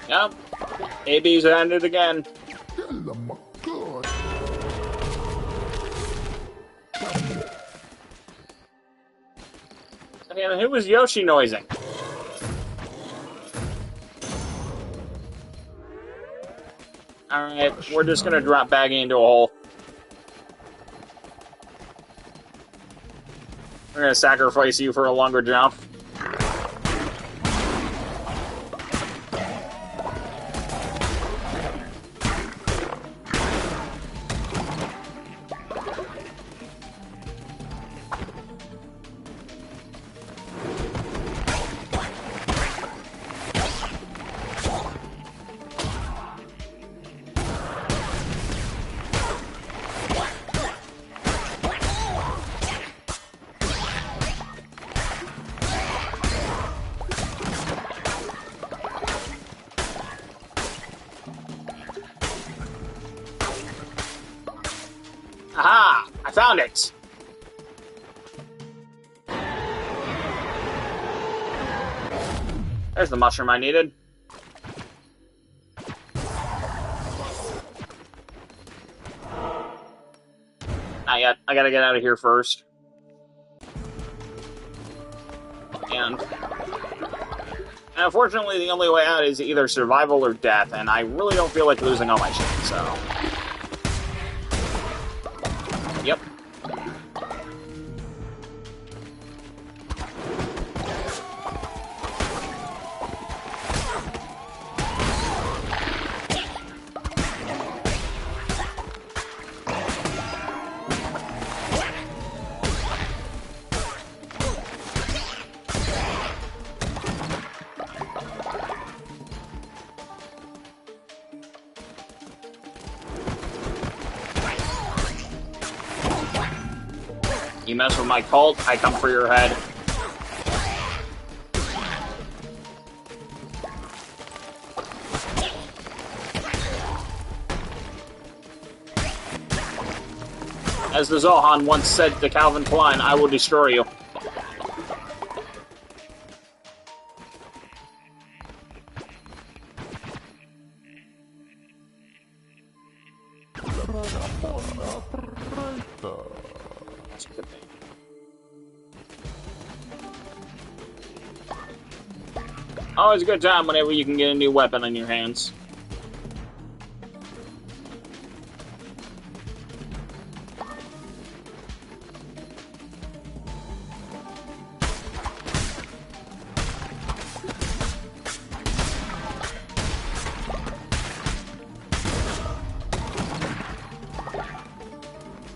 Yep. AB's ended again. Okay, who was Yoshi noising? Alright, we're just gonna drop Baggy into a hole. We're gonna sacrifice you for a longer jump. Aha! I found it! There's the mushroom I needed. Not yet. I gotta get out of here first. And unfortunately, the only way out is either survival or death, and I really don't feel like losing all my shit, so... Yep. You mess with my cult, I come for your head. As the Zohan once said to Calvin Klein, I will destroy you. Always a good time whenever you can get a new weapon in your hands.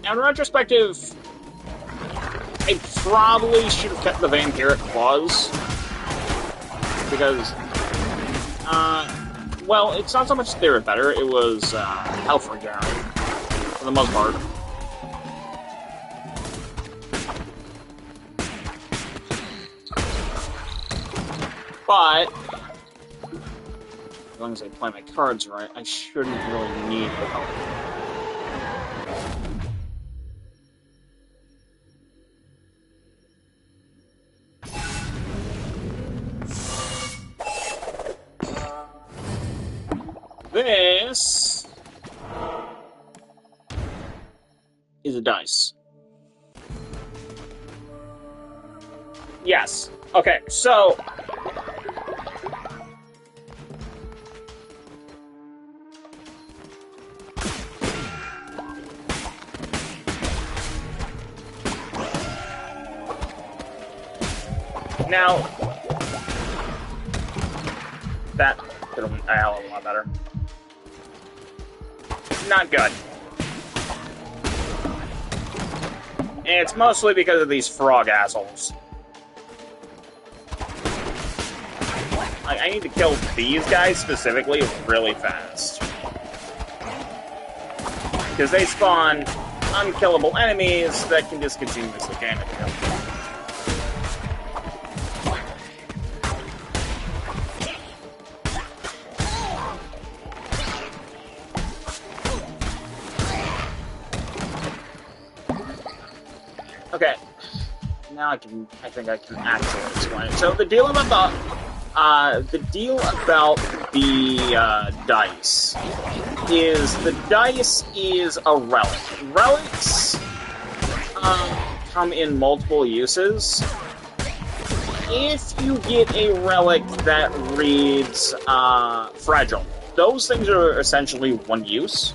Now, in retrospective, I probably should have kept the vampiric claws. Because, well, it's not so much they were better, it was, health regeneration, for the most part. But, as long as I play my cards right, I shouldn't really need the help. this is a dice. Yes. Okay, so... Now... That could have been a hell of a lot better. Not good. And it's mostly because of these frog assholes. Like, I need to kill these guys specifically really fast. Because they spawn unkillable enemies that can just continuously damage you. Okay, now I think I can actually explain it. So the deal about the dice is the dice is a relic. Relics come in multiple uses. If you get a relic that reads fragile, those things are essentially one use.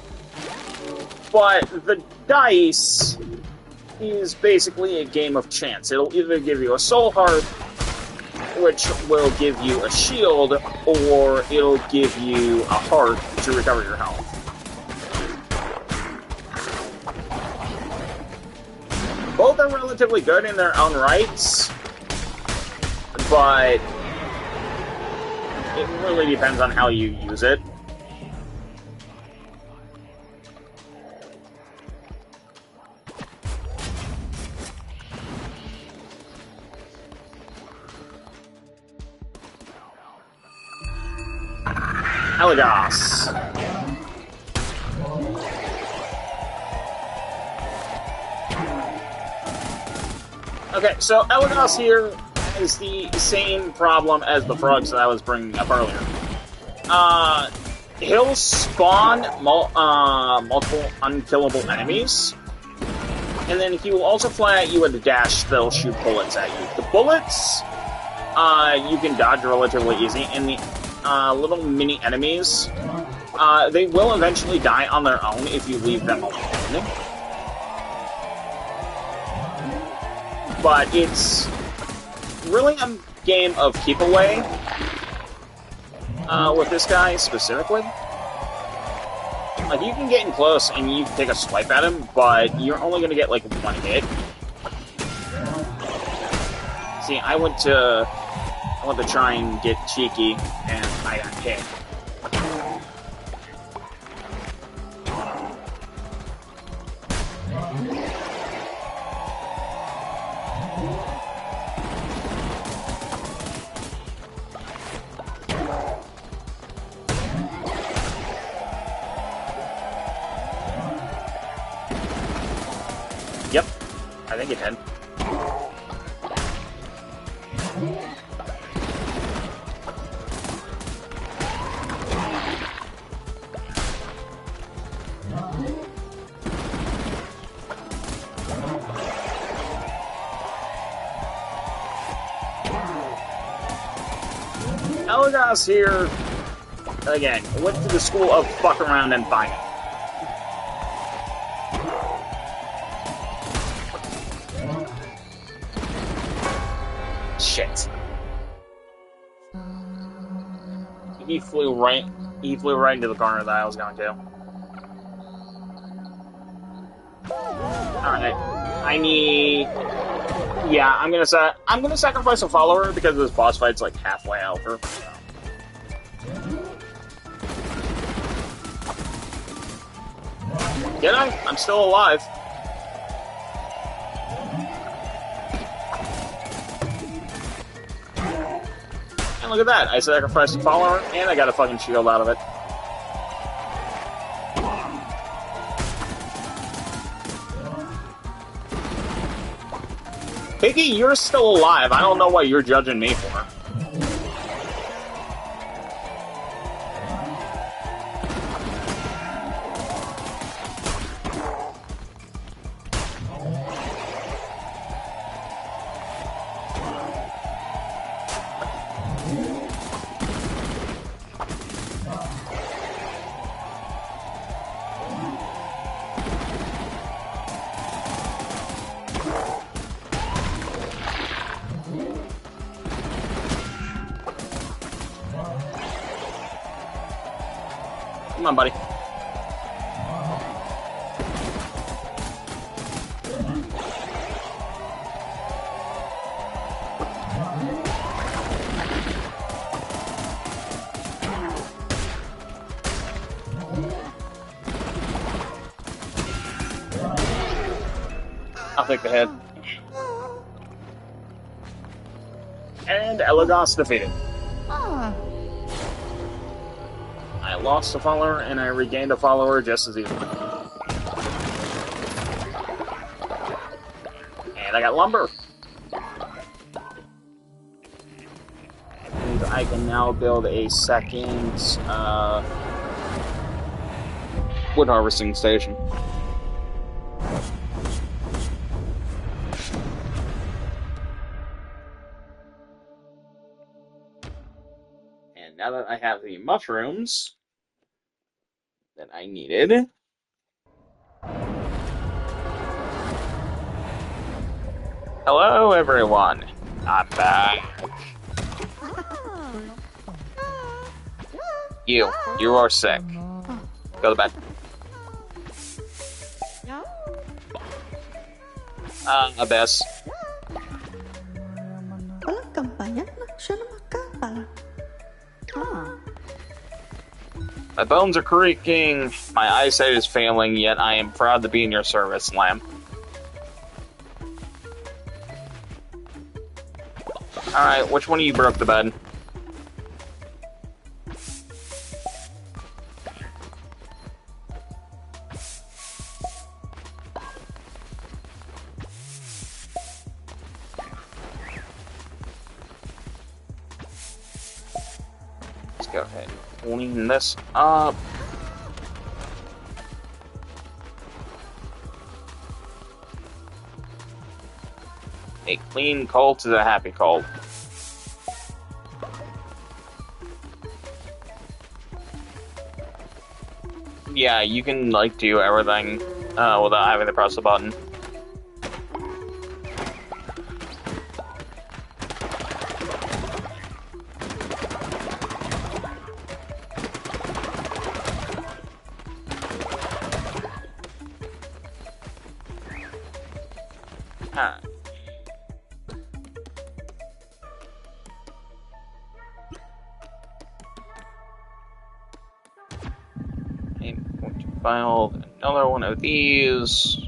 But the dice is basically a game of chance. It'll either give you a soul heart, which will give you a shield, or it'll give you a heart to recover your health. Both are relatively good in their own rights, but it really depends on how you use it. Elagos. Okay, so Elagos here is the same problem as the frogs that I was bringing up earlier. He'll spawn multiple unkillable enemies, and then he will also fly at you with a dash that'll shoot bullets at you. The bullets, you can dodge relatively easy, and the little mini enemies, they will eventually die on their own if you leave them alone. But it's really a game of keep away with this guy specifically. Like, you can get in close and you can take a swipe at him, but you're only going to get like one hit. See, I went to try and get cheeky, and I got hit. Yep, I think it did. Elagos here, again, went to the school of fuck around and find it. Shit. He flew right into the corner that I was going to. Alright. I need... Yeah, I'm gonna sacrifice a follower because this boss fight's like halfway over. Get on! I'm still alive. And look at that! I sacrificed a follower and I got a fucking shield out of it. Piggy, you're still alive. I don't know what you're judging me for. Come on, buddy. I'll take the hit. And Elagos defeated. I lost a follower and I regained a follower just as easily. And I got lumber. And I can now build a second wood harvesting station. And now that I have the mushrooms that I needed, hello everyone, I'm back. You are sick. Go to bed. Abyss. Walang kampanya na siya na makapal. My bones are creaking, my eyesight is failing, yet I am proud to be in your service, Lamb. Alright, which one of you broke the bed? Let's go ahead and clean this up. A clean cult is a happy cult. Yeah, you can, like, do everything without having to press the button. Alright. I'm going to file another one of these.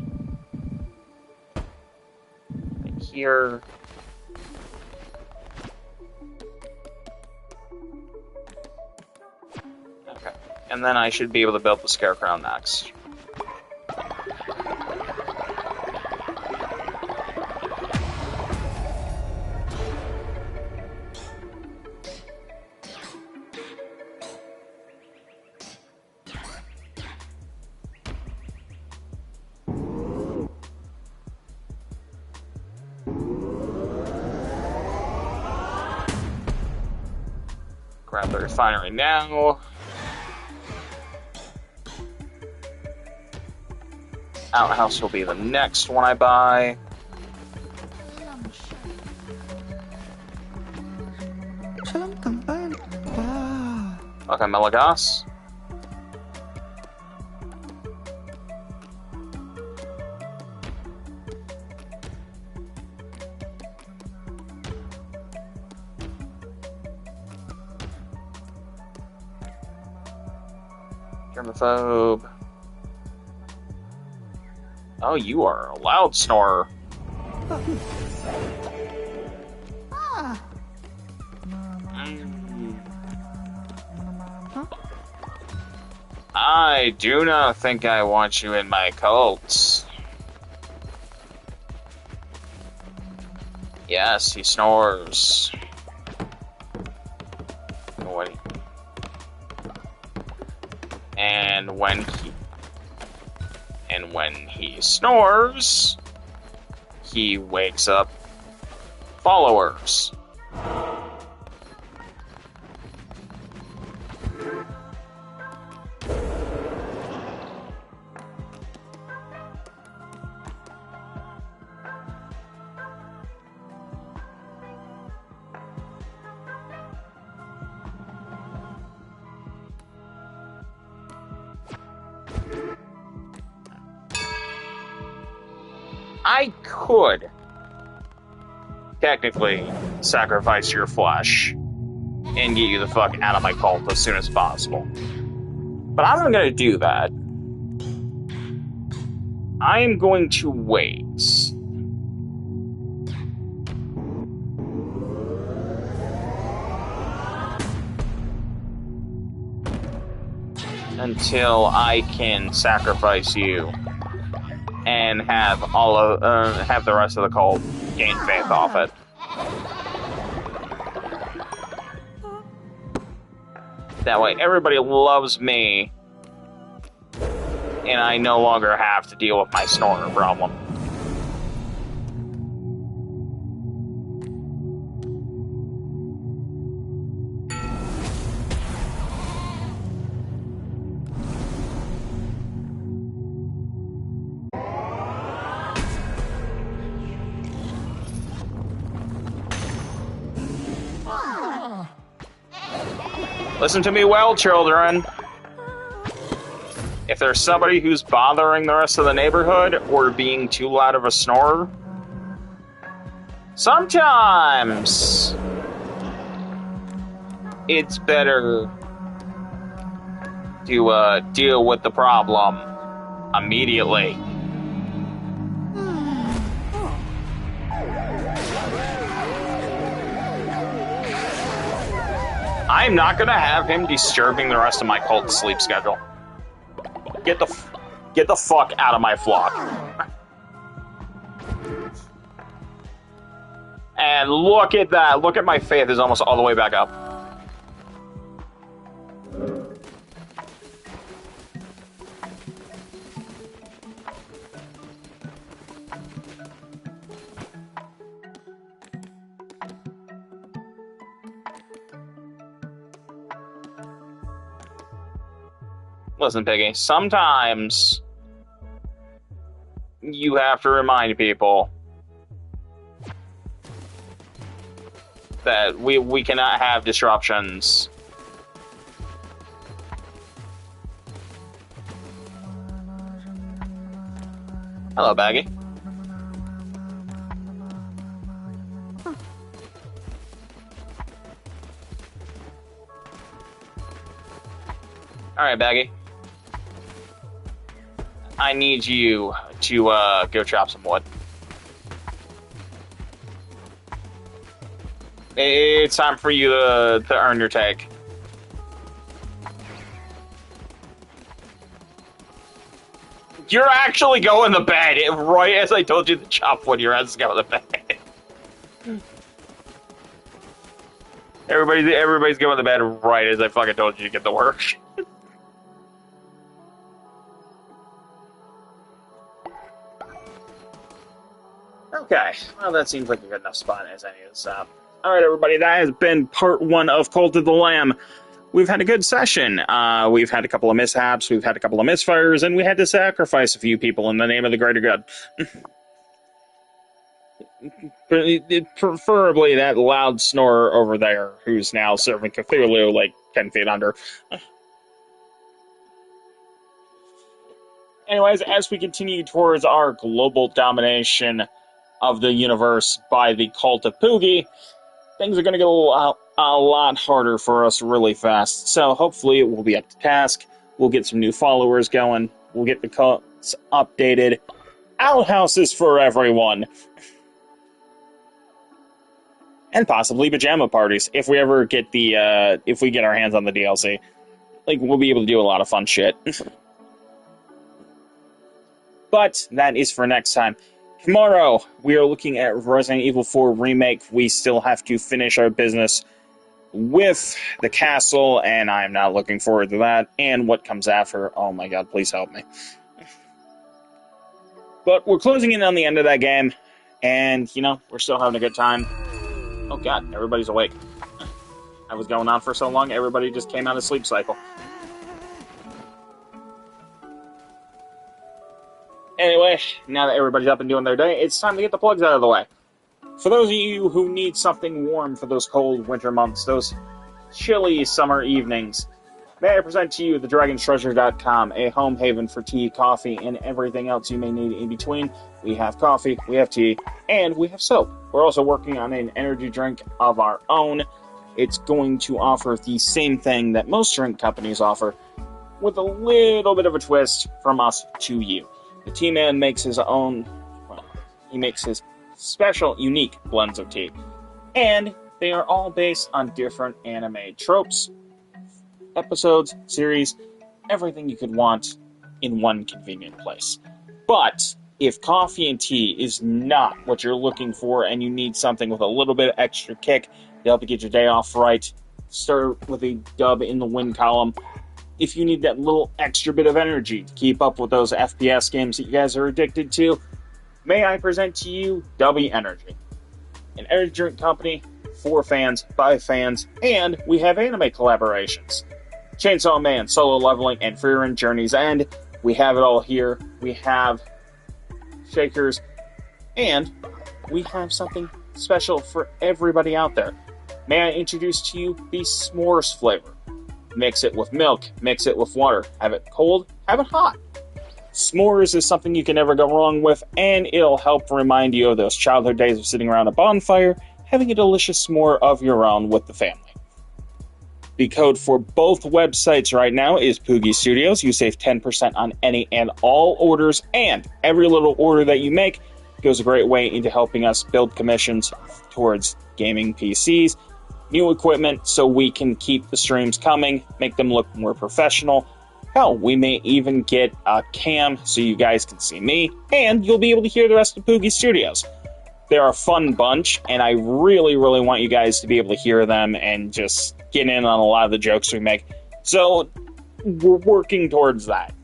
Right here. Okay. And then I should be able to build the scarecrow next. Grab the refinery now. Outhouse will be the next one I buy. Siya lang kampanya. Okay, Melagos. Germaphobe. Oh, you are a loud snorer. I do not think I want you in my cult. Yes, he snores. When he snores, he wakes up followers. I could technically sacrifice your flesh and get you the fuck out of my cult as soon as possible. But I'm not going to do that. I am going to wait. Until I can sacrifice you and have have the rest of the cult gain faith off it. That way, everybody loves me, and I no longer have to deal with my snorer problem. Listen to me well, children. If there's somebody who's bothering the rest of the neighborhood or being too loud of a snorer, sometimes it's better to deal with the problem immediately. I'm not gonna have him disturbing the rest of my cult sleep schedule. Get the fuck out of my flock. And look at that. Look at my faith is almost all the way back up. Listen, Piggy, sometimes you have to remind people that we cannot have disruptions. Hello, Baggy. Alright, Baggy. I need you to go chop some wood. It's time for you to earn your take. You're actually going to bed, right as I told you to chop wood. Your ass is going to bed. Everybody's going to bed right as I fucking told you to get to work. Okay, well that seems like a good enough spot as any of this up. Alright everybody, that has been part 1 of Cult of the Lamb. We've had a good session. We've had a couple of mishaps, we've had a couple of misfires, and we had to sacrifice a few people in the name of the greater good. Preferably that loud snorer over there, who's now serving Cthulhu like 10 feet under. Anyways, as we continue towards our global domination of the universe by the cult of Poogie, things are going to get a lot harder for us really fast. So hopefully we'll be up to task. We'll get some new followers going. We'll get the cults updated. Outhouses for everyone. And possibly pajama parties if we ever get if we get our hands on the DLC. Like, we'll be able to do a lot of fun shit. But that is for next time. Tomorrow, we are looking at Resident Evil 4 Remake. We still have to finish our business with the castle, and I'm not looking forward to that. And what comes after, oh my god, please help me. But we're closing in on the end of that game, and, you know, we're still having a good time. Oh god, everybody's awake. I was going on for so long, everybody just came out of sleep cycle. Anyway, now that everybody's up and doing their day, it's time to get the plugs out of the way. For those of you who need something warm for those cold winter months, those chilly summer evenings, May I present to you the dragonsTreasure.com, a home haven for tea, coffee, and everything else you may need in between. We have coffee, we have tea, and we have soap. We're also working on an energy drink of our own. It's going to offer the same thing that most drink companies offer, with a little bit of a twist from us to you. The tea man makes his own, he makes his special, unique blends of tea. And they are all based on different anime tropes, episodes, series, everything you could want in one convenient place. But if coffee and tea is not what you're looking for and you need something with a little bit of extra kick to help you get your day off right, start with a dub in the win column. If you need that little extra bit of energy to keep up with those FPS games that you guys are addicted to, may I present to you W Energy, an energy drink company for fans, by fans, and we have anime collaborations. Chainsaw Man, Solo Leveling, and Frieren Journey's End. We have it all here. We have shakers, and we have something special for everybody out there. May I introduce to you the s'mores flavor. Mix it with milk, mix it with water. Have it cold, have it hot. S'mores is something you can never go wrong with, and it'll help remind you of those childhood days of sitting around a bonfire, having a delicious s'more of your own with the family. The code for both websites right now is Poogie Studios. You save 10% on any and all orders, and every little order that you make goes a great way into helping us build commissions towards gaming PCs, new equipment, so we can keep the streams coming, make them look more professional. Hell, we may even get a cam so you guys can see me, and you'll be able to hear the rest of Poogie Studios. They're a fun bunch, and I really, really want you guys to be able to hear them and just get in on a lot of the jokes we make. So, we're working towards that.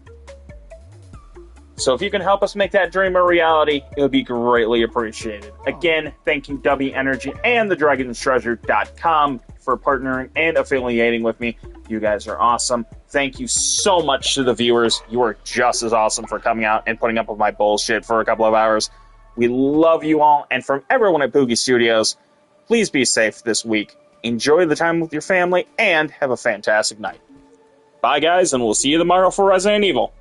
So if you can help us make that dream a reality, it would be greatly appreciated. Again, thank you W Energy and the dragonsTreasure.com for partnering and affiliating with me. You guys are awesome. Thank you so much to the viewers. You are just as awesome for coming out and putting up with my bullshit for a couple of hours. We love you all, and from everyone at Poogie Studios, please be safe this week. Enjoy the time with your family, and have a fantastic night. Bye, guys, and we'll see you tomorrow for Resident Evil.